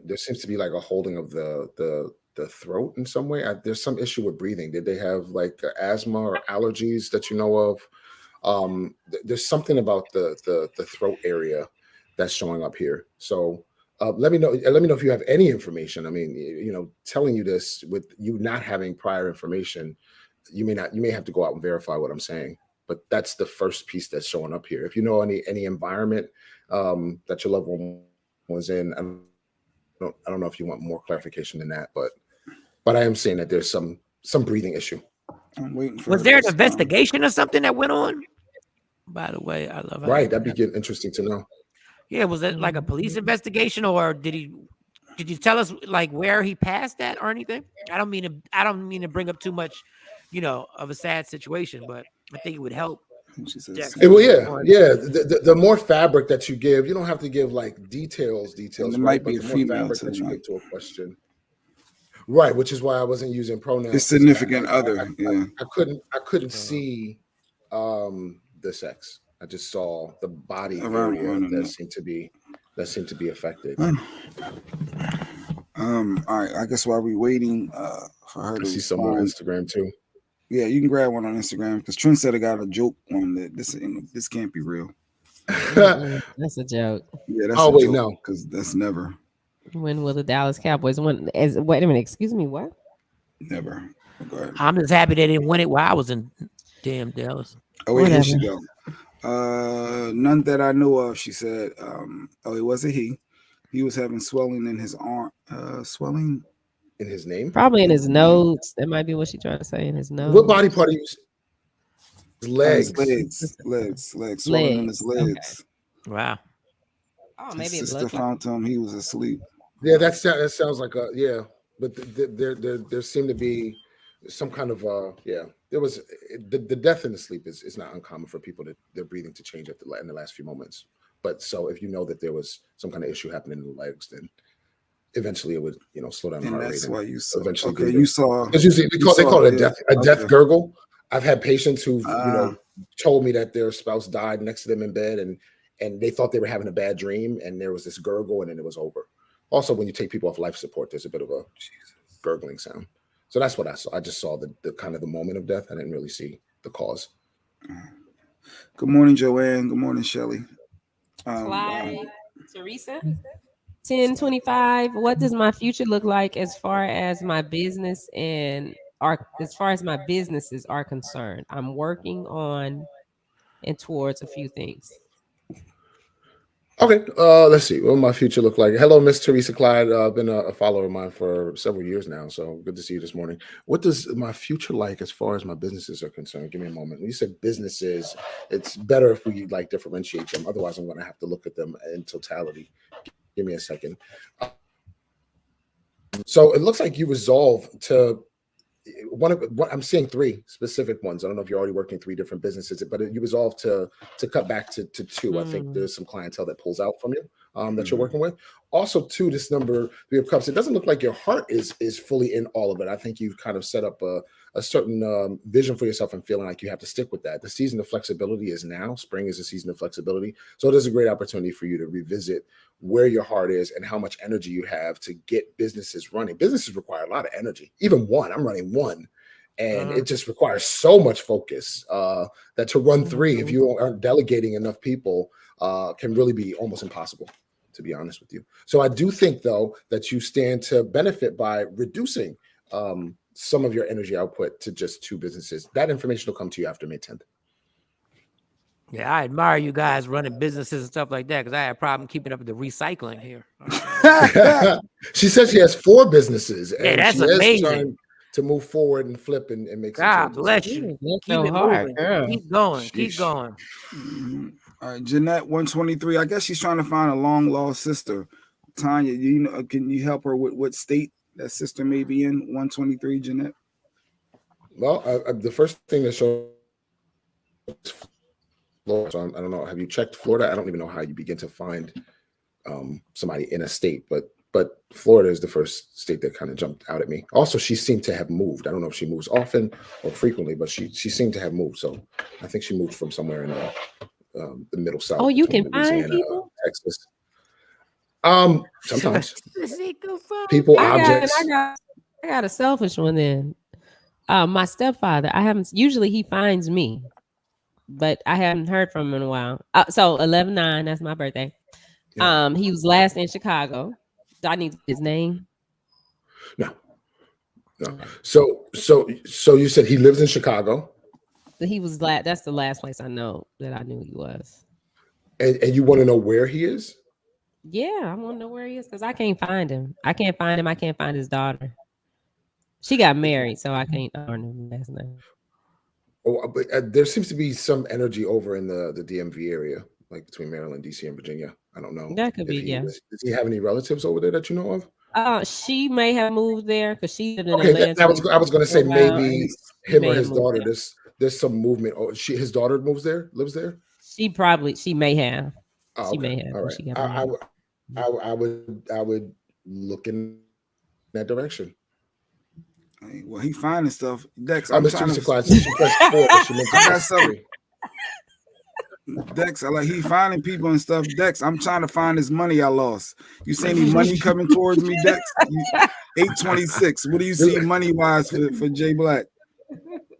Speaker 9: there seems to be like a holding of the throat in some way. There's some issue with breathing. Did they have like asthma or allergies that you know of? There's something about the throat area that's showing up here. So let me know. Let me know if you have any information. I mean, telling you this with you not having prior information, you may have to go out and verify what I'm saying. But that's the first piece that's showing up here. If you know any environment that your loved one was in, I don't know if you want more clarification than that, but I am saying that there's some breathing issue.
Speaker 8: I'm waiting for.
Speaker 1: Was there an investigation or something that went on? By the way, I love.
Speaker 9: Right, that'd be interesting to know.
Speaker 1: Yeah, was it like a police investigation, or did you tell us like where he passed at or anything? I don't mean to bring up too much, of a sad situation, but I think it would help.
Speaker 9: Well, yeah. The more fabric that you give, you don't have to give like details.
Speaker 8: And it might be a female
Speaker 9: that you give to a question. Right, which is why I wasn't using pronouns.
Speaker 8: His significant other. Yeah,
Speaker 9: I couldn't see the sex. I just saw the body area that seemed to be affected.
Speaker 8: All right. I guess while we're waiting for her to
Speaker 9: see some on Instagram too.
Speaker 8: Yeah, you can grab one on Instagram because Trendsetter got a joke on that. This can't be real.
Speaker 7: That's a joke.
Speaker 8: Yeah, that's
Speaker 9: no,
Speaker 8: because that's never.
Speaker 7: When will the Dallas Cowboys win? Wait a minute, excuse me, what?
Speaker 8: Never. Go ahead.
Speaker 1: I'm just happy they didn't win it while I was in damn Dallas.
Speaker 8: Oh wait, here she go. None that I know of. She said, it wasn't he. He was having swelling in his arm. Swelling
Speaker 9: in his name?
Speaker 7: Probably in his nose. That might be what she's trying to say, in his nose.
Speaker 9: What body part are you? Legs.
Speaker 8: Legs. Swelling in his legs.
Speaker 1: Okay. Wow.
Speaker 7: Oh, maybe
Speaker 8: his sister found him. He was asleep.
Speaker 9: Yeah, that sounds like but there seemed to be some kind of there was the death in the sleep is not uncommon for people their breathing to change in the last few moments. But so if you know that there was some kind of issue happening in the legs, then eventually it would slow down the heart rate.
Speaker 8: That's why you saw.
Speaker 9: Eventually,
Speaker 8: okay, you saw.
Speaker 9: Because usually they call it a death gurgle. I've had patients who told me that their spouse died next to them in bed, and they thought they were having a bad dream, and there was this gurgle, and then it was over. Also, when you take people off life support, there's a bit of a gurgling sound. So that's what I saw. I just saw the kind of the moment of death. I didn't really see the cause.
Speaker 8: Good morning, Joanne. Good morning, Shelly.
Speaker 7: Clyde, Teresa, 1025. What does my future look like as far as my business as far as my businesses are concerned? I'm working on and towards a few things.
Speaker 9: Okay, let's see. What will my future look like? Hello, Miss Teresa Clyde. Been a follower of mine for several years now, so good to see you this morning. What does my future like as far as my businesses are concerned? Give me a moment. When you said businesses, it's better if we differentiate them. Otherwise, I'm going to have to look at them in totality. Give me a second. So it looks like you resolve to I'm seeing three specific ones. I don't know if you're already working 3 different businesses, but you resolve to cut back to 2. I think there's some clientele that pulls out from you that you're working with. Also, 2, this number 3 of cups. It doesn't look like your heart is fully in all of it. I think you've kind of set up a certain vision for yourself and feeling like you have to stick with that. The season of flexibility is now. Spring is a season of flexibility. So it is a great opportunity for you to revisit where your heart is and how much energy you have to get businesses running. Businesses require a lot of energy. Even one, I'm running 1. And it just requires so much focus that to run 3, if you aren't delegating enough people, can really be almost impossible, to be honest with you. So I do think, though, that you stand to benefit by reducing some of your energy output to just 2 businesses. That information will come to you after May 10th.
Speaker 1: Yeah, I admire you guys running businesses and stuff like that because I had a problem keeping up with the recycling here.
Speaker 9: She says she has 4 businesses,
Speaker 1: Yeah,
Speaker 9: and
Speaker 1: that's
Speaker 9: she is
Speaker 1: amazing.
Speaker 9: trying to move forward and flip and make some
Speaker 1: God
Speaker 9: changes.
Speaker 1: bless you.
Speaker 7: That's
Speaker 1: Keep
Speaker 7: so
Speaker 1: it
Speaker 7: hard,
Speaker 1: moving.
Speaker 7: girl.
Speaker 1: Keep going. Keep
Speaker 9: Sheesh.
Speaker 1: going.
Speaker 8: Mhm. All right, Jeanette 123. I guess she's trying to find a long lost sister. Tanya, you know, can you help her with what state that sister may be in? 123, Jeanette.
Speaker 9: Well, the first thing that shows is Florida. So I don't know. Have you checked Florida? I don't even know how you begin to find somebody in a state, but Florida is the first state that kind of jumped out at me. Also, she seemed to have moved. I don't know if she moves often or frequently, but she seemed to have moved. So I think she moved from somewhere in the middle south.
Speaker 7: Oh, you can
Speaker 9: between
Speaker 7: find
Speaker 9: Louisiana,
Speaker 7: people?
Speaker 9: Texas. Sometimes
Speaker 1: People,
Speaker 9: objects.
Speaker 7: I got a selfish one then. My stepfather, I haven't. Usually he finds me, but I haven't heard from him in a while. So 11/9, that's my birthday.
Speaker 9: Yeah.
Speaker 7: He was last in Chicago. Do I need his name?
Speaker 9: No. So you said he lives in Chicago,
Speaker 7: But he was last. That's the last place I know that I knew he was.
Speaker 9: and you want to know where he is?
Speaker 7: Yeah, I want to know where he is because I can't find him. I can't find him. I can't find his daughter. She got married, so I can't learn him last name.
Speaker 9: Oh, but there seems to be some energy over in the DMV area, like between Maryland, DC, and Virginia. I don't know.
Speaker 7: That could be, yeah.
Speaker 9: Does he have any relatives over there that you know of?
Speaker 7: She may have moved there because she lived in
Speaker 9: Okay,
Speaker 7: Atlanta.
Speaker 9: I was going to say
Speaker 7: for a while,
Speaker 9: maybe
Speaker 7: and she
Speaker 9: him
Speaker 7: may
Speaker 9: or
Speaker 7: have
Speaker 9: his
Speaker 7: moved
Speaker 9: daughter.
Speaker 7: there.
Speaker 9: There's some movement. Oh, his daughter lives there.
Speaker 7: She may have.
Speaker 9: Oh,
Speaker 7: She
Speaker 9: okay.
Speaker 7: may have.
Speaker 9: All
Speaker 7: when
Speaker 9: right.
Speaker 7: She got
Speaker 9: I
Speaker 7: married.
Speaker 9: would look in that direction.
Speaker 8: Hey, well, he finding stuff. Dex,
Speaker 9: I'm
Speaker 8: I'm
Speaker 9: Miss
Speaker 8: trying
Speaker 9: Teresa
Speaker 8: to.
Speaker 9: Clyde, since she pressed 4, but she meant to
Speaker 8: I got
Speaker 9: press
Speaker 8: some.
Speaker 9: 3.
Speaker 8: Dex, I like he finding people and stuff. Dex, I'm trying to find this money I lost. You see any money coming towards me, Dex? 826. What do you see money wise for Jay Black?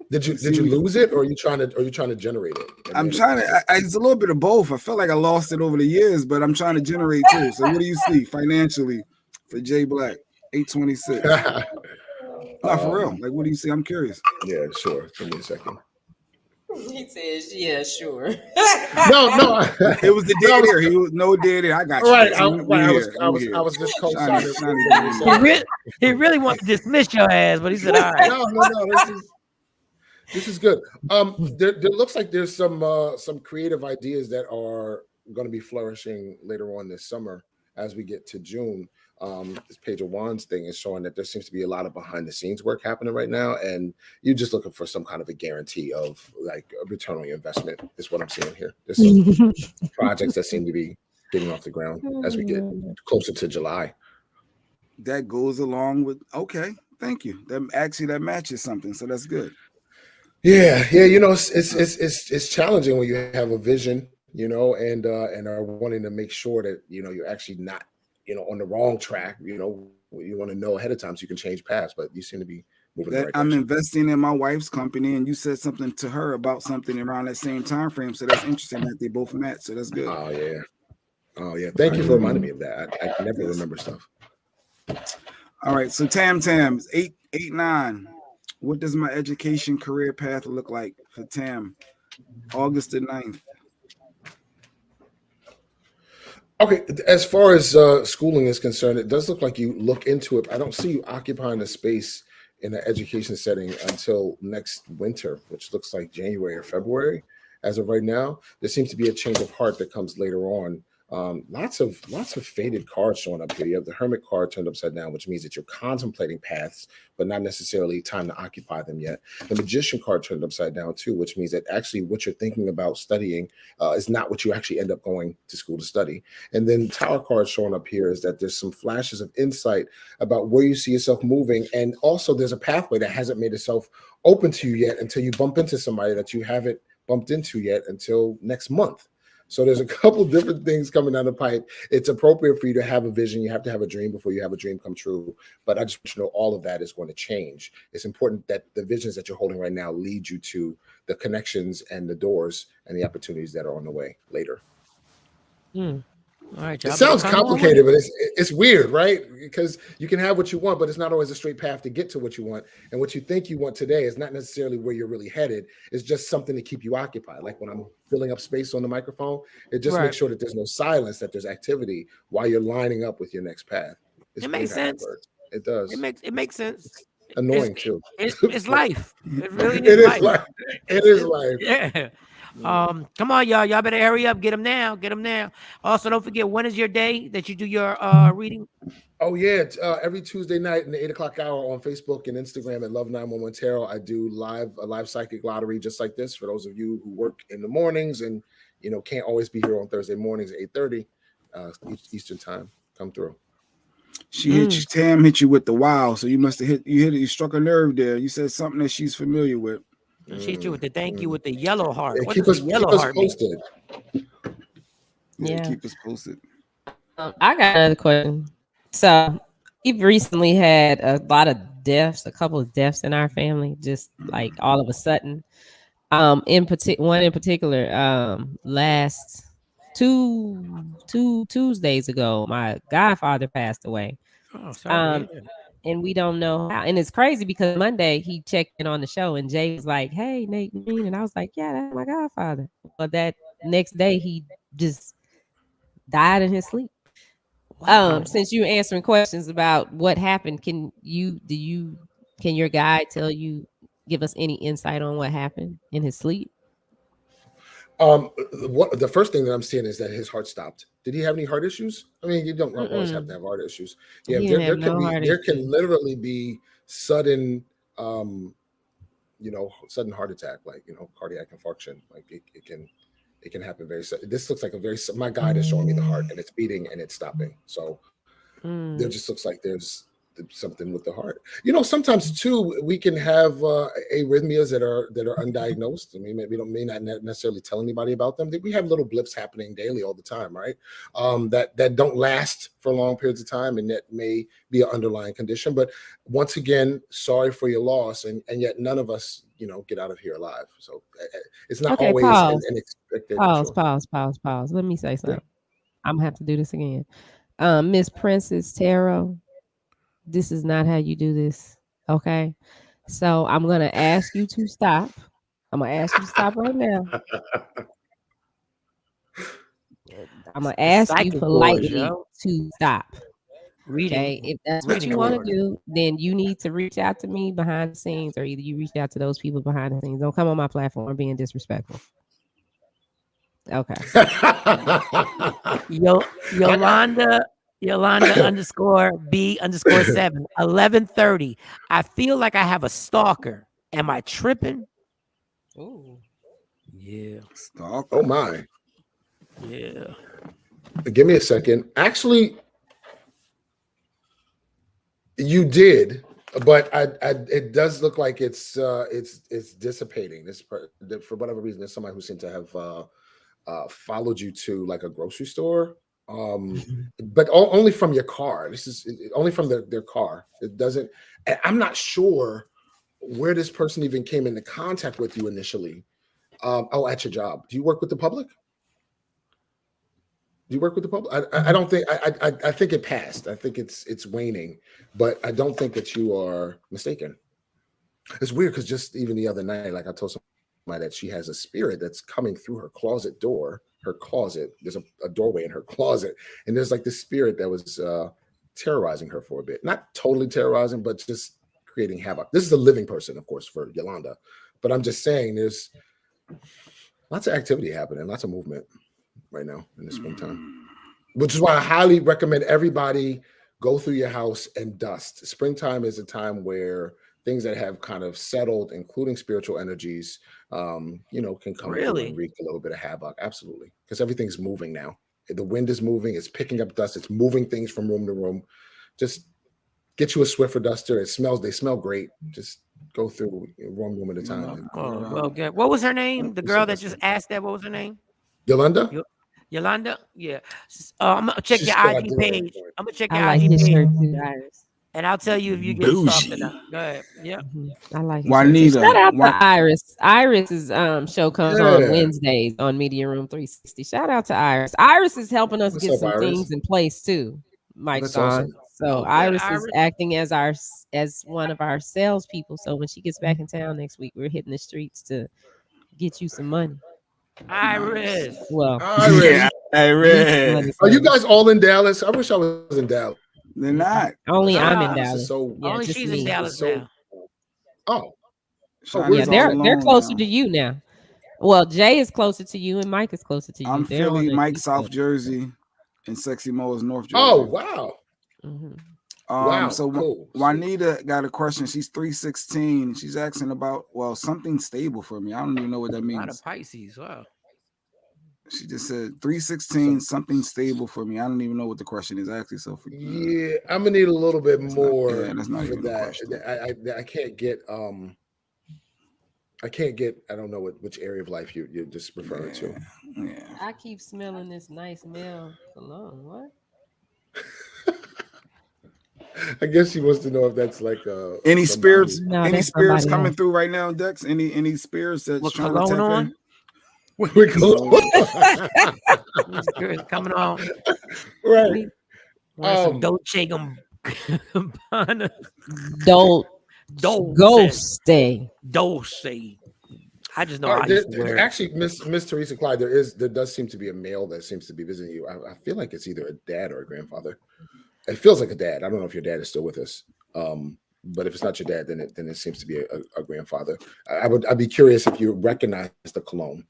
Speaker 9: Did you lose it, or are you trying to generate it?
Speaker 8: I'm trying to. It's a little bit of both. I feel like I lost it over the years, but I'm trying to generate too. So what do you see financially for Jay Black? 826. Not for real. Like, what do you see? I'm curious.
Speaker 9: Yeah, sure. Give me a second.
Speaker 7: He says, "Yeah, sure."
Speaker 9: No.
Speaker 8: It was the dead air. He was no dead air. I got you.
Speaker 9: Right.
Speaker 8: I
Speaker 9: was just co-signing.
Speaker 1: he really wanted to dismiss your ass, but he said, "All right."
Speaker 9: No. This is good. There looks like there's some creative ideas that are going to be flourishing later on this summer as we get to June. This Page of Wands thing is showing that there seems to be a lot of behind the scenes work happening right now, and you're just looking for some kind of a guarantee of like a return on your investment is what I'm seeing here. There's some projects that seem to be getting off the ground as we get closer to July.
Speaker 8: That goes along with okay. Thank you. That matches something, so that's good.
Speaker 9: Yeah. You know, it's challenging when you have a vision, you know, and are wanting to make sure that you know you're actually not, you know, on the wrong track. You know, you want to know ahead of time so you can change paths. But you seem to be moving in the right
Speaker 8: I'm
Speaker 9: direction.
Speaker 8: investing in my wife's company, and you said something to her about something around that same time frame. So that's interesting that they both met. So that's good.
Speaker 9: Oh yeah. Thank you for reminding me of that. I never remember stuff.
Speaker 8: All right. So Tam's 889. What does my education career path look like for Tam? August the 9th.
Speaker 9: Okay, as far as schooling is concerned, it does look like you look into it. I don't see you occupying the space in an education setting until next winter, which looks like January or February. As of right now, there seems to be a change of heart that comes later on. Lots of faded cards showing up here. You have the Hermit card turned upside down, which means that you're contemplating paths, but not necessarily time to occupy them yet. The Magician card turned upside down too, which means that actually what you're thinking about studying is not what you actually end up going to school to study. And then Tower card showing up here is that there's some flashes of insight about where you see yourself moving, and also there's a pathway that hasn't made itself open to you yet until you bump into somebody that you haven't bumped into yet until next month. So there's a couple different things coming down the pipe. It's appropriate for you to have a vision. You have to have a dream before you have a dream come true. But I just want you to know all of that is going to change. It's important that the visions that you're holding right now lead you to the connections and the doors and the opportunities that are on the way later.
Speaker 1: All right,
Speaker 9: It
Speaker 1: y'all better
Speaker 9: sounds
Speaker 1: come on with
Speaker 9: complicated,
Speaker 1: it.
Speaker 9: but it's weird, right? Because you can have what you want, but it's not always a straight path to get to what you want. And what you think you want today is not necessarily where you're really headed. It's just something to keep you occupied. Like when I'm filling up space on the microphone, it just makes sure that there's no silence, that there's activity while you're lining up with your next path. It's
Speaker 1: It
Speaker 9: weird
Speaker 1: makes
Speaker 9: how that
Speaker 1: sense.
Speaker 9: works. It does.
Speaker 1: It makes sense.
Speaker 9: It's annoying too.
Speaker 1: It's life. It really
Speaker 9: It
Speaker 1: is
Speaker 9: is
Speaker 1: life.
Speaker 9: life. It is life.
Speaker 1: Yeah. Come on, y'all. Y'all better hurry up. Get them now. Get them now. Also, don't forget, when is your day that you do your reading?
Speaker 9: Oh yeah, every Tuesday night in the 8 o'clock hour on Facebook and Instagram at Love 911 Tarot, I do a live psychic lottery just like this for those of you who work in the mornings and can't always be here on Thursday mornings at 8:30 Eastern time. Come through.
Speaker 8: She hit you. Tam hit you with the wow. So you must have you struck a nerve there. You said something that she's familiar with.
Speaker 1: She hit you with the thank you with the yellow heart. What
Speaker 9: Keep
Speaker 1: does
Speaker 9: us
Speaker 1: the yellow heart mean?
Speaker 9: posted.
Speaker 8: Yeah, keep us posted.
Speaker 7: I got another question. So we've recently had a lot of deaths, a couple of deaths in our family, just like all of a sudden. One in particular, last two Tuesdays ago, my godfather passed away.
Speaker 1: Oh, sorry.
Speaker 7: And we don't know how. And it's crazy because Monday he checked in on the show and Jay was like, "Hey, Nate Green," and I was like, "Yeah, that's my godfather." But that next day he just died in his sleep.
Speaker 1: Wow.
Speaker 7: Since you're answering questions about what happened, can your guide give us any insight on what happened in his sleep?
Speaker 9: The first thing that I'm seeing is that his heart stopped. Did he have any heart issues? I mean, you don't always have to have heart issues. Yeah, there can literally be sudden, sudden heart attack, like cardiac infarction. Like it can happen very sudden. This looks like my guide is showing me the heart and it's beating and it's stopping. So there just looks like there's something with the heart. Sometimes too we can have arrhythmias that are undiagnosed. I mean, we may not necessarily tell anybody about them. We have little blips happening daily all the time, right? That don't last for long periods of time, and that may be an underlying condition. But once again, sorry for your loss, and yet none of us get out of here alive. So it's not always an expected.
Speaker 7: Pause. Let me say something. I'm gonna have to do this again. Miss Princess Tarot, this is not how you do this. Okay. So I'm going to ask you to stop. I'm going to ask you to stop right now. I'm going to ask you politely to stop. Okay. If that's what you want to do, then you need to reach out to me behind the scenes, or either you reach out to those people behind the scenes. Don't come on my platform being disrespectful. Okay.
Speaker 1: Yolanda underscore B underscore 7 11:30. I feel like I have a stalker. Am I tripping?
Speaker 7: Oh,
Speaker 1: yeah.
Speaker 8: Stalker.
Speaker 9: Oh my.
Speaker 1: Yeah.
Speaker 9: Give me a second. Actually, you did, but it does look like it's dissipating. This for whatever reason, there's somebody who seemed to have followed you to like a grocery store. But only from your car. This is only from their car. It doesn't. I'm not sure where this person even came into contact with you initially. At your job. Do you work with the public? Do you work with the public? I don't think. I think it passed. I think it's waning, but I don't think that you are mistaken. It's weird because just even the other night, like I told somebody that she has a spirit that's coming through her closet door. Her closet, there's a doorway in her closet, and there's like this spirit that was terrorizing her for a bit. Not totally terrorizing, but just creating havoc. This is a living person, of course, for Yolanda, but I'm just saying there's lots of activity happening, lots of movement right now in the springtime, which is why I highly recommend everybody go through your house and dust. Springtime is a time where things that have kind of settled, including spiritual energies, can come through and wreak a little bit of havoc. Absolutely. Because everything's moving now. The wind is moving. It's picking up dust. It's moving things from room to room. Just get you a Swiffer duster. They smell great. Just go through one room at a time.
Speaker 1: Well, good. What was her name? The girl that just asked that, what was her name?
Speaker 9: Yolanda?
Speaker 1: Yolanda? Yeah. I'm going to check your IG page. I'm going to check your IG page. And I'll tell you if you get soft or not. Go ahead. Yeah.
Speaker 7: I like it.
Speaker 8: Juanita.
Speaker 7: Shout out to Iris. Iris's show comes on Wednesdays on Media Room 360. Shout out to Iris. Iris is helping us get some things in place too, Mike Shawn. Awesome. So Iris is acting as one of our salespeople. So when she gets back in town next week, we're hitting the streets to get you some money.
Speaker 1: Iris.
Speaker 7: Well,
Speaker 8: Iris. Iris.
Speaker 9: Are you guys all in Dallas? I wish I was in Dallas.
Speaker 8: They're not.
Speaker 7: Only I'm in Dallas.
Speaker 1: Only she's in Dallas now.
Speaker 9: Oh.
Speaker 7: Yeah, they're closer to you now. Well, Jay is closer to you and Mike is closer to you.
Speaker 8: I'm Philly, Mike South Jersey, and Sexy Mo is North Jersey.
Speaker 9: Oh, wow.
Speaker 8: Wow, so cool. Juanita got a question. She's 316. She's asking about, something stable for me. I don't even know what that means.
Speaker 1: A lot of Pisces. Wow.
Speaker 8: She just said 316, something stable for me. I don't even know what the question is actually. So
Speaker 9: yeah, I'm gonna need a little bit more for
Speaker 8: that.
Speaker 9: I can't get. I don't know which area of life you're just referring to.
Speaker 8: Yeah.
Speaker 7: I keep smelling this nice male cologne. What?
Speaker 9: I guess she wants to know if that's like
Speaker 8: any spirits. Any spirits coming through right now, Dex? Any spirits that's trying to tap in?
Speaker 9: We're
Speaker 1: coming on.
Speaker 9: Right.
Speaker 1: Some Dolce Gabbana. Dolce. I just know I used to wear it.
Speaker 9: Actually, Miss Teresa Clyde, there does seem to be a male that seems to be visiting you. I feel like it's either a dad or a grandfather. It feels like a dad. I don't know if your dad is still with us. But if it's not your dad, then it seems to be a grandfather. I'd be curious if you recognize the cologne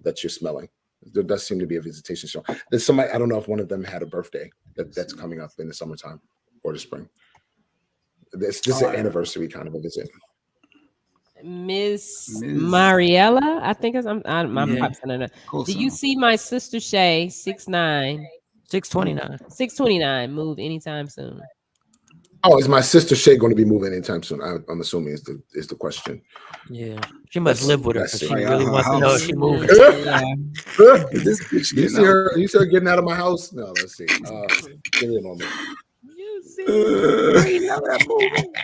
Speaker 9: that you're smelling. There does seem to be a visitation show. There's somebody, I don't know if one of them had a birthday that's coming up in the summertime or the spring. This is an anniversary kind of a visit.
Speaker 7: Miss Mariella, I think I'm Do you see my sister Shay 6'9", 629 move anytime soon?
Speaker 9: Oh, is my sister Shay going to be moving anytime soon? I'm assuming is the question.
Speaker 1: Yeah, she must live with her. She really wants to know if she moving.
Speaker 9: This bitch, you see her? You see her getting out of my house? No, let's see. Give me a moment.
Speaker 1: You see her moving.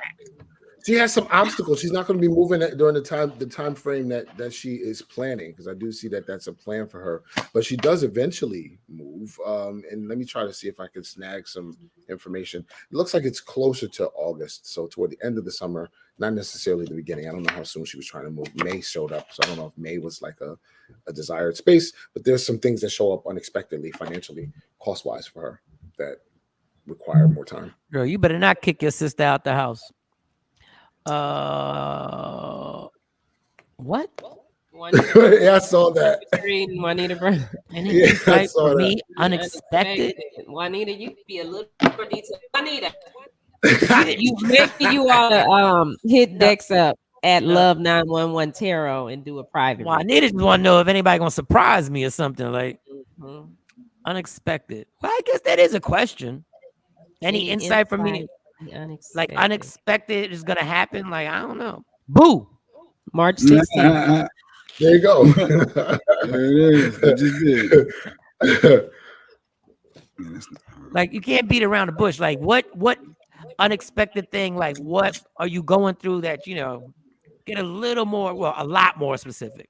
Speaker 9: She has some obstacles. She's not going to be moving during the time frame that she is planning, because I do see that that's a plan for her. But she does eventually move. And let me try to see if I can snag some information. It looks like it's closer to August, so toward the end of the summer, not necessarily the beginning. I don't know how soon she was trying to move. May showed up, so I don't know if May was like a desired space. But there's some things that show up unexpectedly, financially, cost-wise for her that require more time.
Speaker 1: Girl, you better not kick your sister out the house. What?
Speaker 9: Yeah, I saw that.
Speaker 7: Juanita Brown.
Speaker 9: Yeah, I saw that.
Speaker 1: Me, unexpected.
Speaker 7: Juanita, you could be a little more detailed. Juanita, you ought to hit Dex up at Love 911 Tarot and do a private.
Speaker 1: Juanita just want to know if anybody gonna surprise me or something like unexpected. Well, I guess that is a question. Any insight from me? Like unexpected is gonna happen. Like I don't know. Boo.
Speaker 7: March 16th.
Speaker 9: There you go.
Speaker 8: There it is. I just did.
Speaker 1: Like you can't beat around the bush. Like what unexpected thing? Like what are you going through that get a little more? Well, a lot more specific.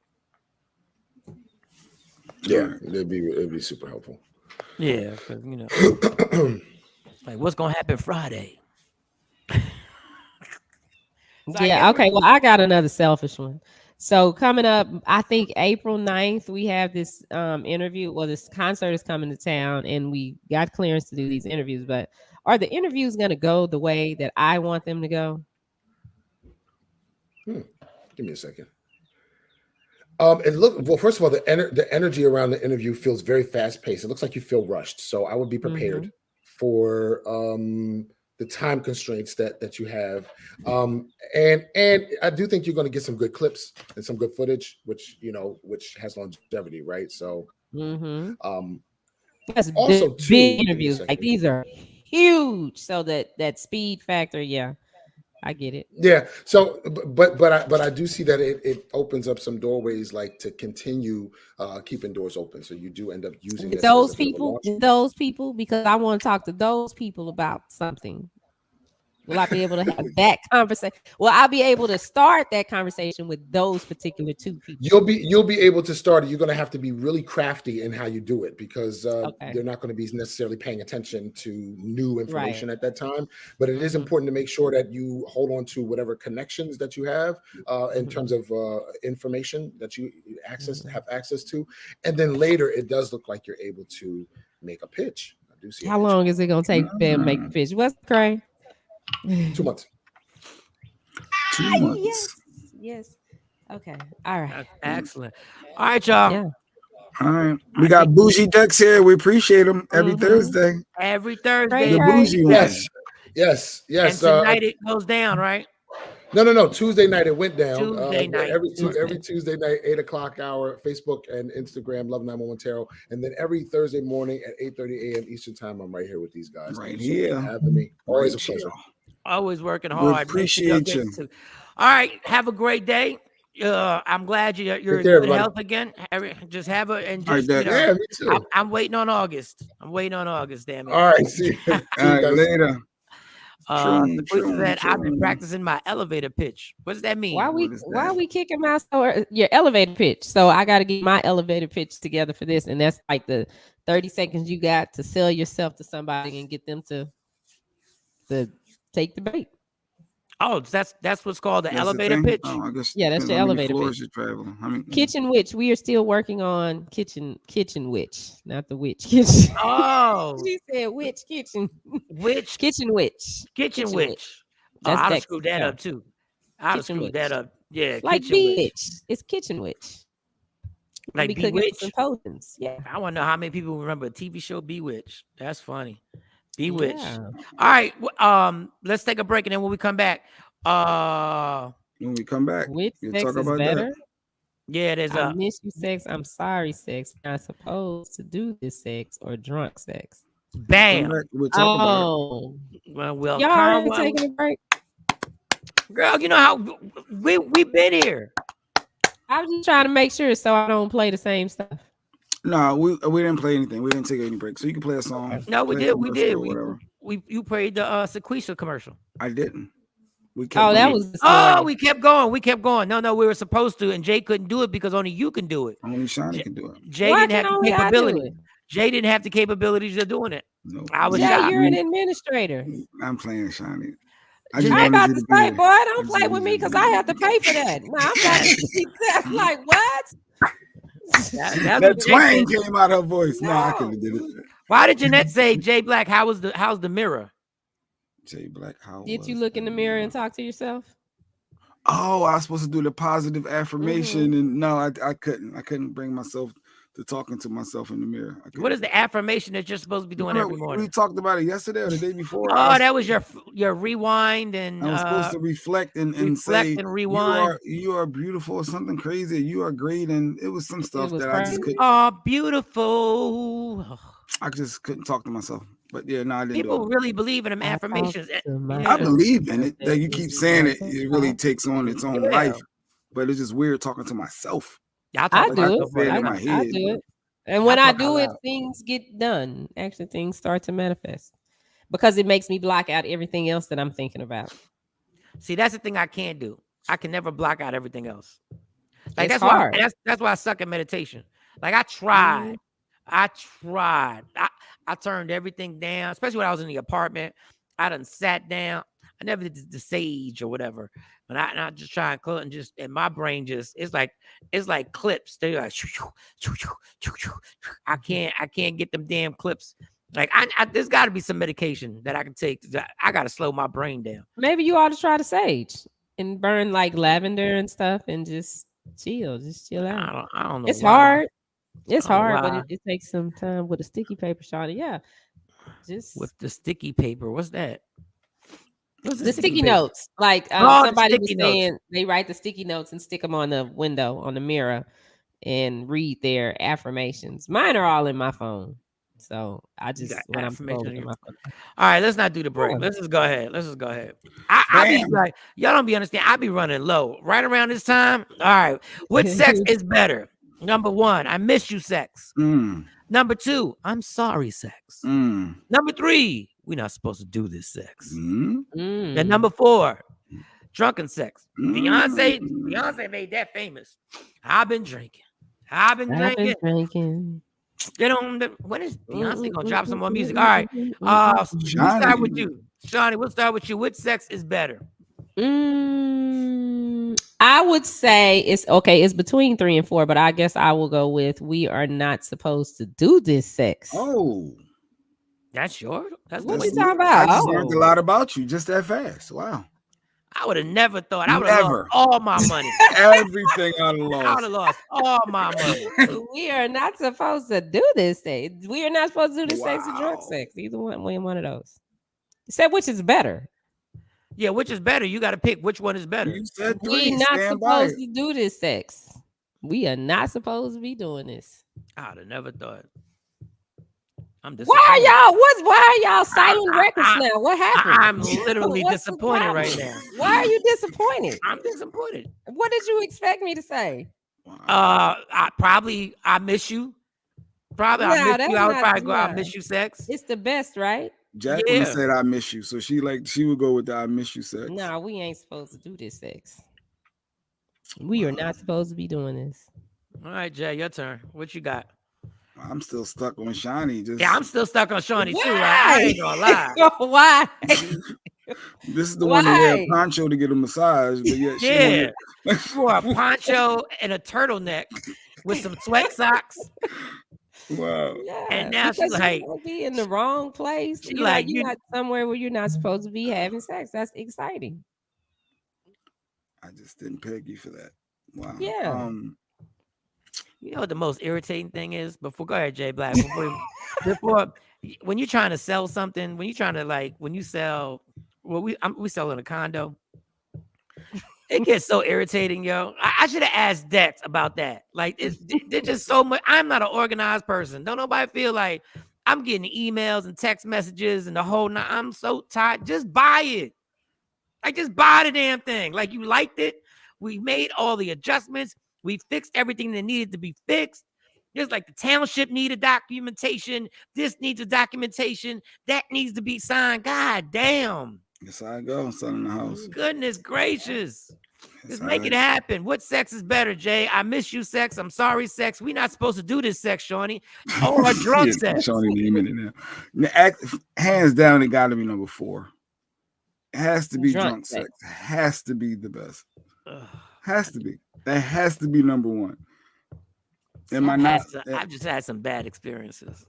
Speaker 9: Yeah, it'd be super helpful.
Speaker 1: Yeah, because like what's gonna happen Friday?
Speaker 7: Yeah, okay. Well, I got another selfish one. So coming up, I think April 9th, we have this interview. Well, this concert is coming to town and we got clearance to do these interviews, but are the interviews going to go the way that I want them to go?
Speaker 9: Give me a second. And look, well, first of all, the energy around the interview feels very fast paced. It looks like you feel rushed. So I would be prepared for the time constraints that you have. And I do think you're going to get some good clips and some good footage, which has longevity, right? So
Speaker 7: that's
Speaker 9: also
Speaker 7: big interviews. Like these are huge. So that speed factor, yeah. I get it.
Speaker 9: Yeah. So, but I do see that it opens up some doorways, like to continue keeping doors open. So you do end up using
Speaker 7: those people, because I want to talk to those people about something. Will I be able to have that conversation? Will I be able to start that conversation with those particular two people?
Speaker 9: You'll be able to start it. You're going to have to be really crafty in how you do it because they're not going to be necessarily paying attention to new information at that time. But it is important to make sure that you hold on to whatever connections that you have in terms of information that you have access to, and then later it does look like you're able to make a pitch. I do see.
Speaker 7: How long is it going to take to make the pitch? What's Cray?
Speaker 9: 2 months.
Speaker 8: 2 months.
Speaker 7: Yes. Okay. All right.
Speaker 1: That's excellent. All right, y'all.
Speaker 7: Yeah.
Speaker 8: All right. We got Bougie Dex here. We appreciate him every Thursday.
Speaker 1: Every Thursday.
Speaker 8: The bougie one.
Speaker 9: Yes.
Speaker 1: And tonight it goes down, right?
Speaker 9: No. Tuesday night it went down.
Speaker 1: Tuesday night.
Speaker 9: Every Tuesday night, 8:00 hour, Facebook and Instagram, Love 911 Tarot. And then every Thursday morning at 8:30 a.m. Eastern time, I'm right here with these guys.
Speaker 8: Right
Speaker 9: Thank you so much
Speaker 8: here.
Speaker 9: for having me. Always a pleasure.
Speaker 1: Always working
Speaker 8: We
Speaker 1: hard.
Speaker 8: appreciate you.
Speaker 1: All right. Have a great day. I'm glad you're in good
Speaker 9: everybody.
Speaker 1: health again. Just have a and
Speaker 8: All
Speaker 1: just
Speaker 8: right,
Speaker 9: Yeah, me too.
Speaker 1: I'm waiting on August. Damn it.
Speaker 9: All right, see you.
Speaker 8: All right, later.
Speaker 1: Said, I've been practicing my elevator pitch. What does that mean?
Speaker 7: Why we kicking my your elevator pitch? So I got to get my elevator pitch together for this, and that's like the 30 seconds you got to sell yourself to somebody and get them to take the bait.
Speaker 1: Oh, that's what's called the elevator pitch.
Speaker 8: Oh, I guess
Speaker 7: That's the elevator pitch.
Speaker 8: You travel.
Speaker 7: Kitchen witch. We are still working on kitchen witch, not the witch kitchen.
Speaker 1: Oh,
Speaker 7: she said witch kitchen.
Speaker 1: Witch
Speaker 7: kitchen witch.
Speaker 1: Kitchen witch.
Speaker 7: That's
Speaker 1: I'd
Speaker 7: Dexter.
Speaker 1: screw that up too. I'd
Speaker 7: Kitchen
Speaker 1: screw that
Speaker 7: witch.
Speaker 1: up. Yeah,
Speaker 7: Like
Speaker 1: kitchen
Speaker 7: witch. It's kitchen witch.
Speaker 1: Like
Speaker 7: we cooking
Speaker 1: Bewitched?
Speaker 7: some potions. Yeah.
Speaker 1: I want to know how many people remember a TV show Bewitched. That's funny. Bewitched.
Speaker 7: Yeah.
Speaker 1: All right. Let's take a break, and then when we come back,
Speaker 8: when we come back,
Speaker 7: which
Speaker 8: we'll
Speaker 7: sex
Speaker 8: talk
Speaker 7: is
Speaker 8: about
Speaker 7: better?
Speaker 8: that.
Speaker 1: Yeah, there's
Speaker 7: I miss you sex. I'm sorry sex. You're not supposed to do this sex or drunk sex.
Speaker 1: Bam.
Speaker 8: We'll talk about
Speaker 7: Oh.
Speaker 1: Well,
Speaker 7: Y'all already taking a break?
Speaker 1: Girl, you know how we've been here.
Speaker 7: I was just trying to make sure so I don't play the same stuff.
Speaker 8: it. No, we didn't play anything. We didn't take any break. So you can play a song.
Speaker 1: No, we
Speaker 8: play
Speaker 1: did.
Speaker 8: a
Speaker 1: We
Speaker 8: commercial
Speaker 1: did.
Speaker 8: or whatever.
Speaker 1: You played the Sequential commercial.
Speaker 8: I didn't. We kept
Speaker 7: Oh, that
Speaker 8: going.
Speaker 7: was this
Speaker 1: Oh,
Speaker 7: morning.
Speaker 1: we kept going. We kept going. No, we were supposed to, and Jay couldn't do it because only you can do it.
Speaker 8: Only Shawnee can do it.
Speaker 1: Jay
Speaker 7: Why
Speaker 1: didn't
Speaker 7: can
Speaker 1: have the
Speaker 7: only I do
Speaker 1: capability.
Speaker 7: it?
Speaker 1: Jay didn't have the capabilities of doing it.
Speaker 8: No.
Speaker 1: I was
Speaker 7: Jay,
Speaker 1: shocked.
Speaker 7: you're an administrator.
Speaker 8: I'm playing Shawnee.
Speaker 7: I about to say, boy, don't play with me because I have to pay for that. No, I'm like, what?
Speaker 8: That twang came out of her voice. No, I couldn't have did it.
Speaker 1: Why did Jeanette say, Jay Black, how's the mirror?
Speaker 8: Jay Black,
Speaker 7: Did you look in the mirror and talk to yourself?
Speaker 8: Oh, I was supposed to do the positive affirmation, and no, I couldn't. I couldn't bring myself to talking to myself in the mirror.
Speaker 1: What is the affirmation that you're supposed to be doing every morning?
Speaker 8: We talked about it yesterday or the day before.
Speaker 1: Oh, that was your rewind, and
Speaker 8: I was supposed to reflect and say,
Speaker 1: and rewind.
Speaker 8: You are beautiful, or something crazy. You are great, and it was some stuff that I just couldn't.
Speaker 1: Oh, beautiful.
Speaker 8: I just couldn't talk to myself. But yeah, no, I didn't.
Speaker 1: People really believe in them affirmations.
Speaker 8: I believe in it. That you keep saying it, it really takes on its own life. But it's just weird talking to myself.
Speaker 7: I do it.
Speaker 8: I
Speaker 7: do it. And when I do it, things get done. Actually, things start to manifest because it makes me block out everything else that I'm thinking about.
Speaker 1: See, that's the thing I can't do. I can never block out everything else. Like
Speaker 7: It's
Speaker 1: that's
Speaker 7: hard.
Speaker 1: why that's why I suck at meditation. Like I tried. I turned everything down, especially when I was in the apartment. I done sat down. I never did the sage or whatever. But I just try and close and just, and my brain just, it's like clips. They're like, I can't get them damn clips. Like there's got to be some medication that I can take. I got to slow my brain down.
Speaker 7: Maybe you ought to try the sage and burn like lavender and stuff and just chill out.
Speaker 1: I don't know.
Speaker 7: It's
Speaker 1: why.
Speaker 7: hard. It's hard,
Speaker 1: why.
Speaker 7: but it takes some time with a sticky paper shot. Yeah. Just
Speaker 1: with the sticky paper. What's that? What's
Speaker 7: the sticky
Speaker 1: paper?
Speaker 7: notes. Like
Speaker 1: Oh,
Speaker 7: somebody was
Speaker 1: sticky
Speaker 7: saying
Speaker 1: notes.
Speaker 7: they write the sticky notes and stick them on the window, on the mirror, and read their affirmations. Mine are all in my phone. So I just when I'm scrolling in my phone.
Speaker 1: All right, let's not do the break. Let's just go ahead. I be like, y'all don't be understand. I be running low right around this time. All right, which sex is better? Number one, I miss you sex. Number two, I'm sorry sex. Number three, we're not supposed to do this sex.
Speaker 8: Mm-hmm.
Speaker 1: And number 4, drunken sex. Beyonce made that famous. I've been drinking. When is Beyonce gonna drop some more music? All right. We'll start with you, Shawnee. We'll start with you. Which sex is better?
Speaker 7: I would say it's okay. It's between 3 and 4, but I guess I will go with we are not supposed to do this sex.
Speaker 8: Oh,
Speaker 1: that's short. That's
Speaker 7: what we talking about.
Speaker 8: I just learned a lot about you just that fast. Wow.
Speaker 1: I would have never thought. I would have lost all my money.
Speaker 8: Everything I lost.
Speaker 1: I would have lost all my money.
Speaker 7: We are not supposed to do this thing. We are not supposed to do the sex or drunk sex. Either one of those. You said which is better.
Speaker 1: Yeah, which is better? You got to pick which one is better.
Speaker 8: You said 3.
Speaker 7: We're not supposed to do this sex. We are not supposed to be doing this.
Speaker 1: I would have never thought. I'm
Speaker 7: disappointed. Why are y'all silent records now? What happened?
Speaker 1: I'm literally disappointed right now.
Speaker 7: Why are you disappointed?
Speaker 1: I'm disappointed.
Speaker 7: What did you expect me to say?
Speaker 1: I miss you. I miss you. I would probably go, I miss you sex.
Speaker 7: It's the best, right?
Speaker 8: Jacqueline said I miss you. So she would go with the I miss you sex.
Speaker 7: No, we ain't supposed to do this sex. We are not supposed to be doing this.
Speaker 1: All right, Jay, your turn. What you got?
Speaker 8: I'm still stuck on Shawnee.
Speaker 1: Yeah, I'm still stuck on Shawnee too. I ain't gonna lie.
Speaker 7: Why?
Speaker 8: This is the one that had a poncho to get a massage, but yet
Speaker 1: she wore a poncho and a turtleneck with some sweat socks.
Speaker 8: Wow.
Speaker 7: Yeah,
Speaker 1: and now she's like,
Speaker 7: you be in the wrong place. She's like, you're not somewhere where you're not supposed to be having sex. That's exciting.
Speaker 8: I just didn't peg you for that. Wow.
Speaker 7: Yeah.
Speaker 1: You know what the most irritating thing is? Go ahead, Jay Black. Before when you're trying to sell something, when you sell, we selling a condo. It gets so irritating, yo. I should have asked Dex about that. Like, there's just so much. I'm not an organized person. Don't nobody feel like I'm getting emails and text messages and the whole night. I'm so tired. Just buy it. Like, just buy the damn thing. Like, you liked it. We made all the adjustments. We fixed everything that needed to be fixed. Just like the township needed documentation. This needs a documentation. That needs to be signed. God damn.
Speaker 8: Yes, I go. Selling the house.
Speaker 1: Goodness gracious. Just make it happen. What sex is better, Jay? I miss you sex. I'm sorry sex. We're not supposed to do this sex, Shawnee. Or drunk sex.
Speaker 8: Shawnee naming it now. Hands down, it got to be number 4. It has to be drunk sex. It has to be the best. Has to be. That has to be number 1.
Speaker 1: I've just had some bad experiences.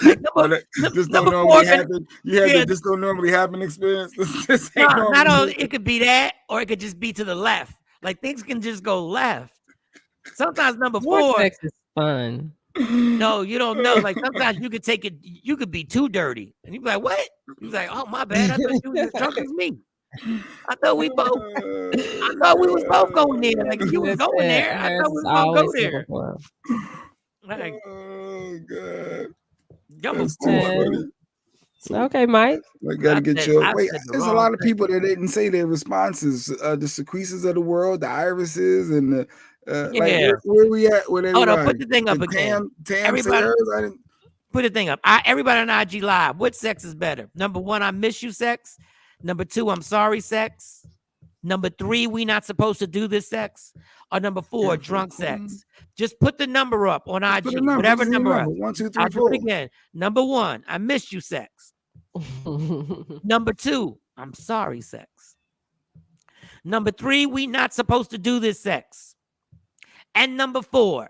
Speaker 8: This don't normally happen. You had this don't normally happen experience.
Speaker 1: Not only it could be that, or it could just be to the left. Like, things can just go left. Sometimes number 4
Speaker 7: sex is fun.
Speaker 1: No, you don't know. Like, sometimes you could take it. You could be too dirty, and you be like, "What?" You be like, "Oh, my bad. I thought you was as drunk as me. I thought we was both going there. Like, you was going there. I thought we was gonna go there." Like,
Speaker 8: oh God.
Speaker 1: Number 4.
Speaker 7: Okay, Mike.
Speaker 8: I gotta get you. Wait, there's a lot of people that didn't say their responses. The Sequeezes of the world, the Irises, and the like, where we at with everybody?
Speaker 1: Hold on, put the thing up again. Everybody, put the thing up. Everybody on IG Live. What sex is better? Number 1, I miss you sex. Number 2, I'm sorry sex. Number 3, we not supposed to do this sex. Or number 4, drunk sex. Just put the number up on IG. Whatever number up.
Speaker 8: 1, 2, 3,
Speaker 1: I'll
Speaker 8: 4.
Speaker 1: do it again. Number 1, I miss you sex. Number 2, I'm sorry sex. Number 3, we not supposed to do this sex. And number 4,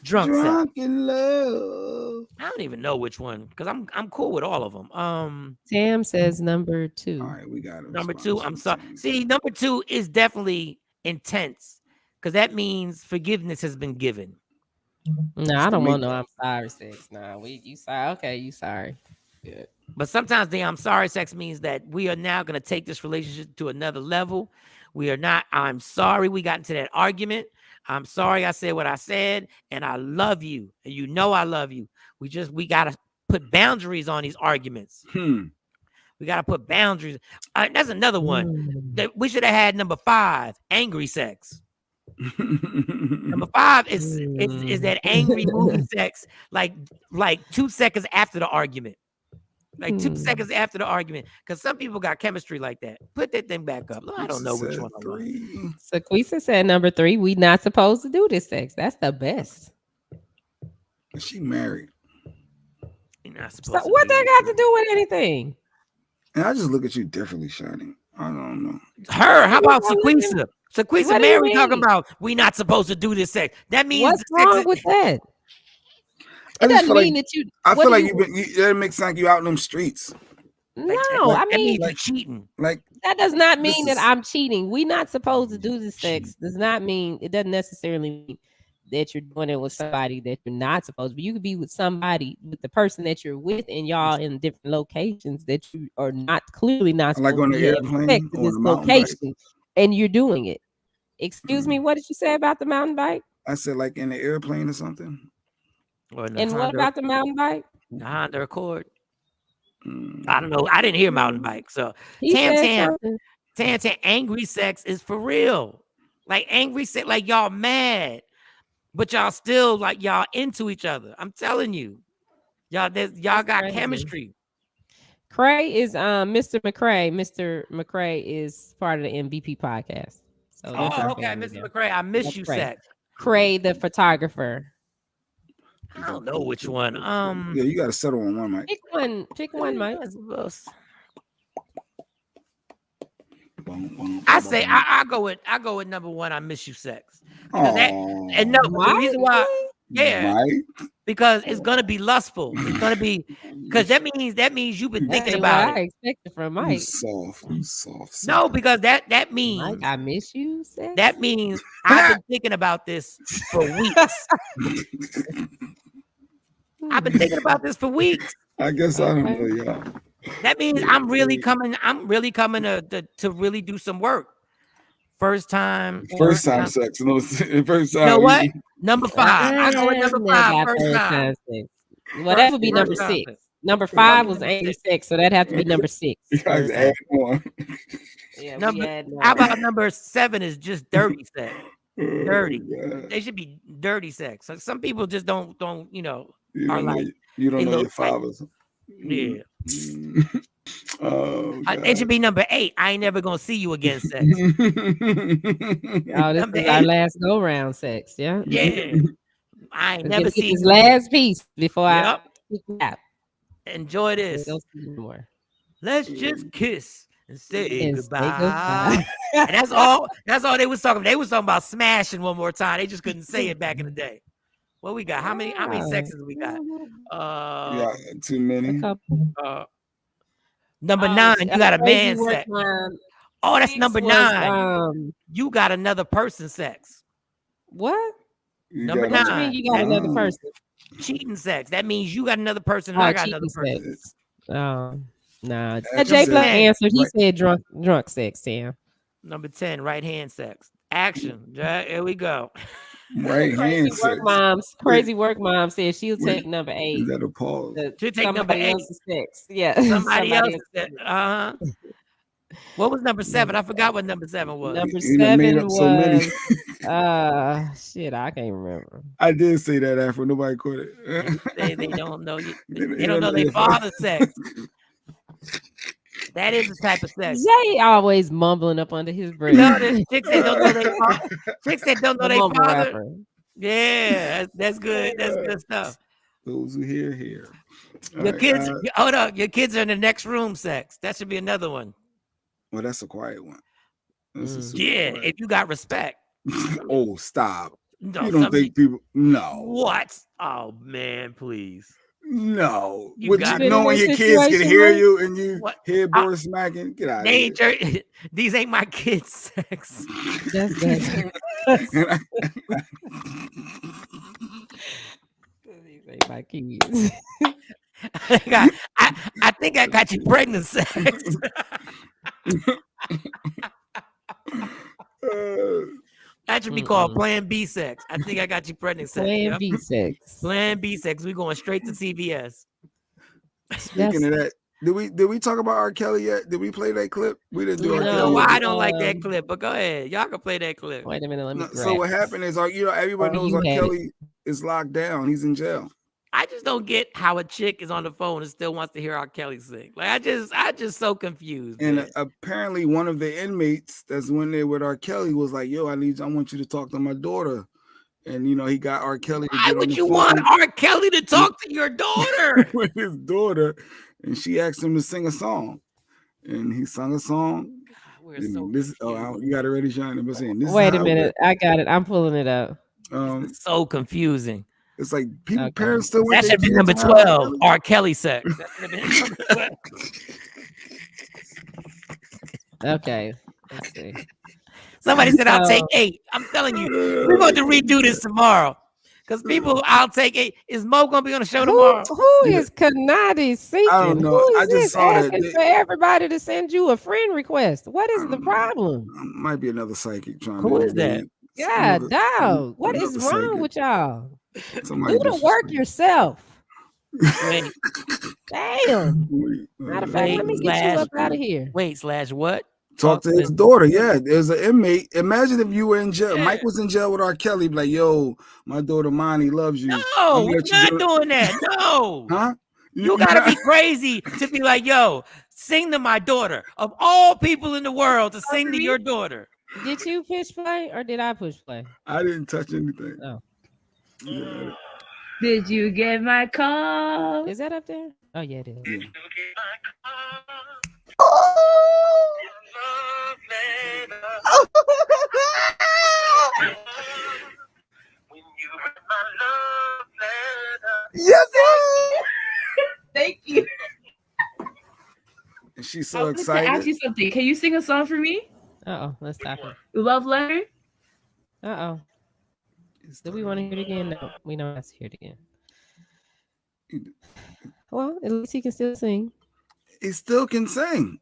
Speaker 1: drunk sex.
Speaker 8: In love.
Speaker 1: I don't even know which one, because I'm cool with all of them.
Speaker 7: Tam says number 2.
Speaker 8: All right, we got it.
Speaker 1: Number 2, I'm sorry. See, number 2 is definitely intense, because that means forgiveness has been given.
Speaker 7: No, I don't want no I'm sorry sex. No, you sorry. Okay, you sorry. Good.
Speaker 1: But sometimes the I'm sorry sex means that we are now going to take this relationship to another level. We are not, I'm sorry we got into that argument. I'm sorry I said what I said, and I love you. And you know I love you. We got to put boundaries on these arguments. We got to put boundaries. That's another one. That we should have had number 5, angry sex. Number 5 is that angry movie sex, like 2 seconds after the argument. Like 2 seconds after the argument. Because some people got chemistry like that. Put that thing back up. I don't know which one I want.
Speaker 7: Sequisa said number 3, we not supposed to do this sex. That's the best.
Speaker 8: She married.
Speaker 1: You're not supposed
Speaker 7: So what that got to do with anything?
Speaker 8: And I just look at you differently, Shawty. I don't know.
Speaker 1: Her, how about Sequisa? Sequisa
Speaker 7: What do
Speaker 1: Mary
Speaker 7: you
Speaker 1: talking
Speaker 7: mean?
Speaker 1: about we not supposed to do this sex. That means
Speaker 7: What's
Speaker 1: the sex
Speaker 7: wrong
Speaker 1: is-
Speaker 7: with that?
Speaker 8: I
Speaker 7: It
Speaker 8: just
Speaker 7: doesn't
Speaker 8: feel
Speaker 7: mean
Speaker 8: like-
Speaker 7: that you.
Speaker 8: I
Speaker 7: what
Speaker 8: feel
Speaker 7: do
Speaker 8: like
Speaker 7: you-
Speaker 8: that makes it like you out in them streets.
Speaker 7: No,
Speaker 1: that
Speaker 7: I
Speaker 1: means
Speaker 7: mean,
Speaker 1: you're cheating.
Speaker 8: Like
Speaker 7: that does not
Speaker 8: this
Speaker 7: mean that
Speaker 8: is-
Speaker 7: I'm cheating. We not supposed to do this sex. Does not mean it doesn't necessarily mean that you're doing it with somebody that you're not supposed to. But you could be with somebody, with the person that you're with, and y'all in different locations that you are not clearly not supposed
Speaker 8: Like on
Speaker 7: to
Speaker 8: the
Speaker 7: be having
Speaker 8: airplane
Speaker 7: sex in
Speaker 8: or
Speaker 7: this
Speaker 8: the mountain bike.
Speaker 7: location, and you're doing it. Excuse me, what did you say about the mountain bike?
Speaker 8: I said, like in the airplane or something.
Speaker 1: Or in the
Speaker 7: And what
Speaker 1: Honda-
Speaker 7: about the mountain bike?
Speaker 1: the Honda Accord? I don't know. I didn't hear mountain bike. So
Speaker 7: He
Speaker 1: Tam
Speaker 7: said
Speaker 1: Tam,
Speaker 7: something.
Speaker 1: Tam Tam, angry sex is for real. Like angry sex, like y'all mad, but y'all still like y'all into each other. I'm telling you, y'all got
Speaker 7: crazy.
Speaker 1: chemistry.
Speaker 7: Cray is Mr. McCray. Mr. McCray is part of the MVP podcast. So that's our
Speaker 1: Okay,
Speaker 7: family
Speaker 1: Mr.
Speaker 7: now.
Speaker 1: McCray, I miss you,
Speaker 7: Cray.
Speaker 1: sex.
Speaker 7: Cray, the photographer.
Speaker 1: I don't know which one.
Speaker 8: Yeah, you got to settle on one, Mike.
Speaker 7: Pick one, Mike.
Speaker 1: I say I go with number 1. I miss you, sex. Because and no, the reason why, yeah,
Speaker 8: Mike?
Speaker 1: because it's gonna be lustful. It's gonna be because that means you've been thinking about
Speaker 7: I
Speaker 1: it.
Speaker 7: expected from
Speaker 8: You
Speaker 7: Mike.
Speaker 8: soft.
Speaker 1: No, because that means
Speaker 7: Mike, I miss you. Sex?
Speaker 1: that means I've been thinking about this for weeks. I've been thinking about this for weeks.
Speaker 8: I guess I don't know, y'all.
Speaker 1: That means I'm really coming to really do some work. First time
Speaker 8: sex. No, first time.
Speaker 1: You know what? Number 5. I go with number 5. First time.
Speaker 7: Sex. Well, that would be number 6. Number 5 was angry sex, so that'd have to be number 6.
Speaker 8: You guys add more.
Speaker 7: Yeah,
Speaker 1: How about number 7 is just dirty sex? Dirty.
Speaker 8: Oh,
Speaker 1: They should be dirty sex. So some people just don't
Speaker 8: you
Speaker 1: are
Speaker 8: don't
Speaker 1: like
Speaker 8: know, you don't
Speaker 1: they
Speaker 8: know
Speaker 1: look
Speaker 8: your fathers.
Speaker 1: yeah.
Speaker 8: Oh,
Speaker 1: It should be number 8. I ain't never gonna see you again. Sex.
Speaker 7: Oh, this
Speaker 1: Number
Speaker 7: is our
Speaker 1: 8.
Speaker 7: last go round sex. Yeah.
Speaker 1: Yeah. I ain't
Speaker 7: We're
Speaker 1: never
Speaker 7: gonna get
Speaker 1: seen
Speaker 7: this
Speaker 1: you again.
Speaker 7: last piece before
Speaker 1: Yep.
Speaker 7: I nap.
Speaker 1: Enjoy this.
Speaker 7: Don't see you more.
Speaker 1: Let's just kiss and say
Speaker 7: And say
Speaker 1: goodbye.
Speaker 7: goodbye.
Speaker 1: And that's all they was talking. They was talking about smashing one more time. They just couldn't say it back in the day. What we got? How many sexes we got?
Speaker 8: Yeah, too many.
Speaker 1: Number 9, you got a man
Speaker 7: Crazy Work
Speaker 1: sex.
Speaker 7: Mom.
Speaker 1: Oh, that's
Speaker 7: 6
Speaker 1: number
Speaker 7: was,
Speaker 1: 9. You got another person sex.
Speaker 7: What?
Speaker 1: Number
Speaker 8: got
Speaker 1: 9.
Speaker 7: I mean, you got another person.
Speaker 1: Cheating sex. That means you got another person and
Speaker 7: Oh,
Speaker 1: I got another
Speaker 7: cheating
Speaker 1: person.
Speaker 7: sex. Oh, no.
Speaker 8: That's
Speaker 7: Jay
Speaker 8: just
Speaker 7: Black
Speaker 8: it.
Speaker 7: answered. He
Speaker 8: Right.
Speaker 7: said drunk sex, Sam.
Speaker 1: Number 10, right hand sex. Action. Here we go.
Speaker 8: Right hand sex.
Speaker 7: Crazy work mom said she'll
Speaker 8: Wait,
Speaker 7: take number 8.
Speaker 8: Is that a pause?
Speaker 1: She'll take number 8.
Speaker 7: Else's sex. Yeah.
Speaker 1: Somebody else.
Speaker 7: else's
Speaker 1: What was number 7? I forgot what number 7 was.
Speaker 7: Number
Speaker 8: You done made
Speaker 7: 7
Speaker 8: up so many.
Speaker 7: was shit, I can't remember.
Speaker 8: I did say that after nobody caught it.
Speaker 1: They don't know you. They don't know their father's sex. That is the type of sex.
Speaker 7: Jay always mumbling up under his breath.
Speaker 1: No, there's chicks that don't know their father. Chicks that don't know
Speaker 7: The
Speaker 1: their
Speaker 7: mumble
Speaker 1: father.
Speaker 7: rapper.
Speaker 1: Yeah, that's good. That's good stuff.
Speaker 8: Those who hear. All
Speaker 1: Your
Speaker 8: right,
Speaker 1: kids, hold up. Your kids are in the next room sex. That should be another one.
Speaker 8: well, that's a quiet one. That's a super
Speaker 1: Yeah,
Speaker 8: quiet.
Speaker 1: if you got respect.
Speaker 8: Oh, stop.
Speaker 1: No,
Speaker 8: You don't think people? No.
Speaker 1: What? Oh man, please.
Speaker 8: No.
Speaker 1: You
Speaker 8: Would
Speaker 1: got
Speaker 8: you
Speaker 1: it.
Speaker 8: knowing your kids can
Speaker 7: Situation,
Speaker 8: hear
Speaker 7: Mike?
Speaker 8: you and you
Speaker 1: What?
Speaker 8: hear boys smacking? Get out of
Speaker 1: They
Speaker 8: here.
Speaker 1: ain't these ain't my kids' sex.
Speaker 7: That's good. These ain't my kids.
Speaker 1: I think I got you pregnant sex. That should be called Plan B sex. I think I got you pregnant sex.
Speaker 7: Plan
Speaker 1: Yep.
Speaker 7: B sex.
Speaker 1: Plan B sex. We going straight to CVS.
Speaker 8: Speaking of that, Did we talk about R. Kelly yet? Did we play that clip? We didn't do R. Kelly.
Speaker 1: No, I don't like that clip. But go ahead, y'all can play that clip.
Speaker 7: Wait a minute, let me.
Speaker 8: So what happened is, everybody knows R. Kelly is locked down. He's in jail.
Speaker 1: I just don't get how a chick is on the phone and still wants to hear R. Kelly sing. Like I just so confused.
Speaker 8: And
Speaker 1: man.
Speaker 8: apparently, one of the inmates that's went there with R. Kelly was like, "Yo, I want you to talk to my daughter." And he got R. Kelly.
Speaker 1: Why would you want R. Kelly to talk to your daughter?
Speaker 8: With his daughter, and she asked him to sing a song, and he sung a song.
Speaker 1: We're so
Speaker 8: you got it ready, Shawn?
Speaker 7: Wait a minute, I got it. I'm pulling it up.
Speaker 1: It's so confusing.
Speaker 8: It's like parents still.
Speaker 1: That should be number 12. R. Kelly sex.
Speaker 7: Okay, let's see.
Speaker 1: Somebody said I'll take 8. I'm telling you, we're going to redo this tomorrow. Because people, I'll take 8. Is Mo going to be on the show tomorrow?
Speaker 7: Who is Kanadi seeking?
Speaker 8: I don't know.
Speaker 7: Who is
Speaker 8: I just saw that.
Speaker 7: for everybody to send you a friend request. What is the problem?
Speaker 8: Might be another psychic trying.
Speaker 1: Who is that?
Speaker 7: Yeah, dog. What is wrong with y'all? Do the work yourself.
Speaker 1: Wait.
Speaker 7: Damn. Matter of fact, let me get you up out of here.
Speaker 1: Wait, what?
Speaker 8: Talk to his daughter. Yeah, there's an inmate. Imagine if you were in jail. Yeah. Mike was in jail with R. Kelly. Be like, yo, my daughter Monty loves you.
Speaker 1: No, we're not doing that. No.
Speaker 8: Huh?
Speaker 1: You gotta be crazy to be like, yo, sing to my daughter. Of all people in the world to sing to your daughter.
Speaker 7: Did you push play or did I push play?
Speaker 8: I didn't touch anything.
Speaker 7: Oh.
Speaker 10: Yeah. Did you get my call?
Speaker 7: Is that up there? Oh yeah, it is.
Speaker 8: Yeah. Yes,
Speaker 10: thank you.
Speaker 8: And she's so excited.
Speaker 10: To ask you something. Can you sing a song for me?
Speaker 7: Let's stop it.
Speaker 10: Love letter.
Speaker 7: Do we want to hear it again? No, we don't have to hear it again. Well, at least he can still sing.
Speaker 8: He still can sing.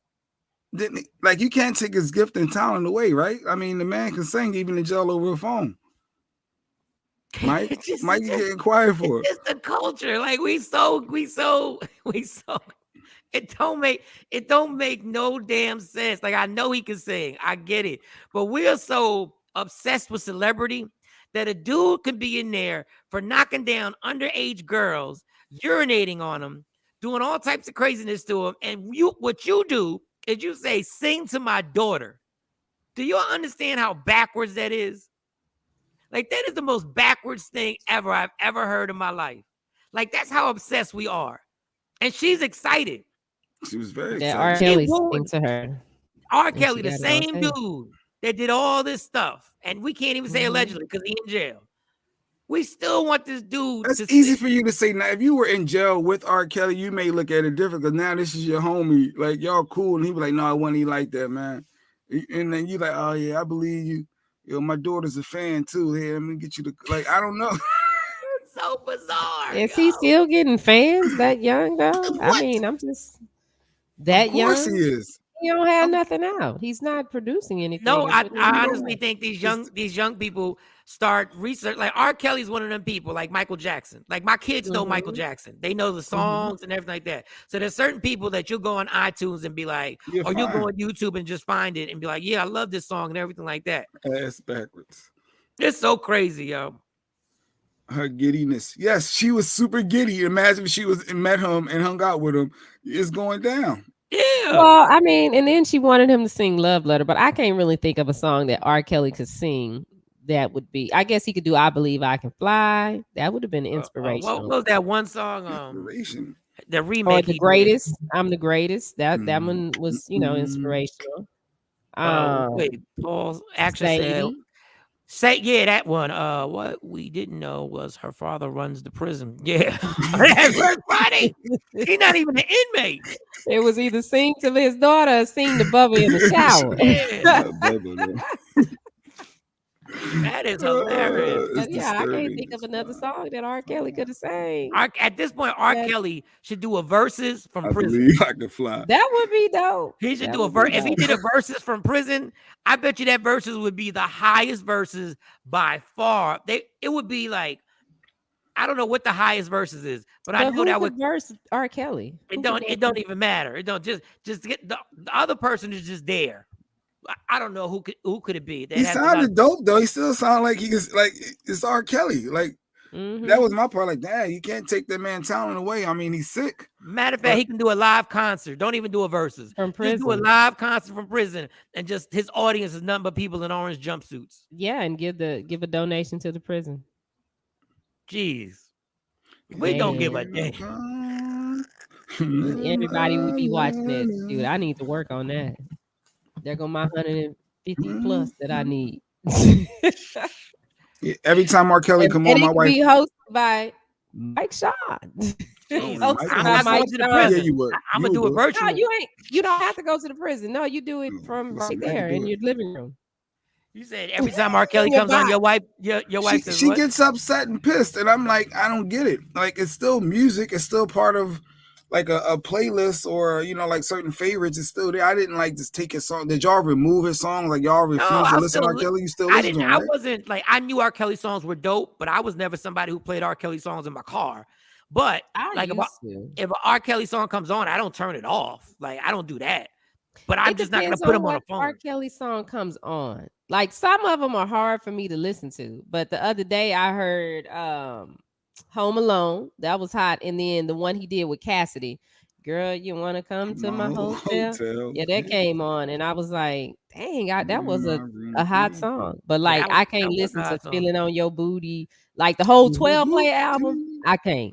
Speaker 8: Didn't he? Like, you can't take his gift and talent away, right? I mean, the man can sing even in jail over a phone. Mike, you getting quiet for it.
Speaker 1: It's the culture. Like we so. It don't make no damn sense. Like I know he can sing. I get it. But we're so obsessed with celebrity that a dude can be in there for knocking down underage girls, urinating on them, doing all types of craziness to them. And what you do is you say, sing to my daughter. Do you understand how backwards that is? Like, that is the most backwards thing ever I've ever heard in my life. Like, that's how obsessed we are. And she's excited.
Speaker 8: She was very excited.
Speaker 7: Yeah, R. Kelly sing to her.
Speaker 1: R. Kelly, the same dude that did all this stuff. And we can't even say allegedly because he's in jail. We still want this dude.
Speaker 8: That's easy for you to say. Now, if you were in jail with R. Kelly, you may look at it different because now this is your homie. Like, y'all cool. And he be like, no, I wasn't like that, man. And then you like, oh, yeah, I believe you. Yo, my daughter's a fan, too. Hey, let me get you the, like, I don't know.
Speaker 1: It's so bizarre.
Speaker 7: Is he still getting fans that young, though? I mean, I'm just that young.
Speaker 8: Of course he is.
Speaker 7: He don't have nothing out. He's not producing anything.
Speaker 1: No, I honestly think these young people start research. Like R. Kelly's one of them people, like Michael Jackson. Like my kids know Michael Jackson. They know the songs and everything like that. So there's certain people that you'll go on iTunes and be like, you'll go on YouTube and just find it and be like, yeah, I love this song and everything like that.
Speaker 8: Ass backwards.
Speaker 1: It's so crazy, yo.
Speaker 8: Her giddiness. Yes, she was super giddy. Imagine if she met him and hung out with him. It's going down.
Speaker 1: Yeah.
Speaker 7: Well, I mean, and then she wanted him to sing Love Letter, but I can't really think of a song that R. Kelly could sing that would be. I guess he could do I Believe I Can Fly. That would have been inspirational.
Speaker 1: What was that one song?
Speaker 8: Inspiration.
Speaker 1: The remake.
Speaker 7: The Greatest. I'm the Greatest. That one was, inspirational.
Speaker 1: Wait, Paul actually said, yeah, that one. What we didn't know was her father runs the prison. Yeah. That's funny. He's not even an inmate.
Speaker 7: It was either sing to his daughter or sing to Bubba in the shower.
Speaker 1: That is hilarious.
Speaker 7: I can't think of another song that R. Kelly could have sang.
Speaker 1: At this point, R. Kelly should do a verses from prison.
Speaker 8: I Believe I Can Fly.
Speaker 7: That would be dope.
Speaker 1: He should do a verse. If he did a verses from prison, I bet you that verses would be the highest verses by far. It would be like, I don't know what the highest verses is, but I know
Speaker 7: who's
Speaker 1: that
Speaker 7: the verse R. Kelly?
Speaker 1: it don't even matter. It don't just get the other person is just there. I don't know who could it be.
Speaker 8: He sounded dope though. He still sounded like he's like it's R. Kelly. Like that was my part. Like, dang, you can't take that man's talent away. I mean, he's sick.
Speaker 1: Matter of fact, he can do a live concert. Don't even do a verses.
Speaker 7: From prison.
Speaker 1: Just do a live concert from prison, and just his audience is nothing but people in orange jumpsuits.
Speaker 7: Yeah, and give a donation to the prison.
Speaker 1: Jeez, we don't give a damn.
Speaker 7: Everybody would be watching it. Dude, I need to work on that. There go my 150 plus that I need.
Speaker 8: Yeah, every time R. Kelly come on, my wife
Speaker 7: be hosted by Mike Shawn.
Speaker 1: I'm not going to the prison.
Speaker 8: Yeah, you would.
Speaker 1: I'm gonna do it virtual.
Speaker 7: No, you don't have to go to the prison. No, you do it from right there in your living room.
Speaker 1: You said every time R. Kelly comes on, your wife says
Speaker 8: she
Speaker 1: what?
Speaker 8: gets upset and pissed, and I'm like, I don't get it. Like, it's still music. It's still part of like a playlist, or like certain favorites. It's still there. I didn't like just take his song. Did y'all remove his song? Like, y'all refuse to listen to R. Kelly? You still listen to him, right?
Speaker 1: I wasn't like, I knew R. Kelly songs were dope, but I was never somebody who played R. Kelly songs in my car. But if an R. Kelly song comes on, I don't turn it off. Like, I don't do that. But I'm just not gonna put him on a phone.
Speaker 7: R. Kelly song comes on. Like, some of them are hard for me to listen to. But the other day I heard Home Alone. That was hot. And then the one he did with Cassidy, Girl, You Want to Come to My Hotel? Yeah, that came on. And I was like, dang, that was a hot song. But like, I can't listen to Feeling on Your Booty. Like the whole 12 play album, I can't.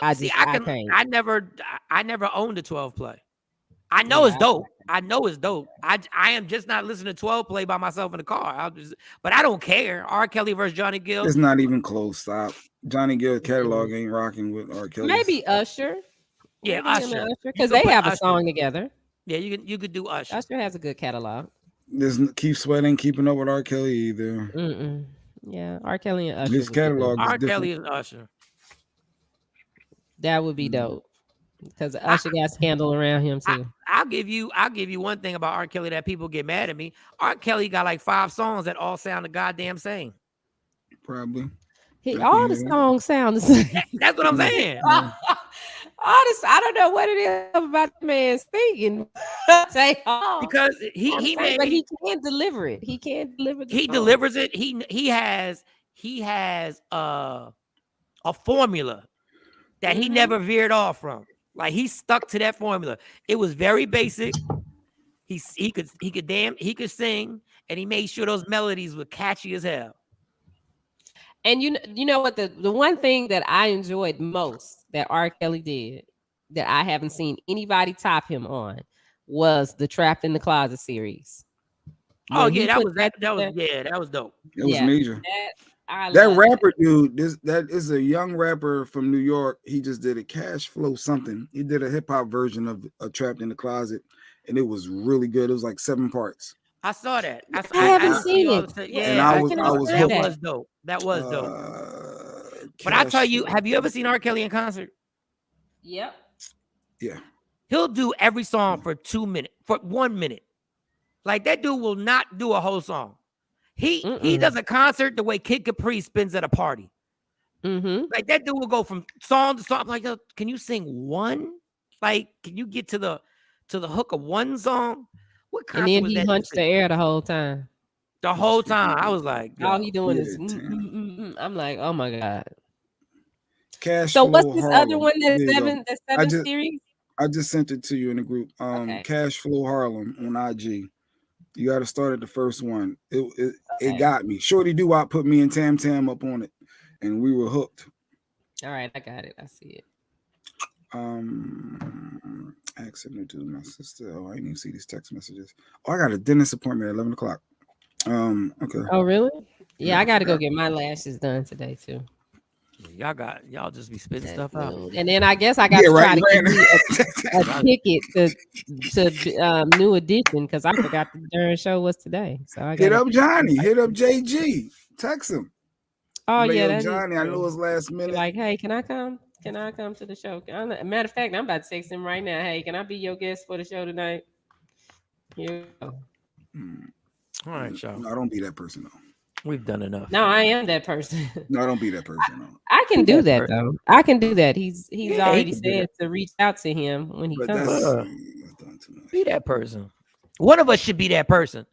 Speaker 7: I can't.
Speaker 1: I never owned a 12 play. I know it's dope. I know it's dope. I am just not listening to 12 play by myself in the car. But I don't care. R. Kelly versus Johnny Gill.
Speaker 8: It's not even close. Stop. Johnny Gill catalog ain't rocking with R. Kelly.
Speaker 7: Maybe Usher.
Speaker 1: Yeah, Usher.
Speaker 7: Because they have a song together.
Speaker 1: Yeah, you could do Usher.
Speaker 7: Usher has a good catalog.
Speaker 8: There's Keep Sweating, keeping up with R. Kelly either.
Speaker 7: Yeah, R. Kelly and Usher.
Speaker 8: His catalog is
Speaker 1: R.
Speaker 8: different.
Speaker 1: Kelly and Usher.
Speaker 7: That would be dope. Because Usher got scandal around him too.
Speaker 1: I'll give you one thing about R. Kelly that people get mad at me. R. Kelly got like 5 songs that all sound the goddamn same.
Speaker 8: Probably.
Speaker 7: All the songs sound the same.
Speaker 1: That's what I'm saying.
Speaker 7: I don't know what it is about the man singing.
Speaker 1: Because he
Speaker 7: can't deliver it. He can't deliver.
Speaker 1: He delivers it. He has a formula that he never veered off from. Like, he stuck to that formula. It was very basic. He could sing, and he made sure those melodies were catchy as hell.
Speaker 7: And you know what, the one thing that I enjoyed most that R. Kelly did that I haven't seen anybody top him on was the Trapped in the Closet series.
Speaker 1: Oh yeah, that was dope.
Speaker 8: It was major. That rapper dude, that is a young rapper from New York. He just did a Cash Flow something. He did a hip hop version of Trapped in the Closet, and it was really good. It was like 7 parts.
Speaker 1: I saw that.
Speaker 7: I haven't seen it.
Speaker 1: Yeah, that was dope. That was dope. But I tell you, have you ever seen R. Kelly in concert?
Speaker 7: Yep.
Speaker 8: Yeah.
Speaker 1: He'll do every song for 2 minutes, for 1 minute. Like, that dude will not do a whole song. He does a concert the way Kid Capri spins at a party. Like, that dude will go from song to song. Like, can you sing one? Like, can you get to the hook of one song? What
Speaker 7: and then he hunched the air the whole time.
Speaker 1: The whole time, I was like,
Speaker 7: all he doing is. I'm like, oh my god.
Speaker 8: Cash.
Speaker 7: So what's this other one? That's 7 series.
Speaker 8: I just sent it to you in the group. Cash Flow Harlem on IG. You got to start at the first one. It got me. Shorty Doo-Wop put me and Tam Tam up on it, and we were hooked.
Speaker 7: All right, I got it. I see it.
Speaker 8: Accident to my sister. Oh, I didn't even see these text messages. Oh, I got a dentist appointment at 11 o'clock. Okay.
Speaker 7: Oh, really? Yeah, I got to go get my lashes done today too.
Speaker 1: Y'all just be spitting stuff out.
Speaker 7: And then I guess I got to try to get a ticket to New Edition because I forgot the darn show was today. So I
Speaker 8: hit up Johnny, hit up JG, text him.
Speaker 7: Oh yeah,
Speaker 8: that's Johnny. I know it's last minute.
Speaker 7: Like, hey, can I come? Can I come to the show? Matter of fact, I'm about to text him right now. Hey, can I be your guest for the show tonight? Here we go.
Speaker 1: All right, y'all.
Speaker 8: No, don't be that person though.
Speaker 1: We've done enough.
Speaker 7: No, I am that person.
Speaker 8: No, don't be that person. No.
Speaker 7: I can do that though. I can do that. He's already
Speaker 1: can do
Speaker 7: said to reach out to him when he
Speaker 8: But
Speaker 7: comes.
Speaker 8: that's
Speaker 1: done too much. Be that person. One of us should be that person.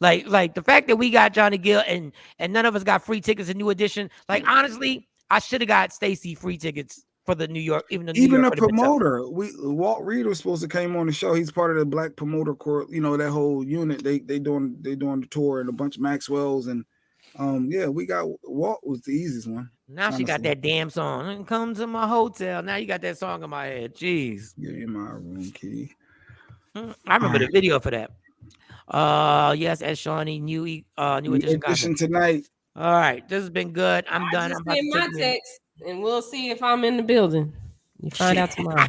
Speaker 1: Like the fact that we got Johnny Gill and none of us got free tickets in New Edition. Like honestly, I should have got Stacy free tickets for the New York, even
Speaker 8: a promoter. Walt Reed was supposed to come on the show. He's part of the Black Promoter Corps. You know, that whole unit. They doing the tour, and a bunch of Maxwell's, and yeah, we got Walt was the easiest one.
Speaker 1: Now honestly. She got that damn song. Come to my hotel. Now you got that song in my head. Jeez.
Speaker 8: Give me my room key.
Speaker 1: I remember the video for that. Yes, as Shawnee new edition
Speaker 8: tonight.
Speaker 1: All right, this has been good. I'm done. I'm about to
Speaker 7: my text, and we'll see if I'm in the building. You find out tomorrow.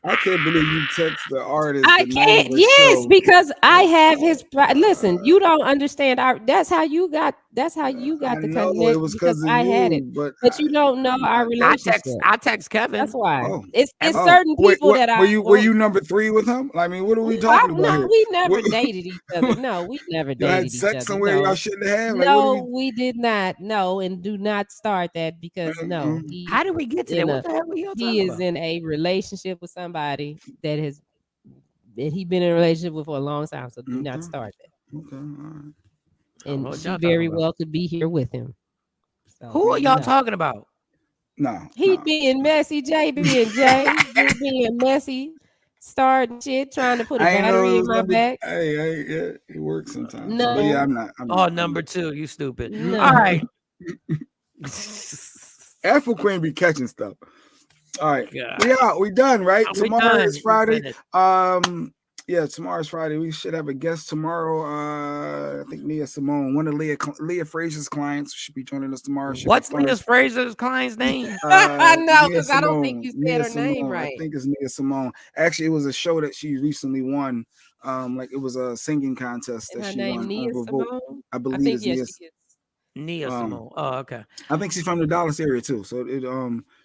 Speaker 8: I can't believe you text the artist.
Speaker 7: I can't. Yes, because I have his. Listen, you don't understand. That's how you got the connect.
Speaker 8: It was because
Speaker 7: I had it, but you don't know our relationship.
Speaker 1: I text Kevin.
Speaker 7: That's why. It's certain people that
Speaker 8: were you number 3 with him? I mean, what are we talking about?
Speaker 7: No, we never dated each other. No, we never dated each other.
Speaker 8: Sex somewhere y'all shouldn't have.
Speaker 7: No, we did not. No, and do not start that because no.
Speaker 1: How did we get to that? What the hell were you talking about?
Speaker 7: He is in a relationship with somebody that he been in a relationship with for a long time, so do not start that. Okay, all right. And she very well could be here with him. So,
Speaker 1: who are y'all talking about?
Speaker 8: No,
Speaker 7: he being messy, Jay being messy, starting shit, trying to put a battery in my back.
Speaker 8: Hey, yeah, it works sometimes.
Speaker 7: No,
Speaker 8: but yeah, I'm not.
Speaker 1: Number 2, you stupid.
Speaker 7: No.
Speaker 1: All right.
Speaker 8: Afro Queen be catching stuff. All right, we done, right? Tomorrow is Friday. Yeah, tomorrow's Friday. We should have a guest tomorrow. I think Nia Simone, one of Leah Frazier's clients, should be joining us tomorrow.
Speaker 1: What's Leah Frazier's client's name?
Speaker 7: I know, because I don't think you said her name right.
Speaker 8: I think it's Nia Simone. Actually, it was a show that she recently won. Like it was a singing contest that she won.
Speaker 7: Nia Simone?
Speaker 8: I believe it's
Speaker 1: Nia Simone. Oh, okay.
Speaker 8: I think she's from the Dallas area too. So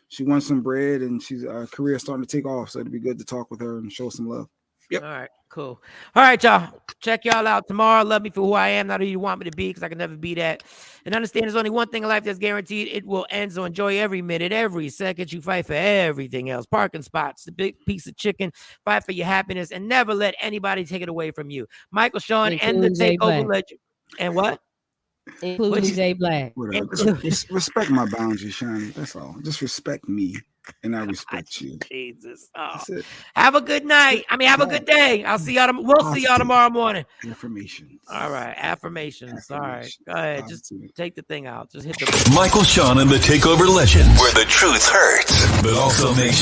Speaker 8: she won some bread, and she's career starting to take off. So it'd be good to talk with her and show some love. Yep.
Speaker 1: All right, cool. All right, y'all. Check y'all out tomorrow. Love me for who I am, not who you want me to be, because I can never be that. And understand there's only one thing in life that's guaranteed. It will end. So enjoy every minute, every second. You fight for everything else. Parking spots, the big piece of chicken. Fight for your happiness, and never let anybody take it away from you. Michael Shawn and the Takeover legend. And what?
Speaker 7: Including Jay Black.
Speaker 8: Respect my boundaries, Shawnee. That's all. Just respect me, and I respect you.
Speaker 1: Jesus. Oh. Have a good night. Have a good day. I'll see y'all. We'll see y'all tomorrow morning.
Speaker 8: Affirmations.
Speaker 1: All right. Affirmations. All right. Go ahead. Just take the thing out. Just hit the.
Speaker 3: Michael Shawn and the Takeover legend, where the truth hurts, but also makes you